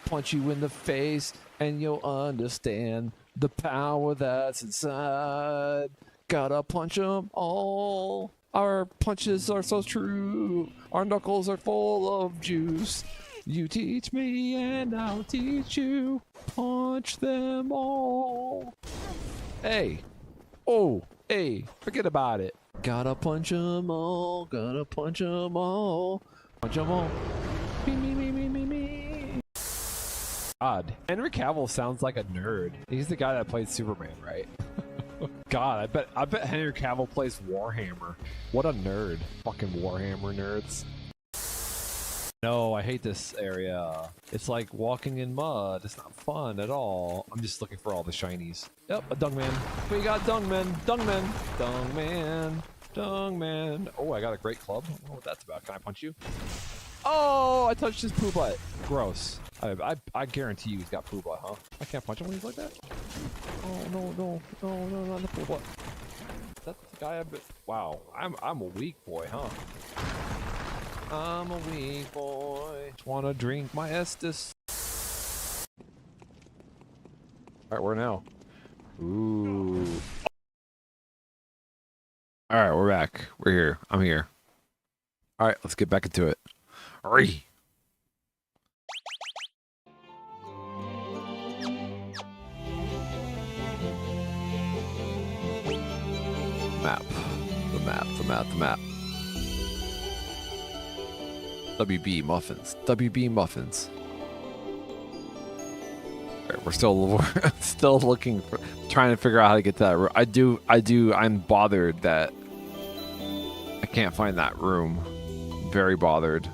punch you in the face, and you'll understand the power that's inside. Gotta punch 'em all. Our punches are so true. Our knuckles are full of juice. You teach me and I'll teach you. Punch them all. Hey. Oh, hey. Forget about it. Gotta punch 'em all. Gotta punch 'em all. Punch 'em all. Me, me, me, me, me, me. God. Henry Cavill sounds like a nerd. He's the guy that played Superman, right? God, I bet Henry Cavill plays Warhammer. What a nerd. Fucking Warhammer nerds. No, I hate this area. It's like walking in mud. It's not fun at all. I'm just looking for all the shinies. Yep, a Dungman. We got Dungman. Dungman. Dungman. Dungman. Oh, I got a great club. I don't know what that's about. Can I punch you? Oh, I touched his poo butt. Gross. I guarantee you he's got poo butt, huh? I can't punch him when he's like that? Oh, no, not the poo butt. That's the guy wow, I'm a weak boy, huh? I'm a weak boy. Just wanna drink my Estus. Alright, where now? Ooh. Alright, we're back. We're here. I'm here. Alright, let's get back into it. Hurry! The map. WB muffins. WB muffins. Alright, we're still looking for, trying to figure out how to get to that room. I'm bothered that I can't find that room. Very bothered.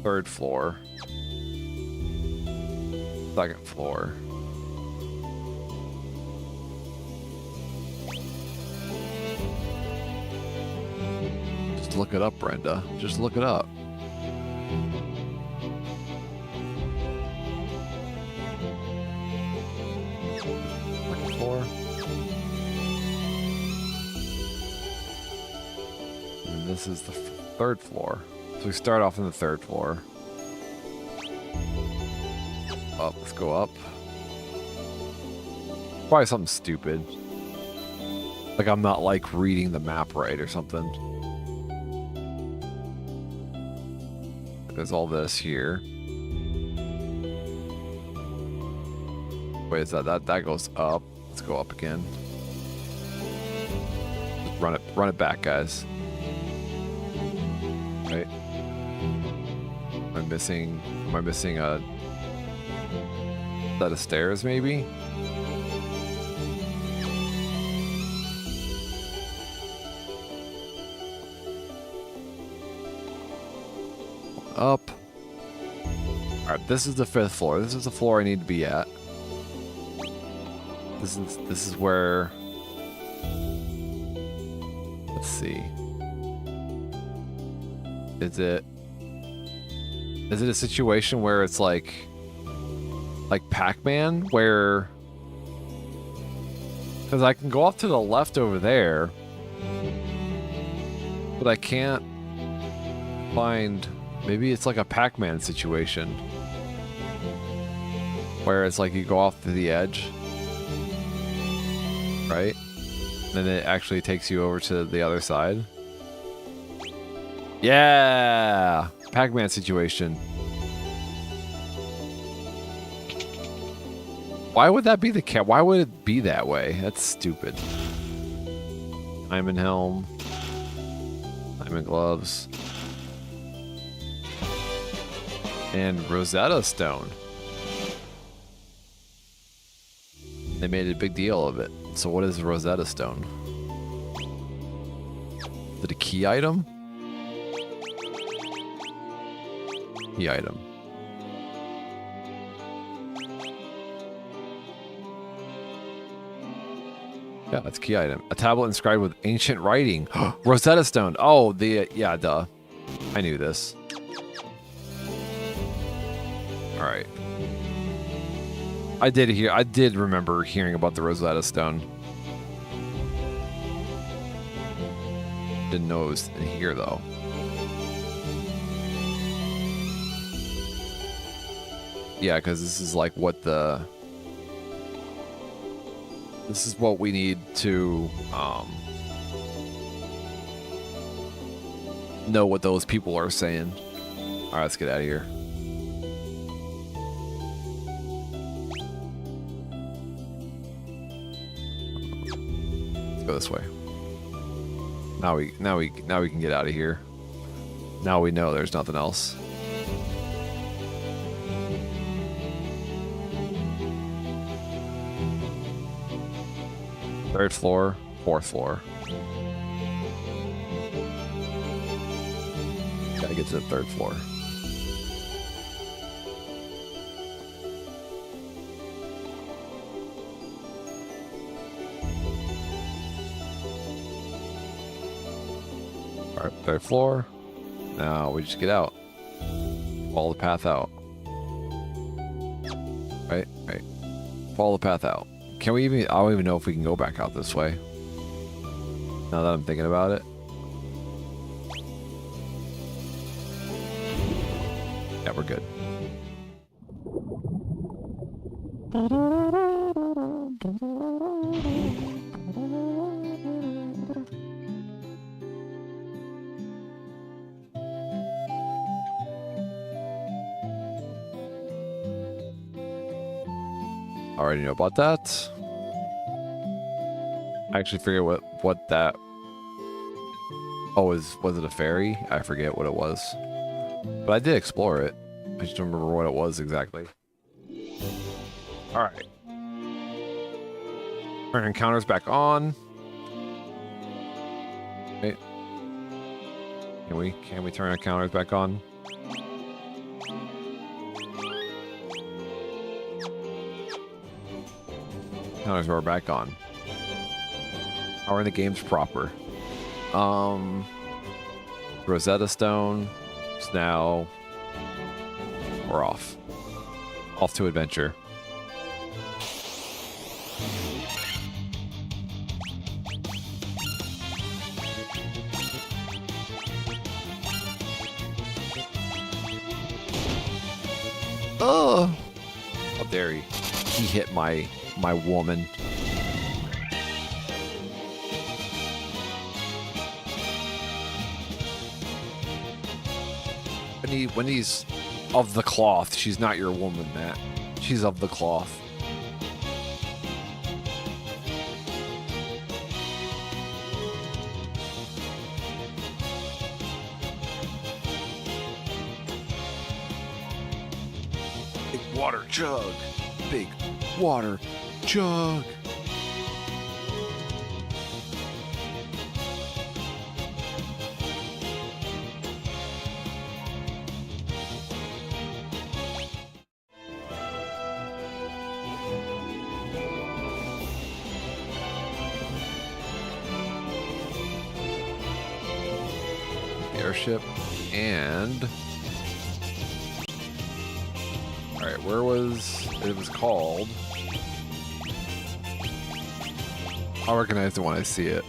Third floor. Second floor. Just look it up, Brenda. Just look it up. Second floor. And this is the third floor. So we start off in the third floor. Up, let's go up. Probably something stupid. Like I'm not like reading the map right or something. There's all this here. Wait, is that goes up? Let's go up again. Just run it back, guys. Right? Am I missing a set of stairs maybe? Up. Alright, this is the fifth floor. This is the floor I need to be at. This is where, let's see. Is it a situation where it's like Pac-Man, where, because I can go off to the left over there, but I can't find, maybe it's like a Pac-Man situation where it's like you go off to the edge, right? Then it actually takes you over to the other side. Yeah! Why would that be the cat? Why would it be that way? That's stupid. Diamond helm. Diamond gloves. And Rosetta Stone. They made a big deal of it. So what is Rosetta Stone? Is it a key item? Key item. Yeah, that's key item. A tablet inscribed with ancient writing. Rosetta Stone. Oh, yeah, duh. I knew this. All right. I did remember hearing about the Rosetta Stone. Didn't know it was in here though. Yeah, because this is like what this is what we need to know what those people are saying. All right, let's get out of here. Let's go this way. Now we can get out of here. Now we know there's nothing else. Third floor, fourth floor. Gotta get to the third floor. Alright, third floor. Now we just get out. Follow the path out. Right. Follow the path out. Can we even... I don't even know if we can go back out this way. Now that I'm thinking about it. Yeah, we're good. Already know about that. I actually forget what that... Oh, was it a ferry? I forget what it was. But I did explore it. I just don't remember what it was exactly. Alright. Turn encounters back on. Wait. Can we turn encounters back on? Encounters are back on. How are the games proper? Rosetta Stone. So now we're off. Off to adventure. Oh! How dare he? He hit my woman. When he's of the cloth, she's not your woman, Matt. She's of the cloth. Big water jug. Big water jug. Airship and all right, where was it? Was called, I'll recognize it when I see it.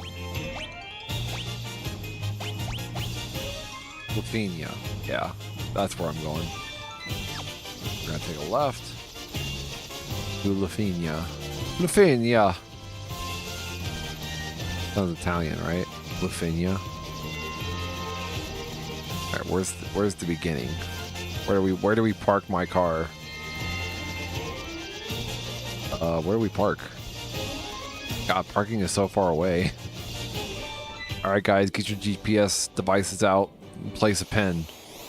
Lufenia. Yeah, that's where I'm going. We're gonna take a left to Lufenia. Lufenia. Sounds Italian, right? Lufenia. All right, where's the beginning? Where do we park my car? Where do we park? God, parking is so far away. Alright guys, get your GPS devices out and place a pin.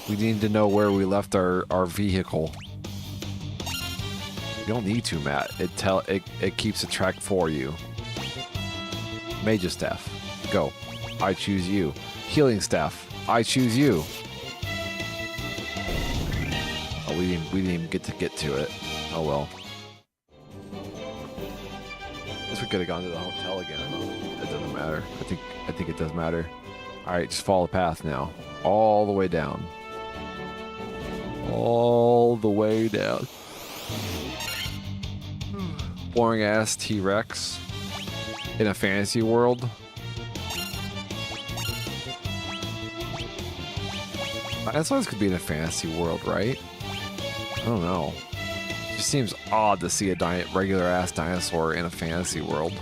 We need to know where we left our vehicle. You don't need to, Matt. It keeps a track for you. Mage's Staff. Go. I choose you. Healing Staff. I choose you. Oh, we didn't even get to it. Oh well. Guess we could have gone to the hotel again. It doesn't matter. I think it does matter. Alright, just follow the path now. All the way down. All the way down. Boring ass T-Rex in a fantasy world. Dinosaurs could be in a fantasy world, right? I don't know. It just seems odd to see a regular ass dinosaur in a fantasy world.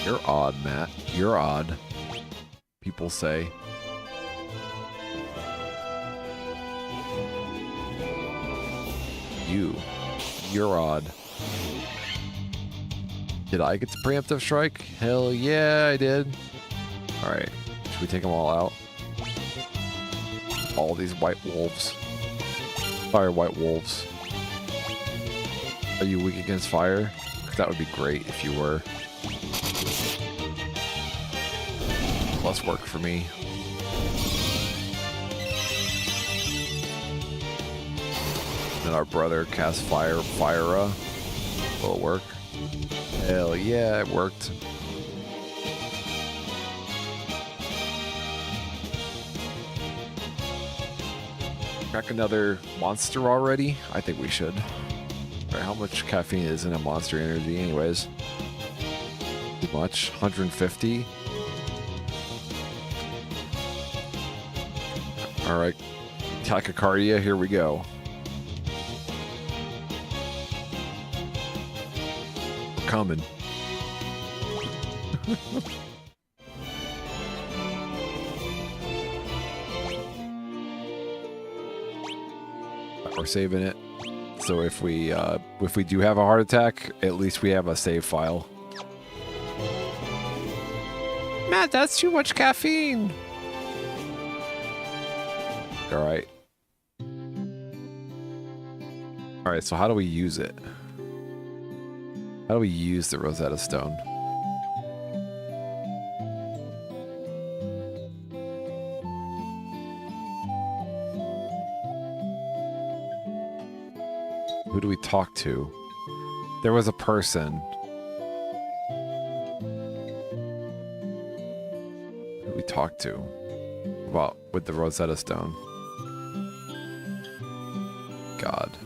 You're odd, Matt. You're odd. People say. You're odd. Did I get the preemptive strike? Hell yeah, I did. Alright. Should we take them all out? All these white wolves. Fire white wolves. Are you weak against fire? 'Cause that would be great if you were. Less work for me. Then our brother cast Fire. Will it work? Hell yeah, it worked. Crack another monster already? I think we should. Alright, how much caffeine is in a Monster Energy anyways? Too much? 150? Alright. Tachycardia, here we go. We're coming. We're saving it. So if we do have a heart attack, at least we have a save file. Matt, that's too much caffeine. Alright. Alright, so how do we use it? How do we use the Rosetta Stone? Who do we talk to? There was a person. Who do we talk to? About with the Rosetta Stone? God.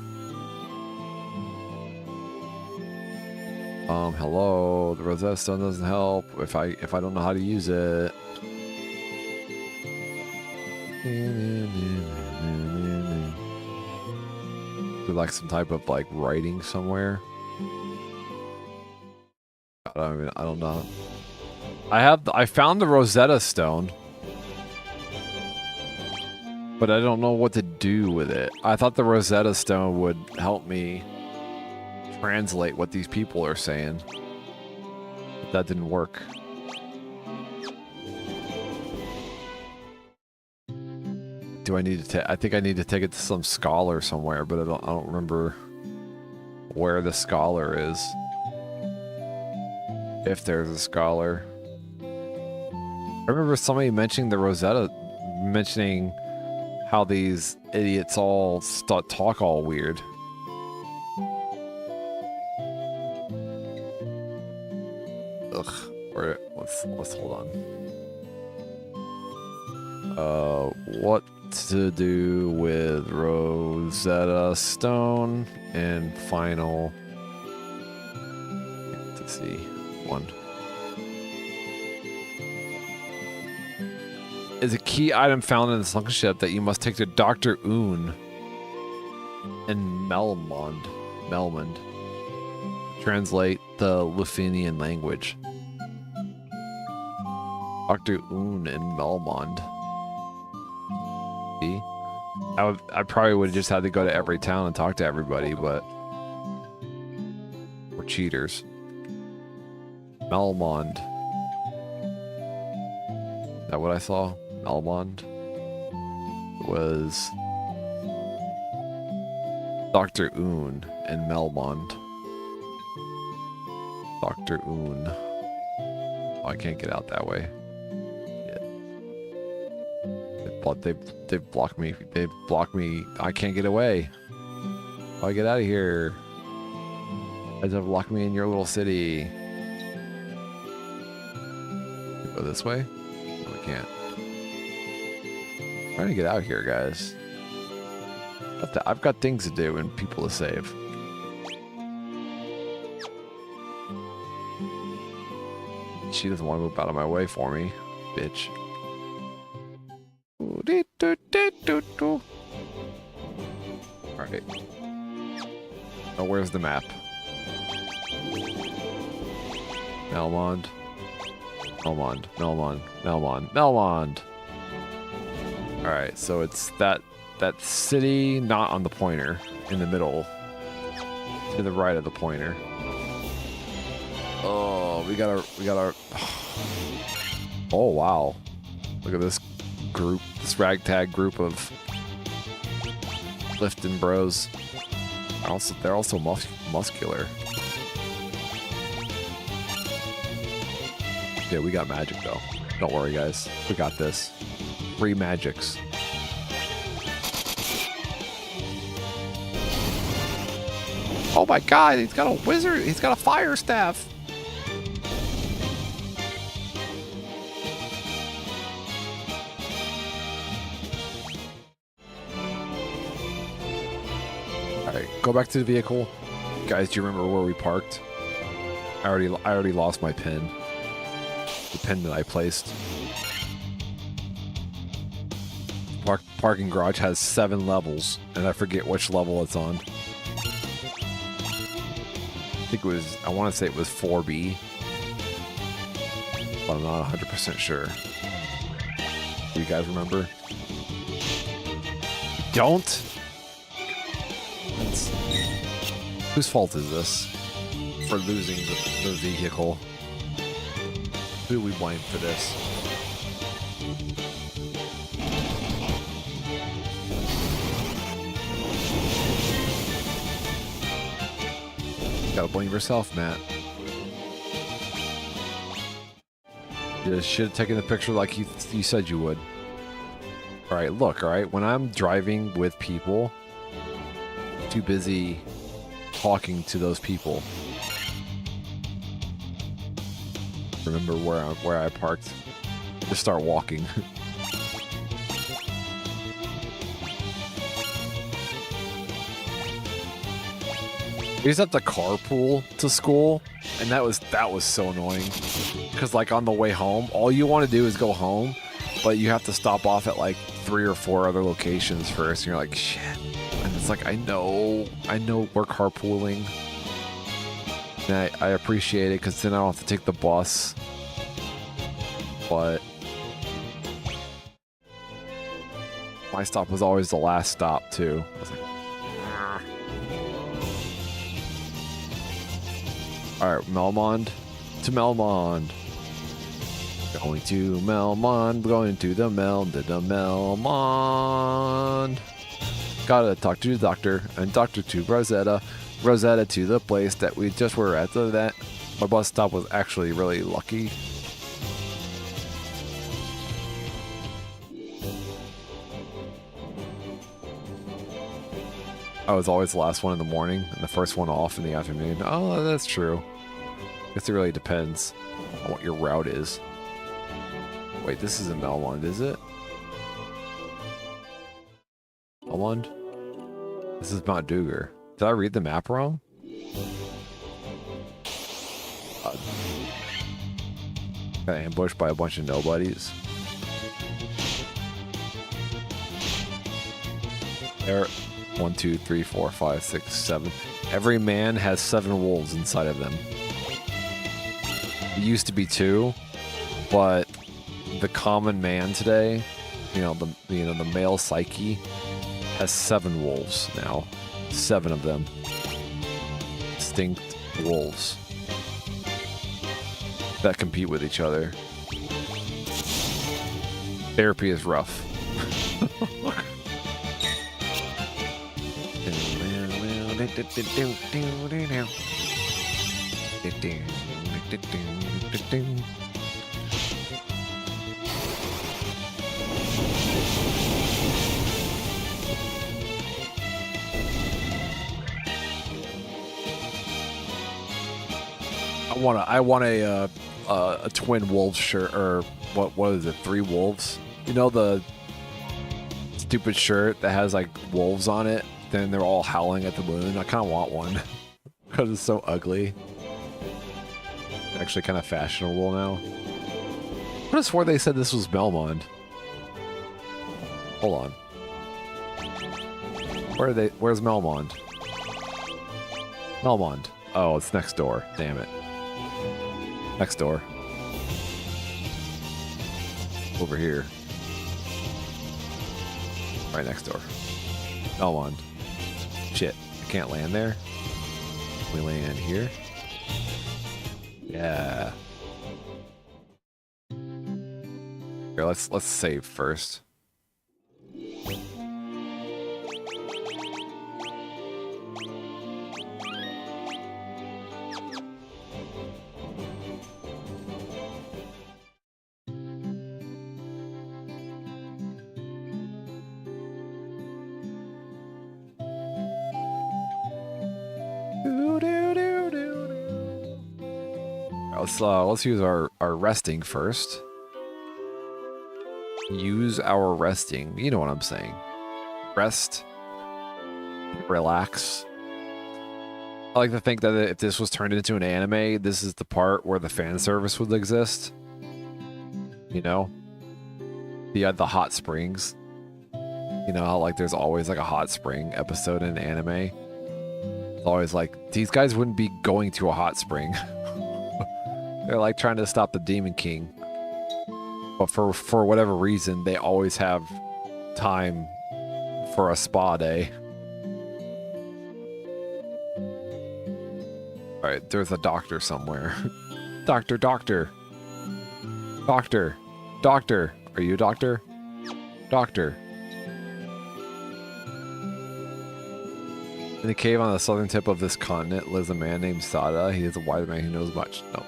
Hello. The Rosetta Stone doesn't help if I don't know how to use it. Do like some type of like writing somewhere? I don't know. I found the Rosetta Stone, but I don't know what to do with it. I thought the Rosetta Stone would help me translate what these people are saying. But that didn't work. Do I need to take? I think I need to take it to some scholar somewhere, but I don't remember where the scholar is. If there's a scholar. I remember somebody mentioning the Rosetta, mentioning how these idiots all talk all weird. Ugh. Or let's hold on. What to do with Rosetta Stone and final fantasy 1. Is a key item found in the sunken ship that you must take to Dr. Oon in Melmond. Translate the Lufenian language. Dr. Un and Melmond. See? I probably would have just had to go to every town and talk to everybody, but we're cheaters. Melmond. Is that what I saw? Melmond was Dr. Un and Melmond. Dr. Un. Oh, I can't get out that way. They've blocked me. They've blocked me. I can't get away. How do I get out of here? Guys have locked me in your little city. Go this way? No, we can't. I'm trying to get out of here, guys. I've got things to do and people to save. She doesn't want to move out of my way for me, bitch. Alright. Oh, where's the map? Melmond. Melmond. Melmond. Melmond. Melmond! Alright, so it's that city not on the pointer, in the middle. To the right of the pointer. Oh, we gotta... Oh, wow. Look at this group, this ragtag group of lifting bros. They're also muscular. Yeah, we got magic though. Don't worry, guys. We got this. 3 magics. Oh my god, he's got a wizard. He's got a fire staff. Alright, go back to the vehicle. Guys, do you remember where we parked? I already lost my pin. The pin that I placed. Parking garage has 7 levels, and I forget which level it's on. I want to say it was 4B, but I'm not 100% sure. Do you guys remember? Don't? Whose fault is this for losing the vehicle? Who do we blame for this? You gotta blame yourself, Matt. You should have taken the picture like you said you would. Alright, look, alright? When I'm driving with people, I'm too busy talking to those people. Remember where I parked? Just start walking. We used to have to carpool to school, and that was so annoying. Because like on the way home, all you want to do is go home, but you have to stop off at like 3 or 4 other locations first, and you're like, shit. And it's like, I know we're carpooling. And I appreciate it, because then I don't have to take the bus. But my stop was always the last stop, too. I was like, alright, Melmond to Melmond. Going to Melmond, going to the Melmond. Gotta talk to the doctor, and doctor to Rosetta. Rosetta to the place that we just were at. My bus stop was actually really lucky. I was always the last one in the morning and the first one off in the afternoon. Oh, that's true. I guess it really depends on what your route is. Wait, this isn't Melmond, is it? Melmond? This is Mount Duger. Did I read the map wrong? Got ambushed by a bunch of nobodies. There. 1, 2, 3, 4, 5, 6, 7. Every man has 7 wolves inside of them. It used to be 2, but the common man today, the male psyche has 7 wolves now. 7 of them. Distinct wolves that compete with each other. Therapy is rough. I want a twin wolf shirt, or what is it? 3 wolves. You know the stupid shirt that has like wolves on it. Then they're all howling at the moon. I kind of want one because it's so ugly. Actually, kind of fashionable now. I could have swore they said this was Belmont. Hold on. Where are they? Where's Melmond? Melmond. Oh, it's next door. Damn it. Next door. Over here. Right next door. Melmond. Shit. I can't land there. We land here. Yeah. Here, let's save first. Let's use our resting first. Use our resting. You know what I'm saying. Rest. Relax. I like to think that if this was turned into an anime, this is the part where the fan service would exist. You know? The hot springs. You know how like there's always like a hot spring episode in anime? It's always like, these guys wouldn't be going to a hot spring. They're like trying to stop the Demon King. But for whatever reason, they always have time for a spa day. Alright, there's a doctor somewhere. Doctor. Doctor. Are you a doctor? Doctor. In the cave on the southern tip of this continent lives a man named Sada. He is a wise man who knows much. No.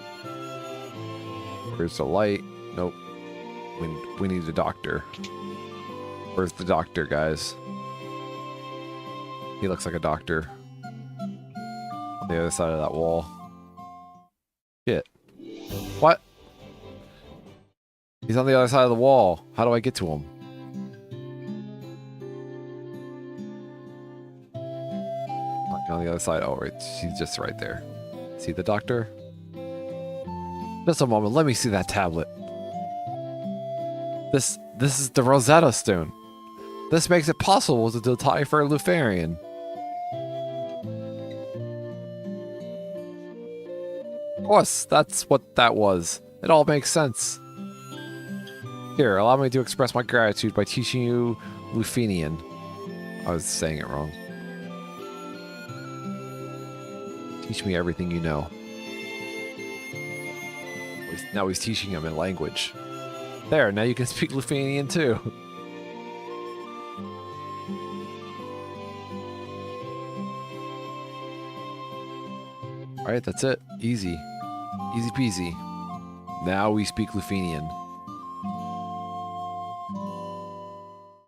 Where's the light? Nope. We need a doctor. Where's the doctor, guys? He looks like a doctor. On the other side of that wall. Shit. What? He's on the other side of the wall. How do I get to him? On the other side. Oh, right. He's just right there. See the doctor? Just a moment. Let me see that tablet. This is the Rosetta Stone. This makes it possible to decipher Lufenia. Of course, that's what that was. It all makes sense. Here, allow me to express my gratitude by teaching you Lufenian. I was saying it wrong. Teach me everything you know. Now he's teaching him in language. There, now you can speak Lufenian too. Alright, that's it. Easy. Easy peasy. Now we speak Lufenian.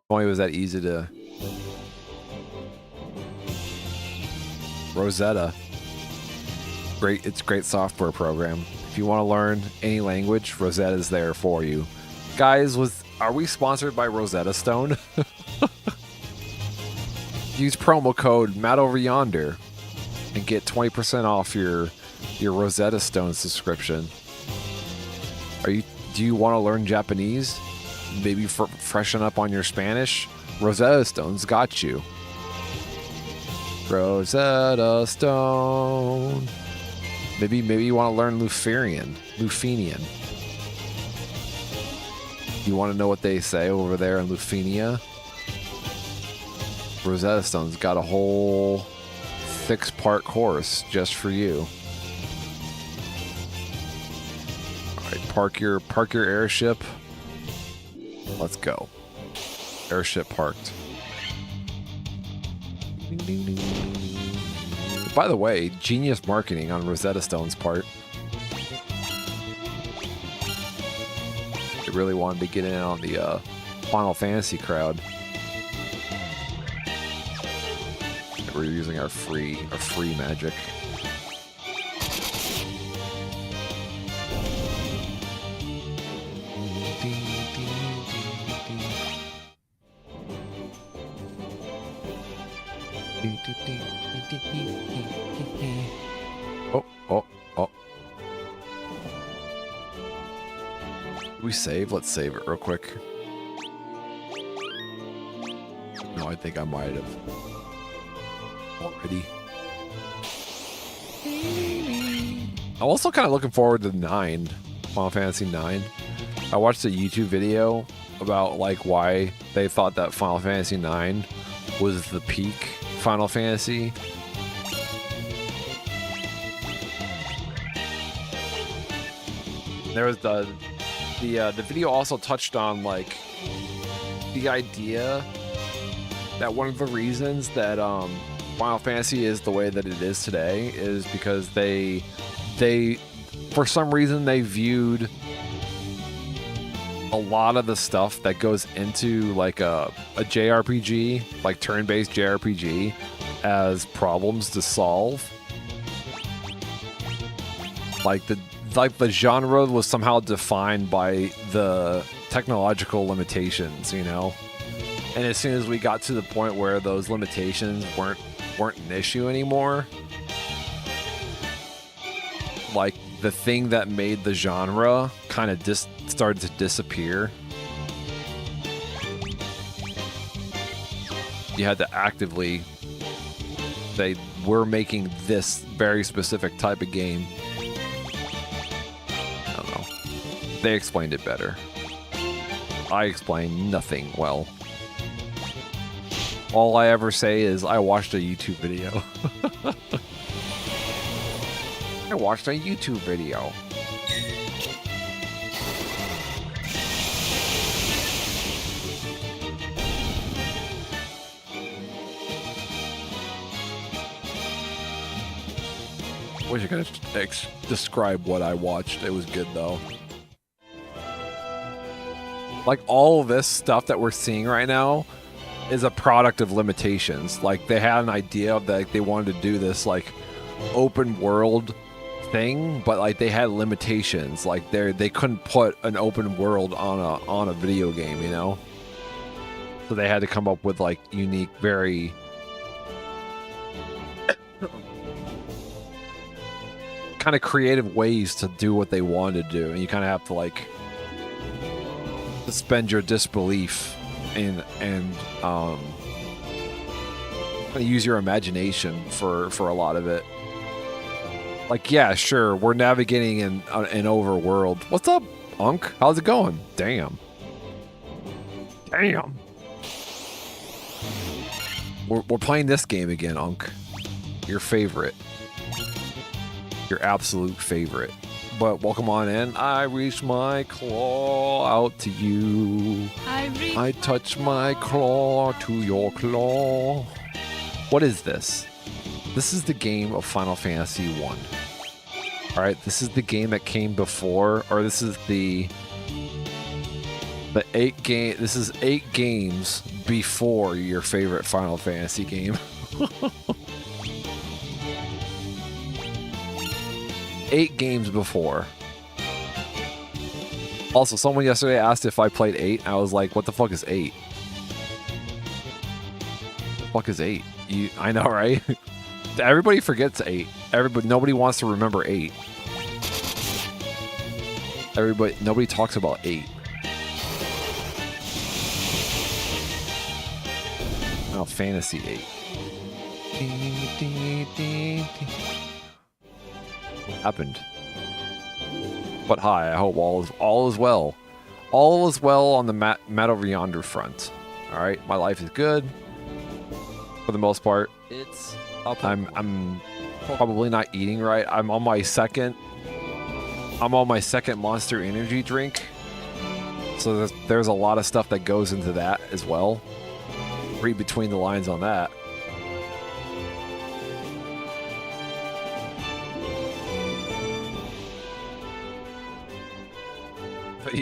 If only it was that easy to... Rosetta. Great, it's a great software program. If you want to learn any language, Rosetta's there for you. Guys, are we sponsored by Rosetta Stone? Use promo code Matt over yonder and get 20% off your Rosetta Stone subscription. Do you want to learn Japanese? Maybe freshen up on your Spanish? Rosetta Stone's got you. Rosetta Stone. Maybe you want to learn Lufenian. You want to know what they say over there in Lufenia? Rosetta Stone's got a whole 6-part course just for you. All right, park your airship. Let's go. Airship parked. By the way, genius marketing on Rosetta Stone's part. They really wanted to get in on the Final Fantasy crowd. We're using our free magic. Oh. Did we save? Let's save it real quick. No, I think I might have already. I'm also kind of looking forward to 9, Final Fantasy 9. I watched a YouTube video about like why they thought that Final Fantasy 9 was the peak Final Fantasy. There was the video also touched on like the idea that one of the reasons that Final Fantasy is the way that it is today is because they for some reason they viewed a lot of the stuff that goes into like a JRPG, like turn-based JRPG, as problems to solve. Like the genre was somehow defined by the technological limitations, you know? And as soon as we got to the point where those limitations weren't an issue anymore, like the thing that made the genre kind of started to disappear. You had to actively say, we're making this very specific type of game. I don't know. They explained it better. I explained nothing well. All I ever say is I watched a YouTube video. I watched a YouTube video. Wish I could describe what I watched. It was good though. Like all of this stuff that we're seeing right now is a product of limitations. Like they had an idea of that they wanted to do this like open world thing, but like they had limitations. Like they couldn't put an open world on a video game, you know? So they had to come up with like unique, very kind of creative ways to do what they wanted to do, and you kind of have to like suspend your disbelief and use your imagination for a lot of it. Like, yeah, sure, we're navigating in an overworld. What's up, Unk? How's it going? Damn. We're playing this game again, Unk. Your favorite. Your absolute favorite. But welcome on in. I reach my claw out to you. I touch my claw to your claw. What is this? This is the game of Final Fantasy 1. Alright, this is the game that came before, or this is the 8 game. This is 8 games before your favorite Final Fantasy game. 8 games before. Also, someone yesterday asked if I played 8. I was like, what the fuck is 8? What the fuck is 8? I know, right? Everybody forgets 8. Nobody wants to remember 8. Nobody talks about 8. Final Fantasy 8. What happened? But hi, I hope all is well. All is well on the Mat over yonder front. All right, my life is good for the most part. It's I'm probably not eating right. I'm on my second Monster Energy drink. So there's a lot of stuff that goes into that as well. Read between the lines on that.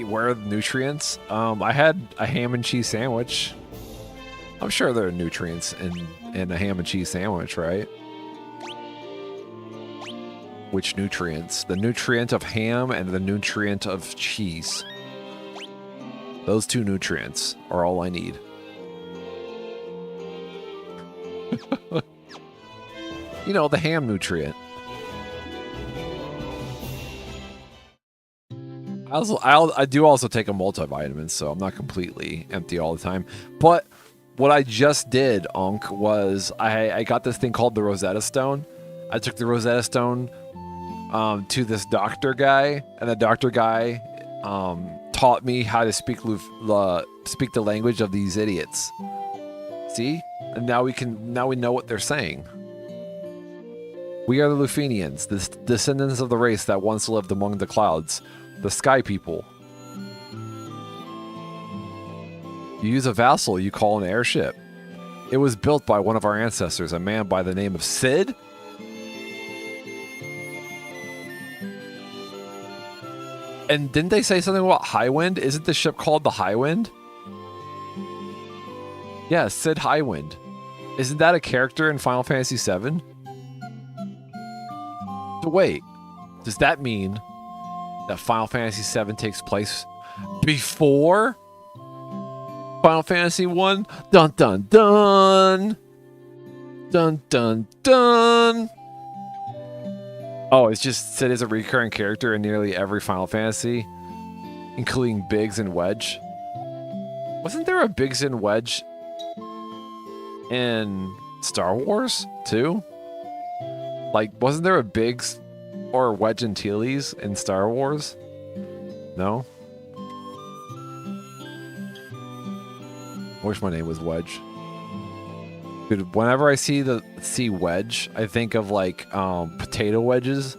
Where are the nutrients? I had a ham and cheese sandwich. I'm sure there are nutrients in a ham and cheese sandwich, right? Which nutrients? The nutrient of ham and the nutrient of cheese. Those two nutrients are all I need. You know, the ham nutrient. I do also take a multivitamin, so I'm not completely empty all the time. But what I just did, Onk, was I got this thing called the Rosetta Stone. I took the Rosetta Stone to this doctor guy, and the doctor guy taught me how to speak the language of these idiots. See? And now we know what they're saying. We are the Lufenians, the descendants of the race that once lived among the clouds. The Sky People. You use a vassal you call an airship. It was built by one of our ancestors, a man by the name of Sid. And didn't they say something about Highwind? Isn't the ship called the Highwind? Yeah, Sid Highwind. Isn't that a character in Final Fantasy VII? So wait, does that mean that Final Fantasy VII takes place before Final Fantasy 1? Dun dun dun! Dun dun dun! Oh, it's just Sid is a recurring character in nearly every Final Fantasy, including Biggs and Wedge. Wasn't there a Biggs and Wedge in Star Wars, too? Like, wasn't there a Biggs or Wedge Antilles in Star Wars? No? I wish my name was Wedge. Dude, whenever I see Wedge, I think of like potato wedges.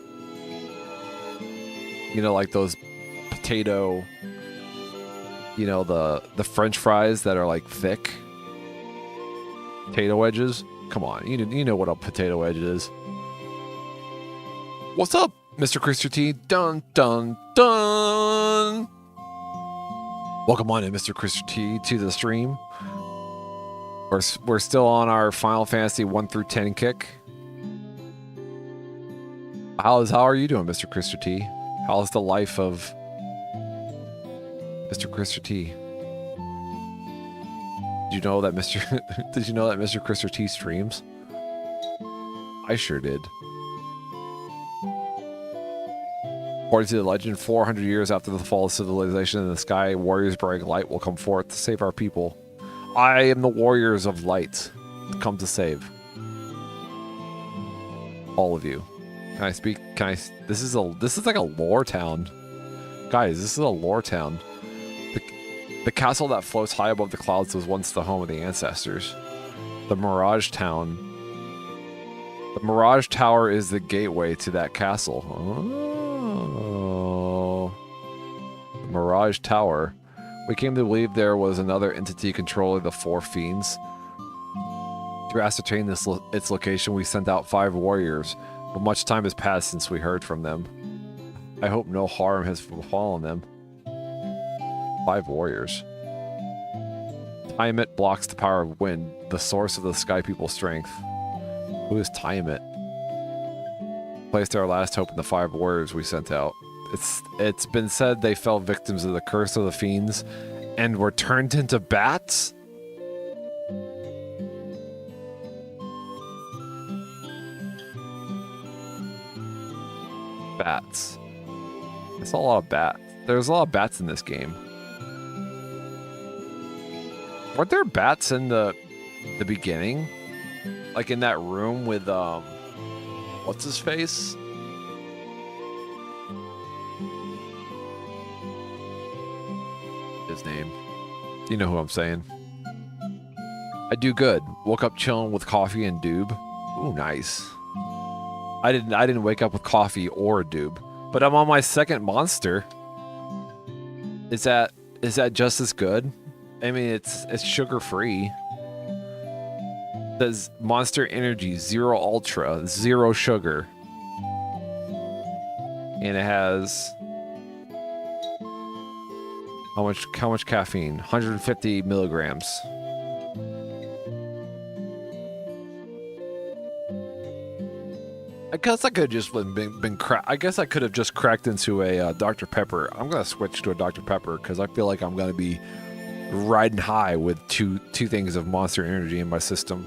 You know, like those potato, you know, the French fries that are like thick. Potato wedges. Come on, you know what a potato wedge is. What's up, Mr. Christopher T? Dun dun dun. Welcome on in, Mr. Christopher T, to the stream. We're still on our Final Fantasy 1 through 10 kick. How are you doing, Mr. Christopher T? How's the life of Mr. Christopher T? Did you know that Mr. Christopher T streams? I sure did. According to the legend, 400 years after the fall of civilization in the sky, warriors bearing light will come forth to save our people. I am the warriors of light, come to save all of you. Can I speak? This is like a lore town, guys. This is a lore town. The castle that floats high above the clouds was once the home of the ancestors. The Mirage Town. The Mirage Tower is the gateway to that castle. Oh. The Mirage Tower. We came to believe there was another entity controlling the four fiends. To ascertain its location, we sent out 5 warriors, but much time has passed since we heard from them. I hope no harm has befallen them. 5 warriors. Tiamat blocks the power of wind, the source of the Sky People's strength. Who is Tiamat? Placed our last hope in the 5 warriors we sent out. It's been said they fell victims of the curse of the fiends and were turned into bats? Bats. I saw a lot of bats. There's a lot of bats in this game. Weren't there bats in the beginning? Like in that room with what's his face? his name. You know who I'm saying. I do good. Woke up chilling with coffee and doob. Ooh, nice. I didn't wake up with coffee or a doob, but I'm on my second monster. Is that just as good? I mean, it's sugar free. Says Monster Energy Zero Ultra, zero sugar, and it has how much caffeine? 150 milligrams. I guess I could have just been I guess I could have just cracked into a Dr. Pepper. I'm gonna switch to a Dr. Pepper because I feel like I'm gonna be riding high with two things of Monster Energy in my system.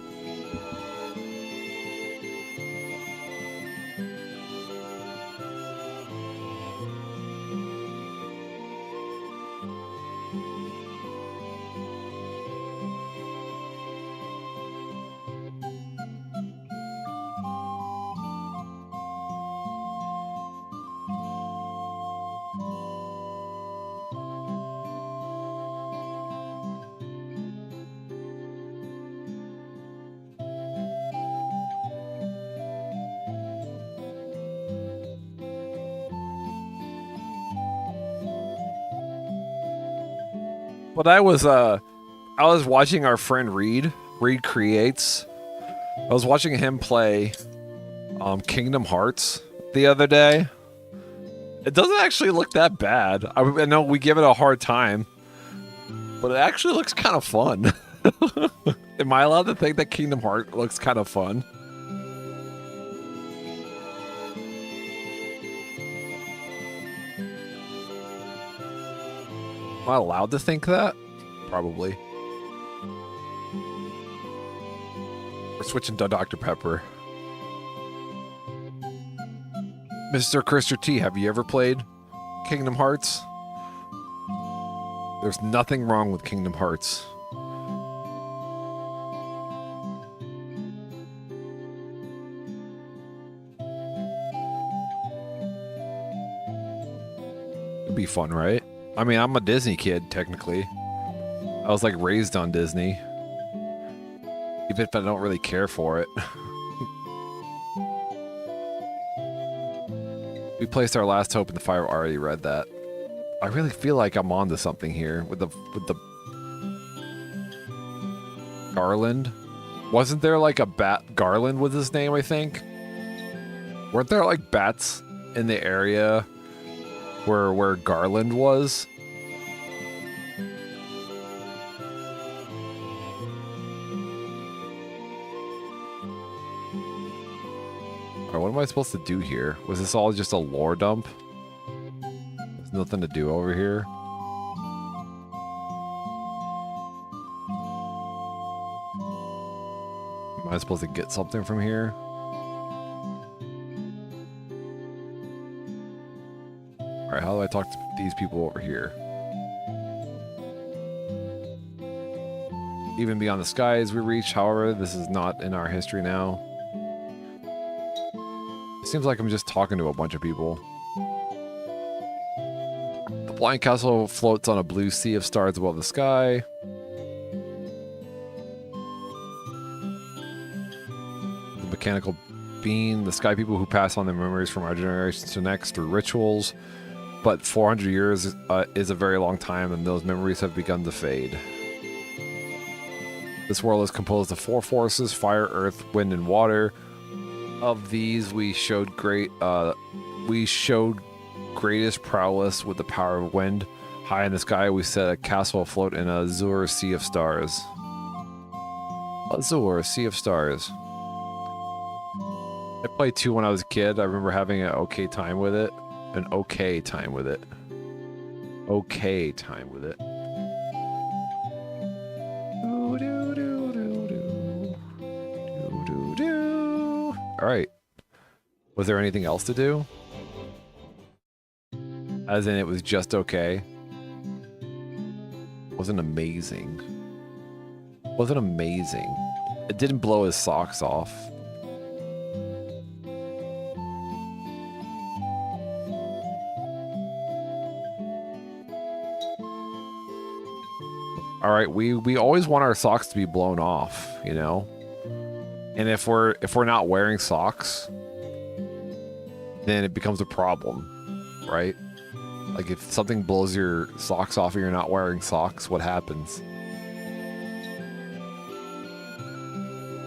But I was watching our friend Reed Creates. I was watching him play Kingdom Hearts the other day. It doesn't actually look that bad. I know we give it a hard time, but it actually looks kind of fun. Am I allowed to think that Kingdom Hearts looks kind of fun? Am I allowed to think that? Probably. We're switching to Dr. Pepper. Mr. Krister T, have you ever played Kingdom Hearts? There's nothing wrong with Kingdom Hearts. It'd be fun, right? I mean, I'm a Disney kid, technically. I was like raised on Disney. Even if I don't really care for it. We placed our last hope in the fire. Already read that. I really feel like I'm onto something here with the Garland. Wasn't there like a bat? Garland was his name, I think. Weren't there like bats in the area where Garland was? Alright, what am I supposed to do here? Was this all just a lore dump? There's nothing to do over here. Am I supposed to get something from here? Alright, how do I talk to these people over here? Even beyond the skies we reach, however, this is not in our history now. It seems like I'm just talking to a bunch of people. The blind castle floats on a blue sea of stars above the sky. The mechanical being, the sky people who pass on their memories from our generation to next through rituals. But 400 years is a very long time, and those memories have begun to fade. This world is composed of 4 forces: fire, earth, wind, and water. Of these, we showed greatest prowess with the power of wind. High in the sky, we set a castle afloat in an azure sea of stars. Azure sea of stars. I played 2 when I was a kid. I remember having an okay time with it. An okay time with it. Okay time with it. Alright. Was there anything else to do? As in, it was just okay. Wasn't amazing. Wasn't amazing. It didn't blow his socks off. All right, we always want our socks to be blown off, you know? And if we're not wearing socks, then it becomes a problem, right? Like if something blows your socks off and you're not wearing socks, what happens?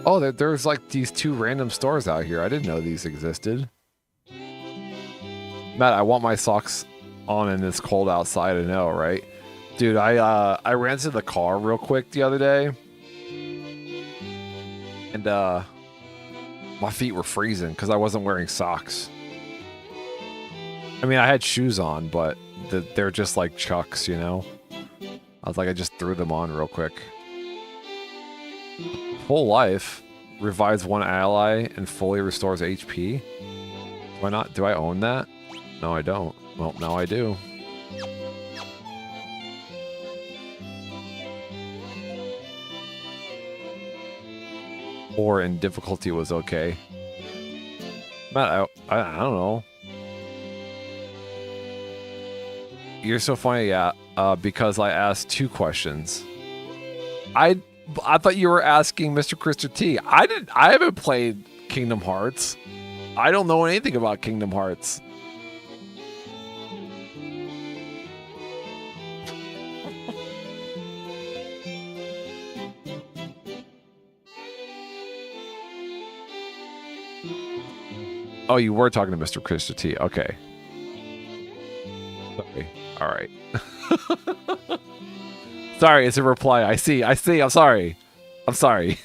Oh, there's like these 2 random stores out here. I didn't know these existed. Matt, I want my socks on and it's cold outside, I know, right? Dude, I ran to the car real quick the other day. And my feet were freezing because I wasn't wearing socks. I mean, I had shoes on, but they're just like Chucks, you know? I was like, I just threw them on real quick. Full life revives 1 ally and fully restores HP. Why not? Do I own that? No, I don't. Well, now I do. Or in difficulty was okay. Matt, I don't know. You're so funny, yeah. Because I asked 2 questions. I thought you were asking Mr. Krister T. I haven't played Kingdom Hearts. I don't know anything about Kingdom Hearts. Oh, you were talking to Mr. Krister T. Okay. Sorry. All right. Sorry, it's a reply. I see. I'm sorry. I'm sorry.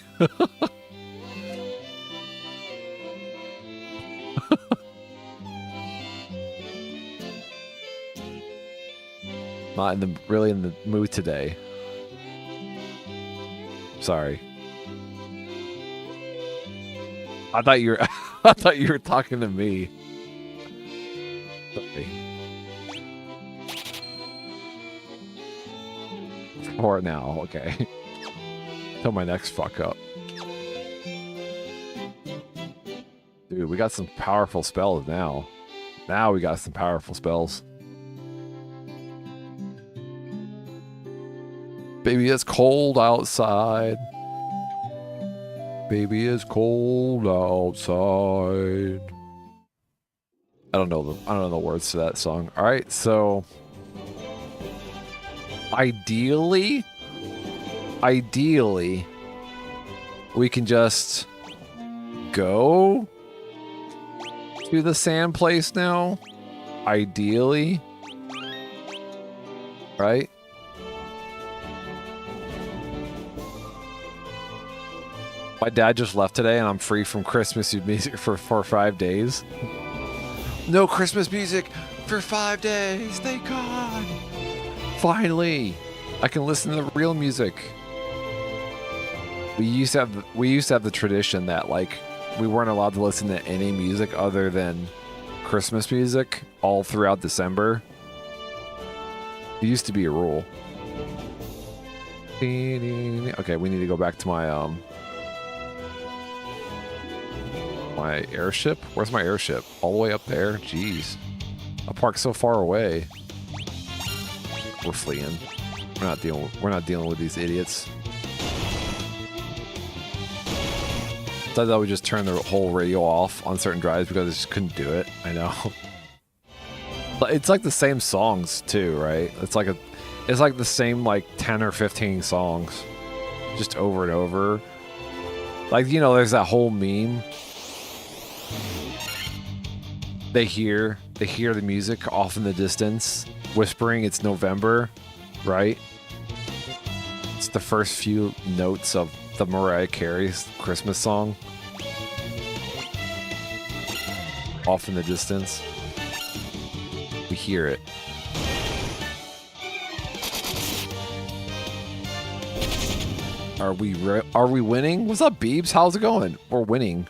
Not really in the mood today. Sorry. I thought you were I thought you were talking to me. Sorry. For now, okay. Till my next fuck up. Dude, we got some powerful spells now. Now we got some powerful spells. Baby, it's cold outside. Baby, it's cold outside. I don't know the words to that song. All right, so ideally, we can just go to the sand place now. Ideally, right? My dad just left today and I'm free from Christmas music for 5 days. No Christmas music for 5 days, thank God. Finally, I can listen to the real music. We used to have the tradition that like we weren't allowed to listen to any music other than Christmas music all throughout December. It used to be a rule. Okay, we need to go back to my my airship? Where's my airship? All the way up there? Jeez. I parked so far away. We're fleeing. We're not dealing with these idiots. I thought we just turned the whole radio off on certain drives because I just couldn't do it. I know. But it's like the same songs too, right? It's like the same like 10 or 15 songs. Just over and over. Like, you know, there's that whole meme. They hear the music off in the distance, whispering it's November, right? It's the first few notes of the Mariah Carey's Christmas song. Off in the distance. We hear it. Are we winning? What's up, Beebs? How's it going? We're winning.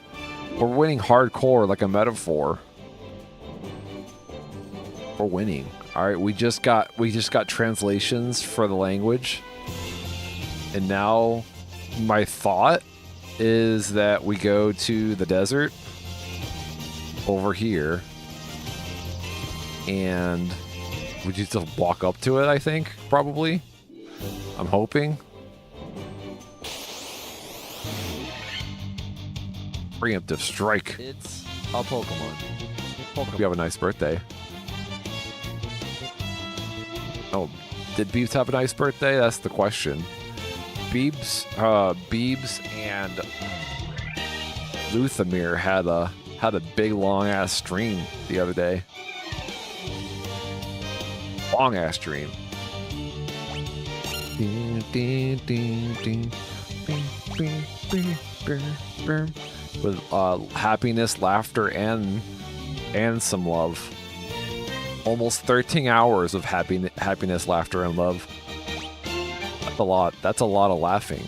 We're winning hardcore like a metaphor. We're winning. All right, we just got translations for the language. And now my thought is that we go to the desert over here and we just walk up to it, I think, probably. I'm hoping. Preemptive strike. It's a Pokemon. Hope you have a nice birthday. Oh, did Beebs have a nice birthday? That's the question. Beebs and Lufenia had a big long ass stream the other day. Long ass stream. With happiness, laughter, and some love. Almost 13 hours of happiness, laughter, and love. That's a lot. That's a lot of laughing.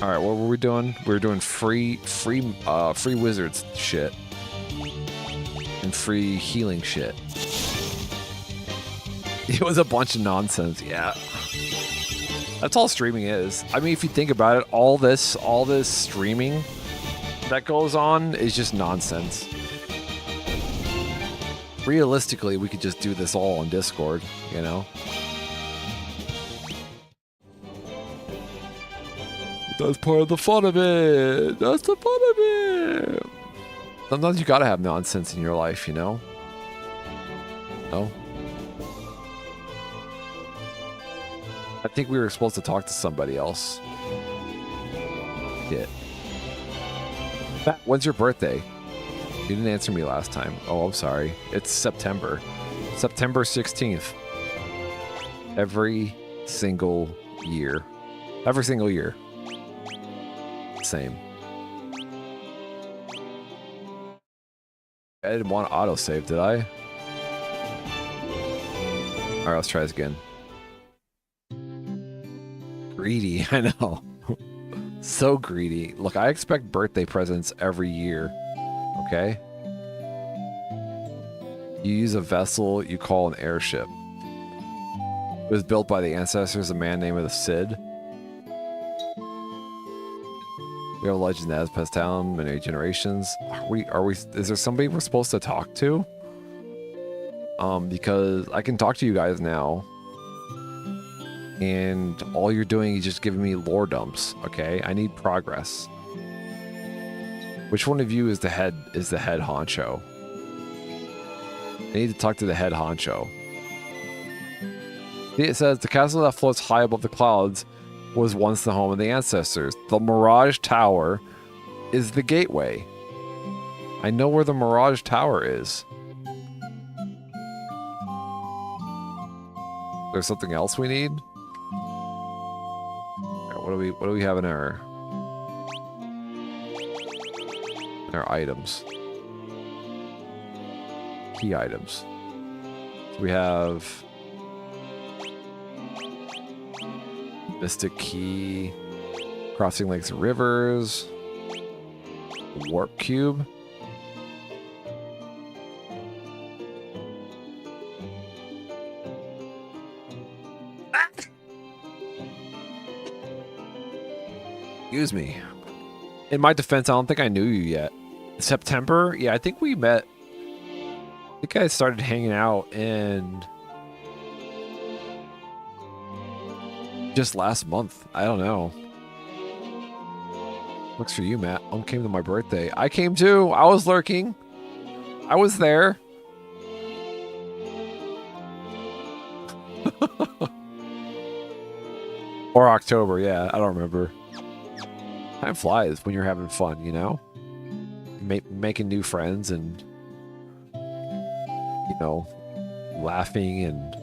All right, what were we doing? We were doing free wizards shit and free healing shit. It was a bunch of nonsense. Yeah, that's all streaming is. I mean, if you think about it, all this streaming that goes on is just nonsense. Realistically, we could just do this all on Discord, you know? That's part of the fun of it. That's the fun of it. Sometimes you gotta have nonsense in your life, you know? No? I think we were supposed to talk to somebody else. Shit. Matt, when's your birthday? You didn't answer me last time. Oh, I'm sorry. It's September. September 16th. Every single year. Every single year. Same. I didn't want to autosave, did I? Alright, let's try this again. Greedy, I know. So greedy. Look, I expect birthday presents every year. Okay? You use a vessel you call an airship. It was built by the ancestors of a man named Sid. We have a legend that has passed down many generations. Is there somebody we're supposed to talk to? Because I can talk to you guys now. And all you're doing is just giving me lore dumps, okay? I need progress. Which one of you is the head honcho? I need to talk to the head honcho. See, it says the castle that floats high above the clouds was once the home of the ancestors. The Mirage Tower is the gateway. I know where the Mirage Tower is. There's something else we need? What do we have in our items? Key items. So we have Mystic Key, Crossing Lakes and Rivers, Warp Cube. Excuse me. In my defense, I don't think I knew you yet. September? Yeah, I think we met. I think I started hanging out in just last month. I don't know. Looks for you, Matt. Came to my birthday. I came too. I was lurking. I was there. Or October, yeah. I don't remember. Time flies when you're having fun, you know? Making new friends and, you know, laughing and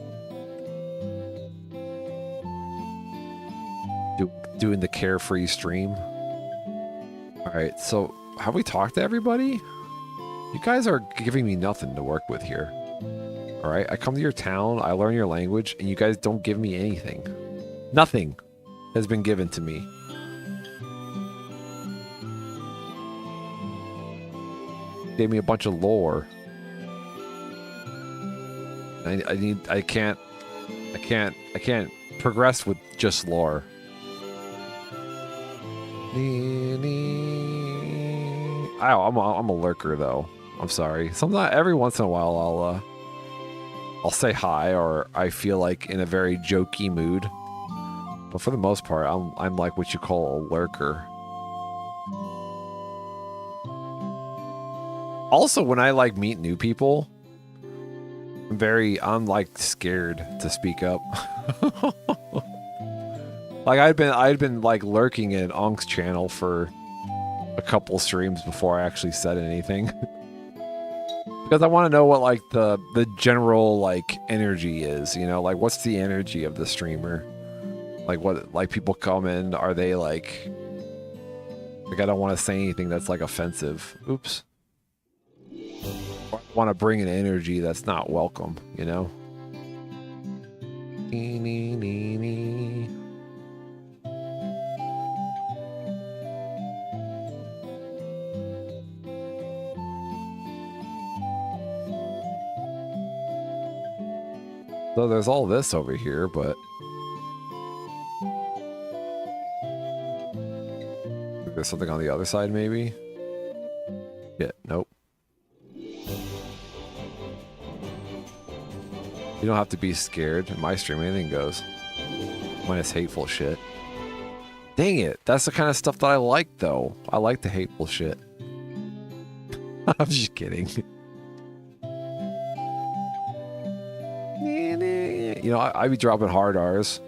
doing the carefree stream. Alright, so have we talked to everybody? You guys are giving me nothing to work with here. Alright, I come to your town, I learn your language, and you guys don't give me anything. Nothing has been given to me. Gave me a bunch of lore. I can't progressed with just lore. I'm a lurker though. I'm sorry. Sometimes every once in a while I'll say hi, or I feel like in a very jokey mood. But for the most part, I'm like what you call a lurker. Also, when I like meet new people, I'm like scared to speak up. Like I'd been like lurking in Onk's channel for a couple streams before I actually said anything. Because I want to know what like the general like energy is, you know, like what's the energy of the streamer? Like what, like people come in, are they like I don't want to say anything that's like offensive. Oops. I want to bring an energy that's not welcome, you know? So there's all this over here, but there's something on the other side, maybe? Yeah, nope. You don't have to be scared. In my stream, anything goes. Minus hateful shit. Dang it. That's the kind of stuff that I like, though. I like the hateful shit. I'm just kidding. You know, I be dropping hard R's.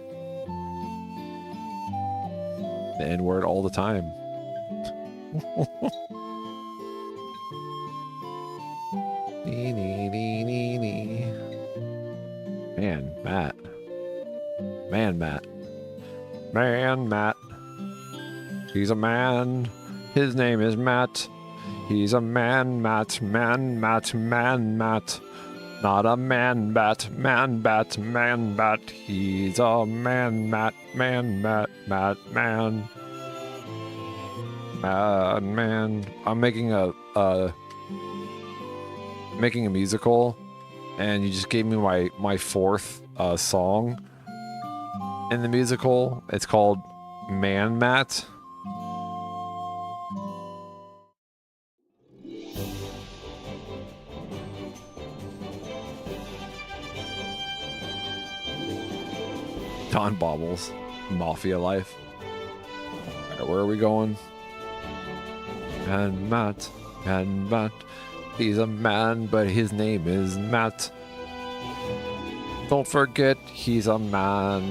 The N-word all the time. Man, Matt. Man, Matt. Man, Matt. He's a man. His name is Matt. He's a man, Matt. Man, Matt. Man, Matt. Not a man bat, man bat, man bat. He's a man, Matt. Man, Matt. Matt, man. Man. I'm making a musical, and you just gave me my fourth song in the musical. It's called Man Matt. Don Bobbles, Mafia Life. All right, where are we going? And Matt, he's a man, but his name is Matt. Don't forget, he's a man,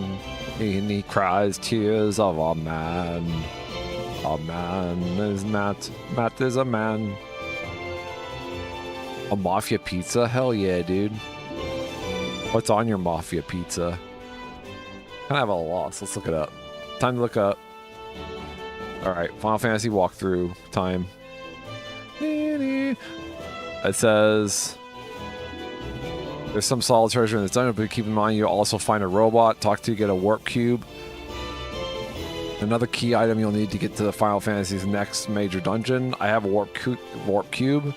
and he cries tears of a man. A man is Matt. Matt is a man. A Mafia pizza? Hell yeah, dude. What's on your Mafia pizza? Kind of have a loss. Let's look it up. Time to look up. All right, Final Fantasy walkthrough time. It says there's some solid treasure in this dungeon, but keep in mind you'll also find a robot. Talk to get a warp cube. Another key item you'll need to get to the Final Fantasy's next major dungeon. I have a warp cube.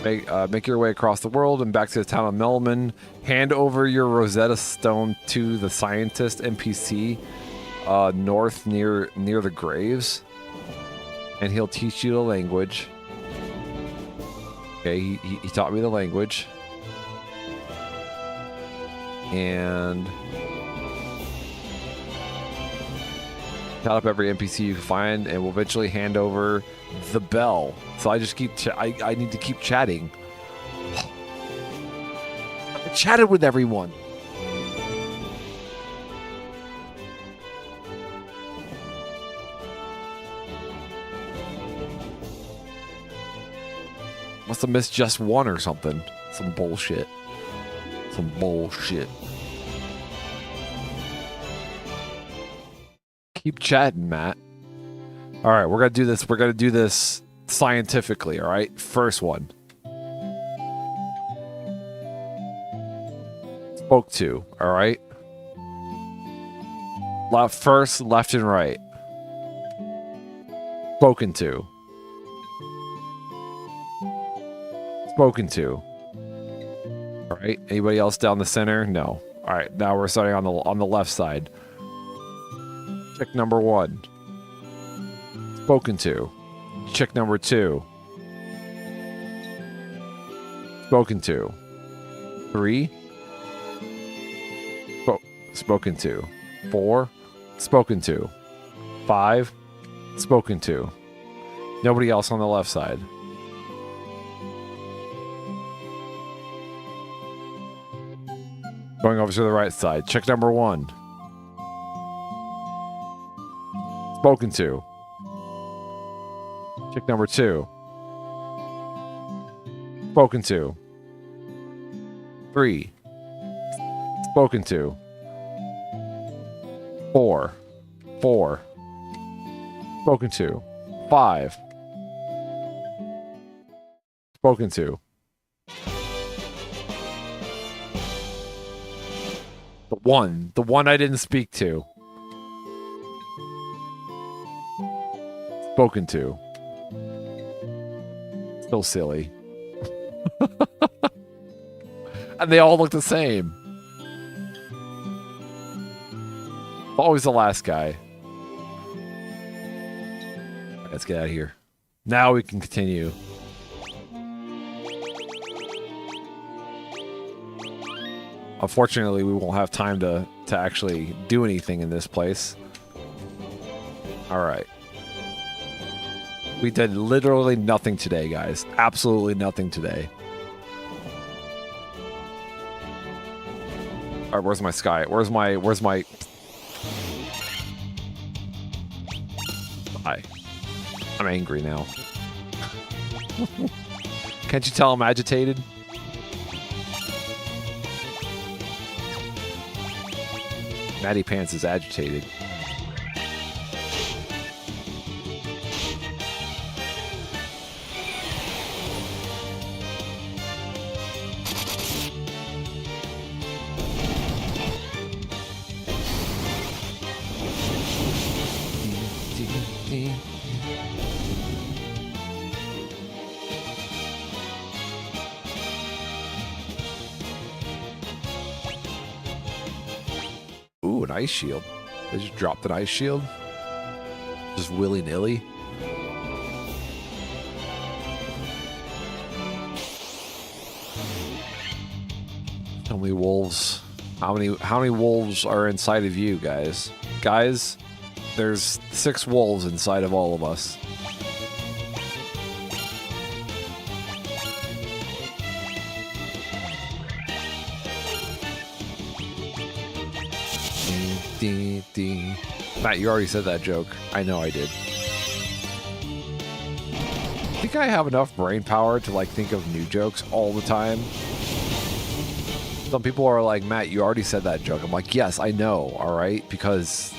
Make your way across the world and back to the town of Melman. Hand over your Rosetta Stone to the scientist NPC north near the graves, and he'll teach you the language. Okay, he taught me the language, and count up every NPC you can find, and we'll eventually hand over the bell. So I just I need to keep chatting. I chatted with everyone. Must have missed just one or something. Some bullshit. Some bullshit. Keep chatting, Matt. All right, we're gonna do this. We're gonna do this scientifically. All right, first one. Spoke to. All right. First, left and right. Spoken to. Spoken to. All right. Anybody else down the center? No. All right, now we're starting on the left side. Chick number 1. Spoken to. Chick number 2. Spoken to. 3. Spoken to. 4. Spoken to. 5. Spoken to. Nobody else on the left side. Going over to the right side. Chick number 1. Spoken to. Chick number 2. Spoken to. 3. Spoken to. 4. Spoken to. 5. Spoken to. The one I didn't speak to. Spoken to. Still silly. And they all look the same. Always the last guy. Let's get out of here. Now we can continue. Unfortunately, we won't have time to actually do anything in this place. Alright. We did literally nothing today, guys. Absolutely nothing today. Alright, where's my sky? Where's my... Hi. I'm angry now. Can't you tell I'm agitated? Matty Pants is agitated. Ooh, an ice shield. They just dropped an ice shield? Just willy-nilly? How many wolves? How many wolves are inside of you, guys? Guys, there's 6 wolves inside of all of us. Matt, you already said that joke. I know I did. I think I have enough brain power to like think of new jokes all the time. Some people are like, Matt, you already said that joke. I'm like, yes, I know, all right? Because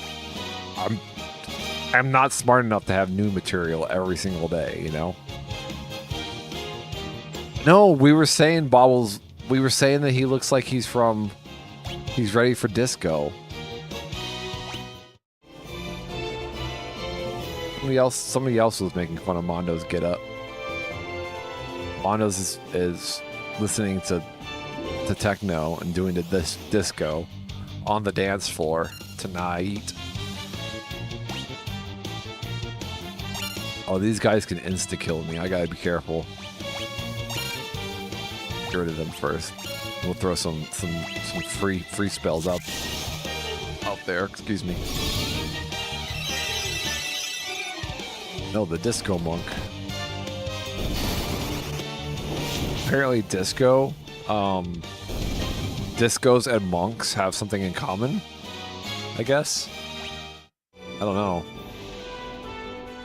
I'm not smart enough to have new material every single day, you know? No, we were saying Bobbles, we were saying that he looks like he's ready for disco. Somebody else was making fun of Mondo's get up. Mondo's is listening to techno and doing this disco on the dance floor tonight. Oh, these guys can insta-kill me. I gotta be careful. Get rid of them first. We'll throw some free spells out there. Excuse me. No, the disco monk. Apparently discos and monks have something in common, I guess. I don't know.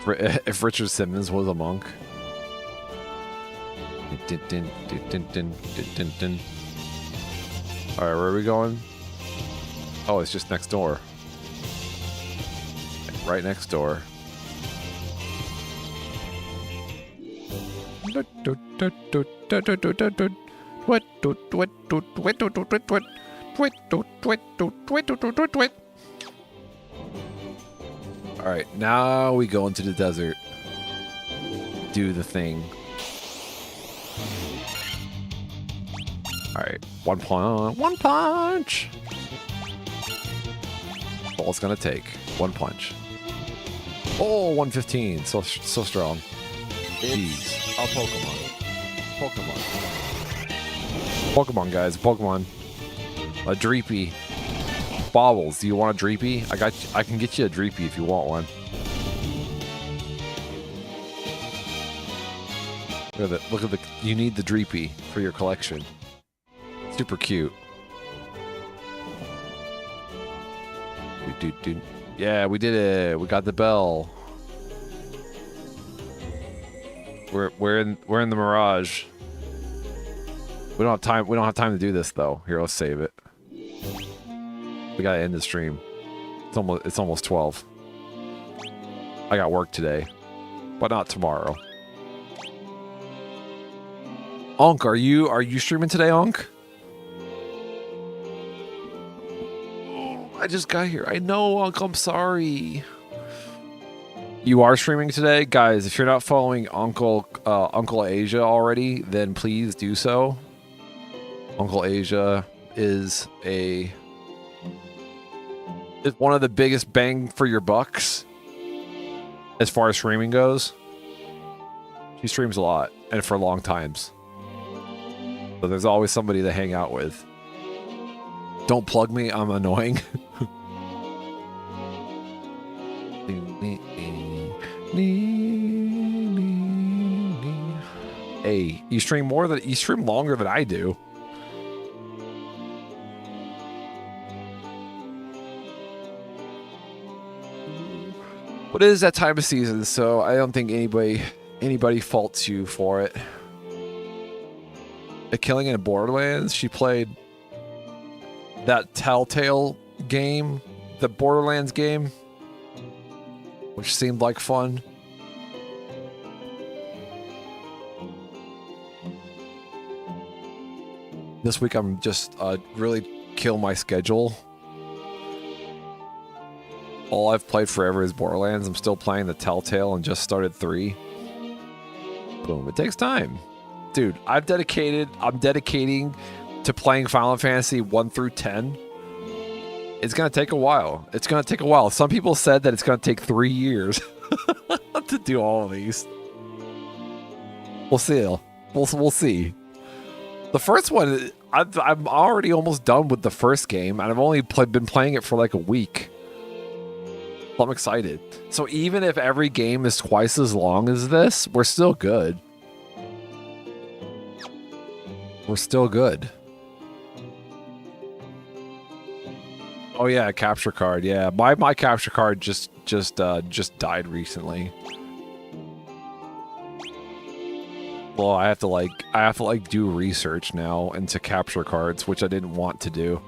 If Richard Simmons was a monk. Alright, where are we going? Oh, it's just next door. Right next door. Alright, now we go into the desert. Do the thing. All right, one punch. One punch. All it's gonna take. One punch. Oh, 115. So strong. Jeez. Oh, Pokemon, guys. Pokemon. A Dreepy. Bobbles. Do you want a Dreepy? I can get you a Dreepy if you want one. Look at the. You need the Dreepy for your collection. Super cute. Dude. Yeah, we did it. We got the bell. We're in the Mirage. We don't have time. We don't have time to do this though. Here, let's save it. We gotta end the stream. It's almost 12. I got work today, but not tomorrow. Onk, are you streaming today, Onk? Oh, I just got here. I know, Onk. I'm sorry. You are streaming today, guys. If you're not following Uncle Asia already, then please do so. Uncle Asia is one of the biggest bang for your bucks as far as streaming goes. She streams a lot and for long times. So there's always somebody to hang out with. Don't plug me, I'm annoying. Hey, you stream longer than I do. But it is that time of season, so I don't think anybody faults you for it. The Killing in Borderlands, she played that Telltale game, the Borderlands game, which seemed like fun. This week I'm just really kill my schedule. All I've played forever is Borderlands. I'm still playing the Telltale and just started 3. Boom, it takes time. Dude, I'm dedicating to playing Final Fantasy 1 through 10. It's going to take a while. Some people said that it's going to take 3 years to do all of these. We'll see. We'll see. The first one, I'm already almost done with the first game, and I've only been playing it for like a week. I'm excited. So even if every game is twice as long as this, we're still good. We're still good. Oh yeah, capture card. Yeah, my capture card just died recently. Well, I have to do research now into capture cards, which I didn't want to do.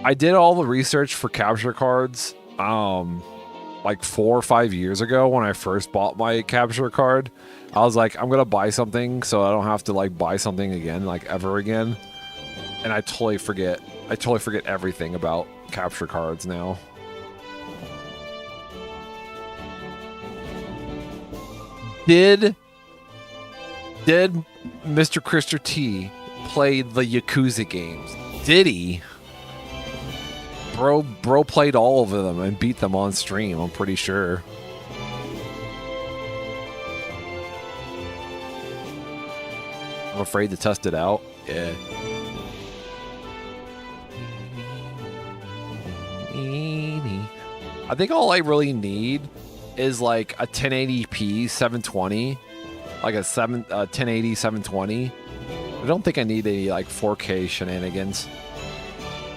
I did all the research for capture cards like 4 or 5 years ago when I first bought my capture card. I was like, I'm gonna buy something so I don't have to like buy something again, like ever again. And I totally forget everything about capture cards now. Did Mr. Krister T play the Yakuza games? Did he? Bro played all of them and beat them on stream, I'm pretty sure. I'm afraid to test it out. Yeah. I think all I really need is like a 1080p 720. Like a 1080 720. I don't think I need any like 4K shenanigans.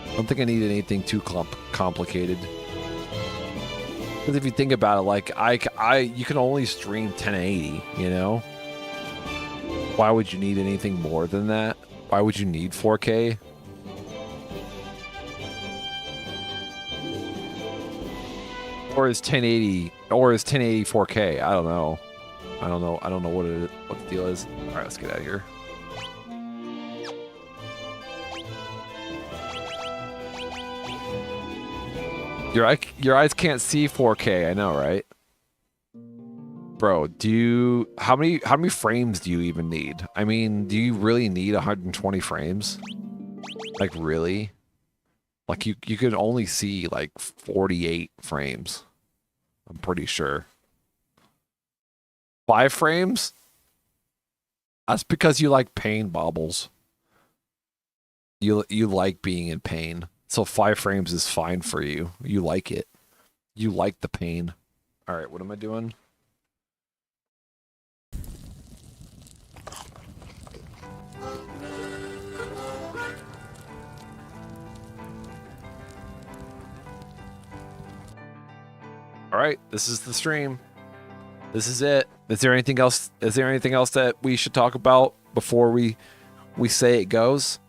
I don't think I need anything too complicated. Because if you think about it, like you can only stream 1080, you know? Why would you need anything more than that? Why would you need 4K? Or is 1080 4K? I don't know. I don't know what the deal is. All right, let's get out of here. Your eyes can't see 4K. I know, right? Bro, how many frames do you even need? I mean, do you really need 120 frames? Like really? Like you could only see like 48 frames. I'm pretty sure. 5 frames? That's because you like pain, Bobbles. You like being in pain. So 5 frames is fine for you. You like it. You like the pain. All right, what am I doing? All right, this is the stream. This is it. Is there anything else? Is there anything else that we should talk about before we say it goes?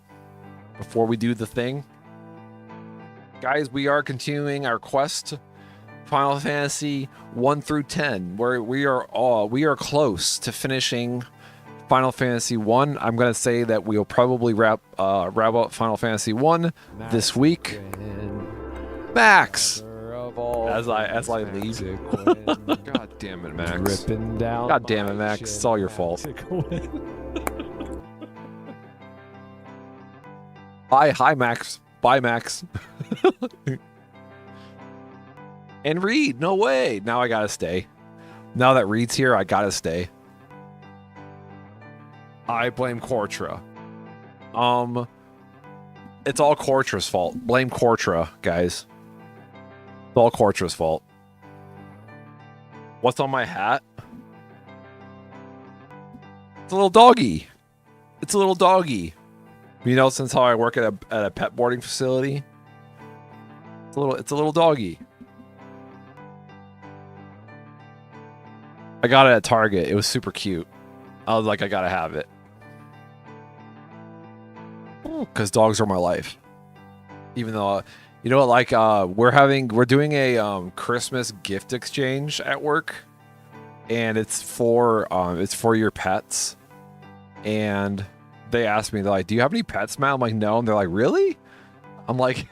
Before we do the thing? Guys, we are continuing our quest, Final Fantasy 1 through 10, where we are close to finishing Final Fantasy 1. I'm gonna say that we'll probably wrap up Final Fantasy 1 this week. Max, as I leave. God damn it, Max. God damn it, Max. It's all your fault. Hi, Max. Bye, Max. And Reed, no way. Now I gotta stay. Now that Reed's here, I gotta stay. I blame Cortra. It's all Cortra's fault. Blame Cortra, guys. It's all Cortra's fault. What's on my hat? It's a little doggy. It's a little doggy. You know, since how I work at a pet boarding facility, it's a little doggy. I got it at Target. It was super cute. I was like, I gotta have it. Because dogs are my life. Even though, you know what, like, we're doing a Christmas gift exchange at work. And it's for your pets. And they asked me, they're like, do you have any pets, Matt? I'm like, no. And they're like, really? I'm like,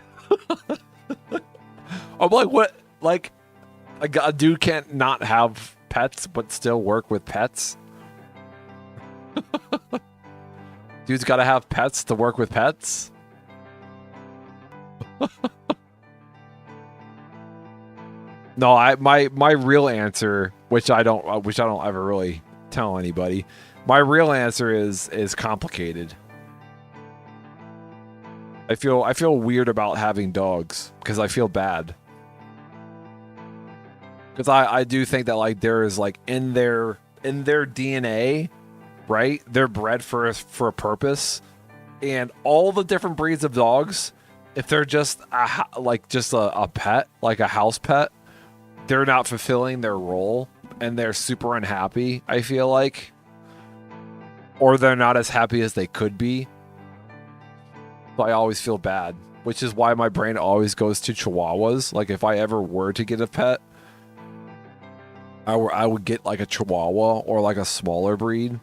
what? Like, a dude can't not have pets, but still work with pets? Dude's got to have pets to work with pets? No, my real answer, which I don't ever really tell anybody. My real answer is complicated. I feel weird about having dogs because I feel bad. Because I do think that, like, there is, like, in their DNA, right? They're bred for a purpose, and all the different breeds of dogs, if they're just a pet, like a house pet, they're not fulfilling their role, and they're super unhappy, I feel like. Or they're not as happy as they could be. So I always feel bad, which is why my brain always goes to Chihuahuas. Like, if I ever were to get a pet, I would get like a Chihuahua or like a smaller breed,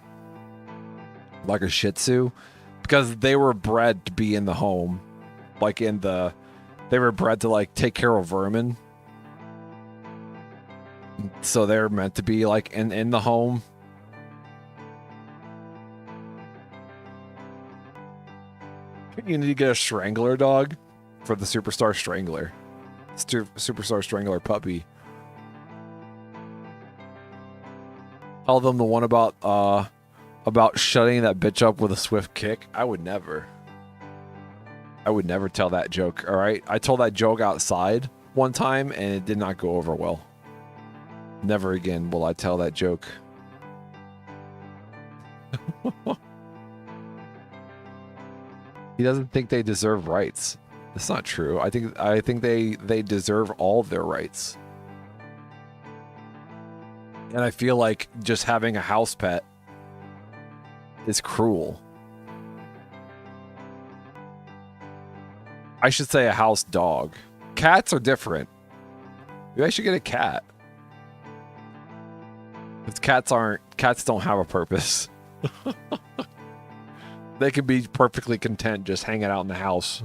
like a Shih Tzu, because they were bred to be in the home, they were bred to, like, take care of vermin. So they're meant to be, like, in the home. You need to get a Strangler dog for the Superstar Strangler. Superstar Strangler puppy. Tell them the one about shutting that bitch up with a swift kick. I would never tell that joke, all right? I told that joke outside one time, and it did not go over well. Never again will I tell that joke. He doesn't think they deserve rights. That's not true. I think they deserve all of their rights. And I feel like just having a house pet is cruel. I should say a house dog. Cats are different. Maybe I should get a cat. Because cats don't have a purpose. They can be perfectly content just hanging out in the house.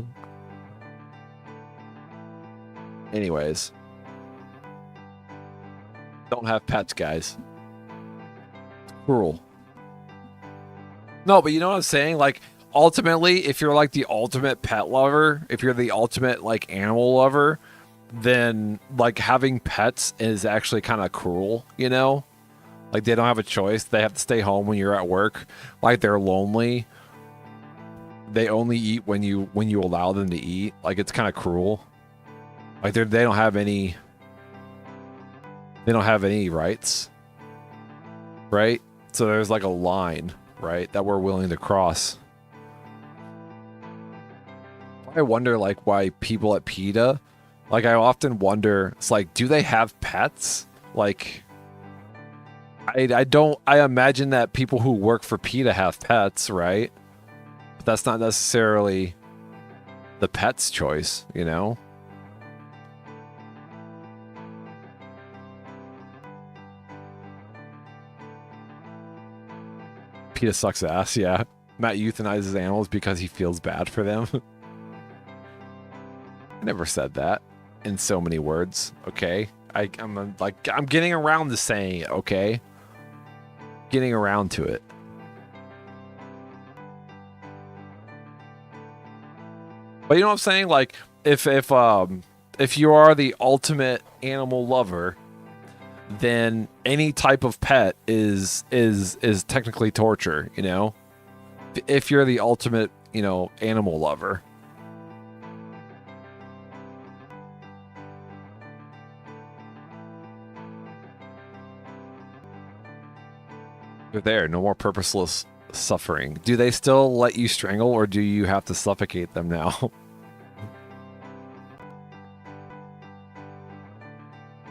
Anyways. Don't have pets, guys. Cruel. No, but you know what I'm saying? Like, ultimately, if you're like the ultimate pet lover, if you're the ultimate like animal lover, then like having pets is actually kind of cruel, you know? Like they don't have a choice. They have to stay home when you're at work. Like they're lonely. They only eat when you allow them to eat. Like it's kind of cruel. Like they don't have any rights. Right? So there's like a line, right, that we're willing to cross. I wonder like why people at PETA, like I often wonder, it's like, do they have pets? Like I imagine that people who work for PETA have pets, right? But that's not necessarily the pet's choice, you know? PETA sucks ass, yeah. Matt euthanizes animals because he feels bad for them. I never said that in so many words, okay? I'm getting around to saying it, okay? Getting around to it. But you know what I'm saying? Like if you are the ultimate animal lover, then any type of pet is technically torture, you know? If you're the ultimate, you know, animal lover. You're there, no more purposeless suffering. Do they still let you strangle or do you have to suffocate them now?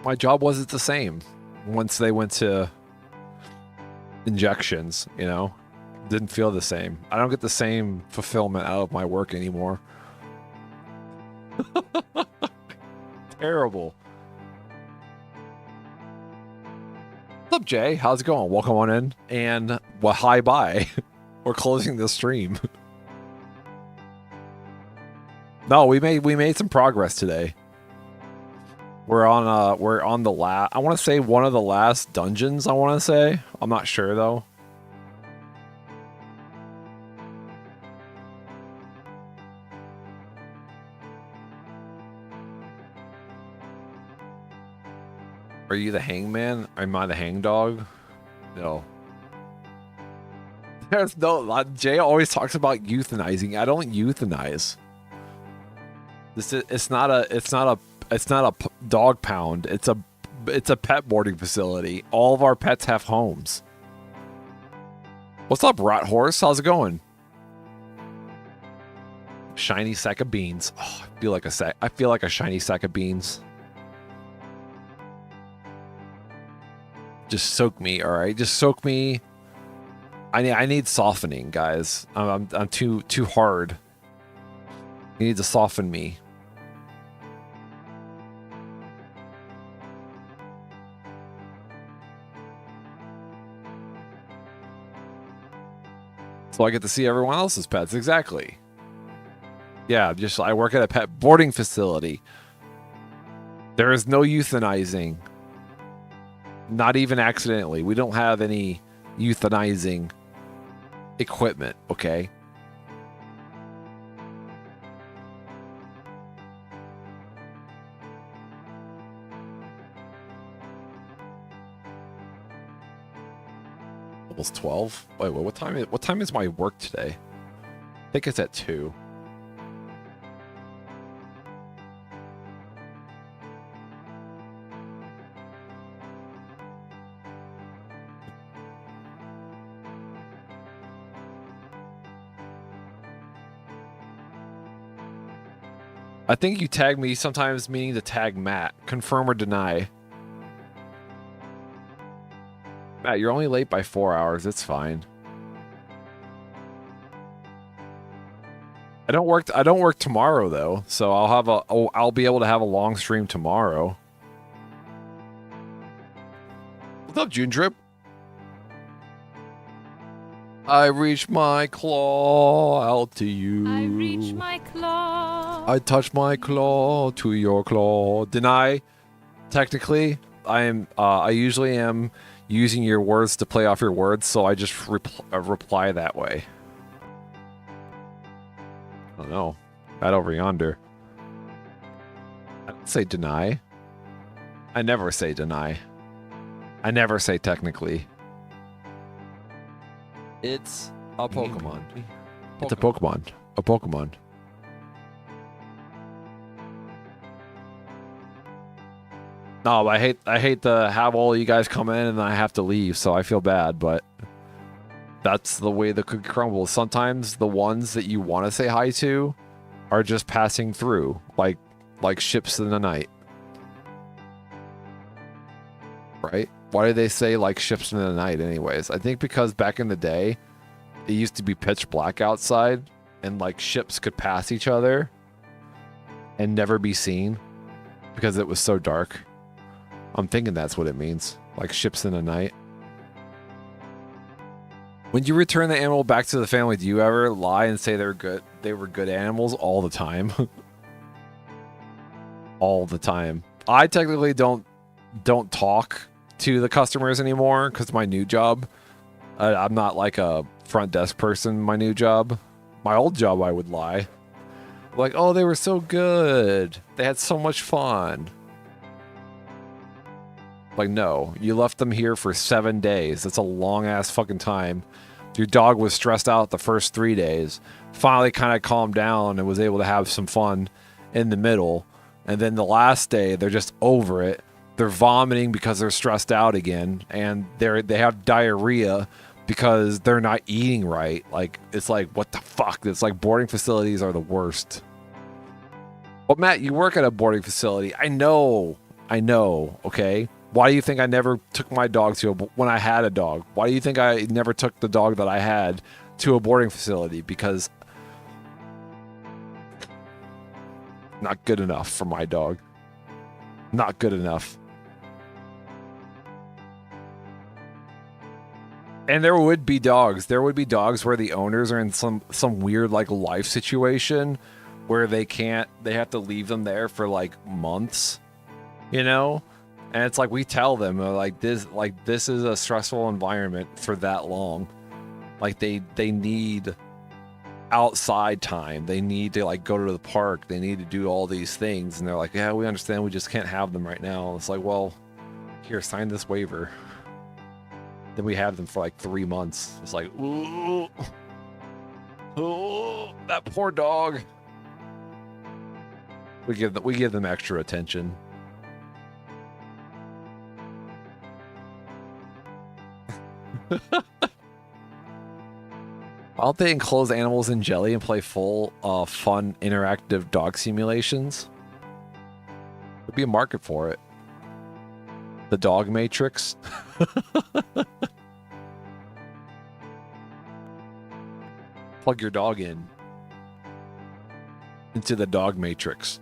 My job wasn't the same once they went to injections, you know? Didn't feel the same. I don't get the same fulfillment out of my work anymore. Terrible. What's up, Jay? How's it going? Welcome on in. And well, hi bye. We're closing the stream. No, we made some progress today. We're on the last, I want to say one of the last dungeons, I want to say. I'm not sure though. Are you the hangman? Am I the hangdog? No. There's no, Jay always talks about euthanizing. I don't euthanize. It's not a dog pound. It's a pet boarding facility. All of our pets have homes. What's up, rat horse? How's it going? Shiny sack of beans. Oh, I feel like a shiny sack of beans. Just soak me, all right? Just soak me. I need softening, guys. I'm too hard. You need to soften me. So I get to see everyone else's pets. Exactly. Yeah, I work at a pet boarding facility. There is no euthanizing. Not even accidentally. We don't have any euthanizing equipment, okay? Almost 12? Wait, what time is my work today? I think it's at 2. I think you tag me sometimes meaning to tag Matt. Confirm or deny. Matt, you're only late by 4 hours. It's fine. I don't work tomorrow though, so I'll be able to have a long stream tomorrow. What's up, June Drip? I reach my claw out to you. I reach my claw. I touch my claw to your claw. Deny, technically, I usually am using your words to play off your words, so I just reply that way. I don't know. That over yonder. I don't say deny. I never say deny. I never say technically. It's a Pokemon. It's a Pokemon. A Pokemon. No, I hate to have all you guys come in and I have to leave, so I feel bad, but that's the way the cookie crumbles. Sometimes the ones that you want to say hi to are just passing through, like ships in the night. Right? Why do they say like ships in the night anyways? I think because back in the day, it used to be pitch black outside and like ships could pass each other and never be seen because it was so dark. I'm thinking that's what it means, like ships in the night. When you return the animal back to the family, do you ever lie and say they were good animals all the time? All the time. I technically don't talk to the customers anymore because my new job. I'm not like a front desk person. My new job. My old job, I would lie. Like, oh, they were so good. They had so much fun. Like, no, you left them here for 7 days. That's a long ass fucking time. Your dog was stressed out the first 3 days. Finally kind of calmed down and was able to have some fun in the middle. And then the last day, they're just over it. They're vomiting because they're stressed out again. And they have diarrhea because they're not eating right. Like, it's like, what the fuck? It's like boarding facilities are the worst. But Matt, you work at a boarding facility. I know, okay? Why do you think I never took my dog when I had a dog? Why do you think I never took the dog that I had to a boarding facility? Because not good enough for my dog. Not good enough. And there would be dogs. There would be dogs where the owners are in some weird like life situation where they have to leave them there for like months, you know? And it's like we tell them like this is a stressful environment for that long. Like they need outside time. They need to like go to the park. They need to do all these things. And they're like, yeah, we understand. We just can't have them right now. And it's like, well, here, sign this waiver. Then we have them for like 3 months. It's like, ooh, that poor dog. We give them extra attention. Why don't they enclose animals in jelly and play full, fun, interactive dog simulations? There'd be a market for it. The dog matrix. Plug your dog into the dog matrix.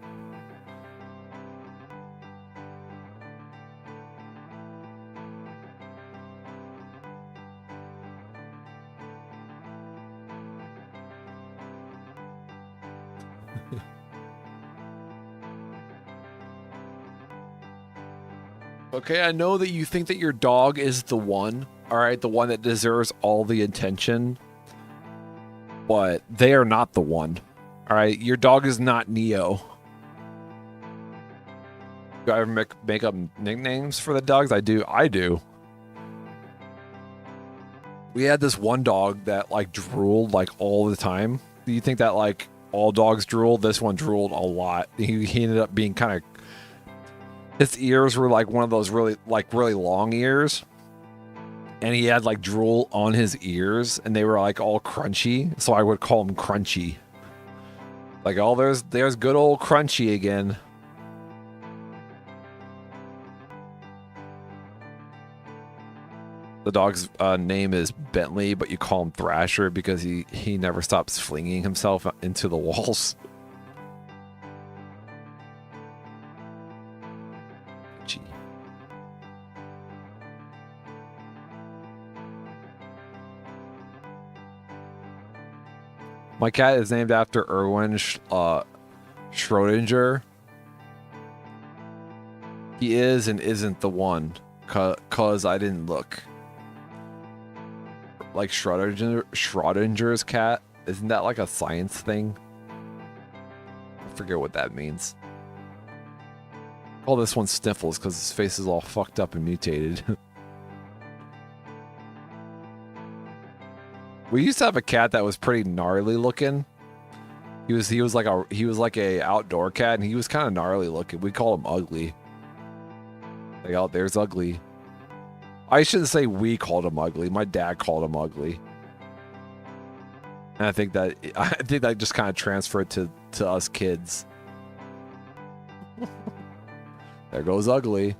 Okay, I know that you think that your dog is the one, all right, the one that deserves all the attention, but they are not the one, all right? Your dog is not Neo. Do I ever make up nicknames for the dogs? I do. We had this one dog that like drooled like all the time. Do you think that like all dogs drool? This one drooled a lot. He ended up being kind of... His ears were like one of those really long ears. And he had like drool on his ears and they were like all crunchy. So I would call him Crunchy. Like, oh, there's good old Crunchy again. The dog's name is Bentley, but you call him Thrasher because he never stops flinging himself into the walls. Gee. My cat is named after Erwin Schrödinger. He is and isn't the one, cause I didn't look. Like Schrodinger's cat. Isn't that like a science thing? I forget what that means. Call this one Sniffles because his face is all fucked up and mutated. We used to have a cat that was pretty gnarly looking. He was like a outdoor cat, and he was kind of gnarly looking. We call him Ugly. Like, out there's Ugly. I shouldn't say we called him Ugly. My dad called him Ugly. And I think that just kind of transferred to us kids. There goes Ugly.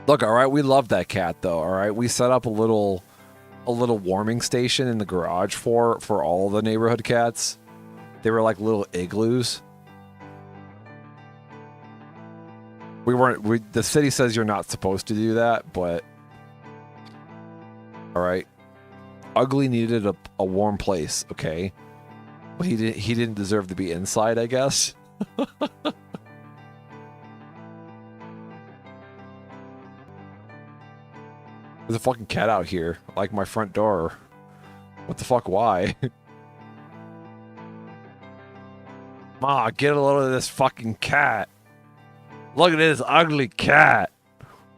Look, all right, we love that cat though. All right, we set up a little warming station in the garage for all the neighborhood cats. They were like little igloos. The city says you're not supposed to do that, but all right. Ugly needed a warm place, okay? But he didn't deserve to be inside, I guess. There's a fucking cat out here, like my front door. What the fuck, why? Ma, get a load of this fucking cat. Look at this ugly cat.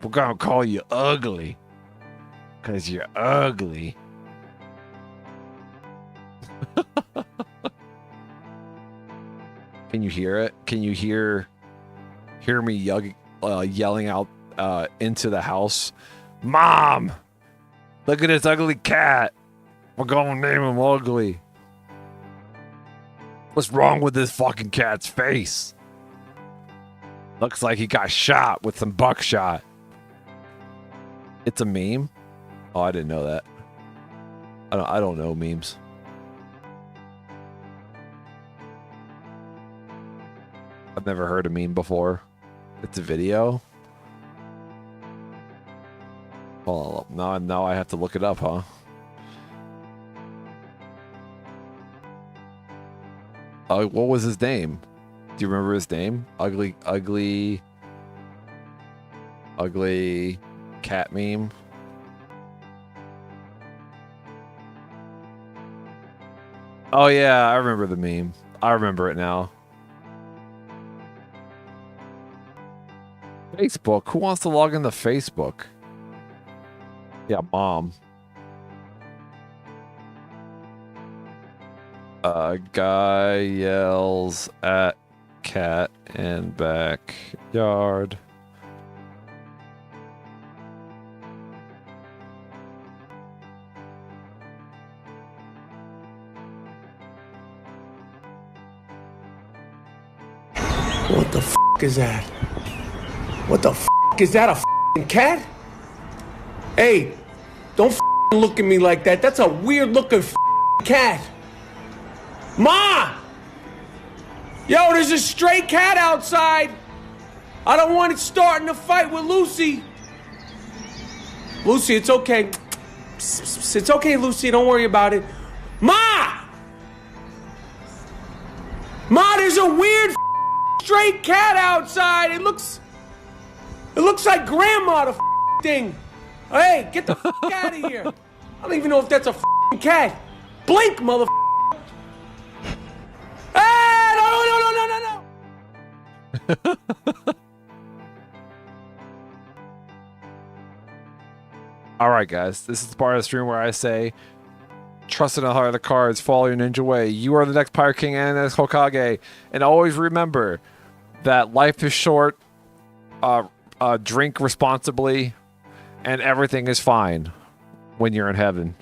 We're gonna call you Ugly. 'Cause you're ugly. Can you hear it? Can you hear me yelling out into the house? Mom! Look at this ugly cat. We're gonna name him Ugly. What's wrong with this fucking cat's face? Looks like he got shot with some buckshot. It's a meme? Oh, I didn't know that. I don't know memes. I've never heard a meme before. It's a video? Oh, now I have to look it up, huh? What was his name? Do you remember his name? Ugly cat meme. Oh yeah, I remember the meme. I remember it now. Facebook. Who wants to log into Facebook? Yeah, mom. Guy yells at cat in backyard. What the f*** is that? What the f*** is that, a f***ing cat? Hey, don't f***ing look at me like that. That's a weird looking f***ing cat. Ma! Yo, there's a stray cat outside. I don't want it starting a fight with Lucy. Lucy, it's okay. It's okay, Lucy. Don't worry about it. Ma! Ma, there's a weird stray cat outside. It looks like grandma, the thing. Hey, get the out of here. I don't even know if that's a cat. Blink, mother. Hey, no. All right, guys. This is the part of the stream where I say, trust in the heart of the cards, follow your ninja way. You are the next Pirate King and the next Hokage. And always remember that life is short. Drink responsibly, and everything is fine when you're in heaven.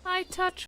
I touch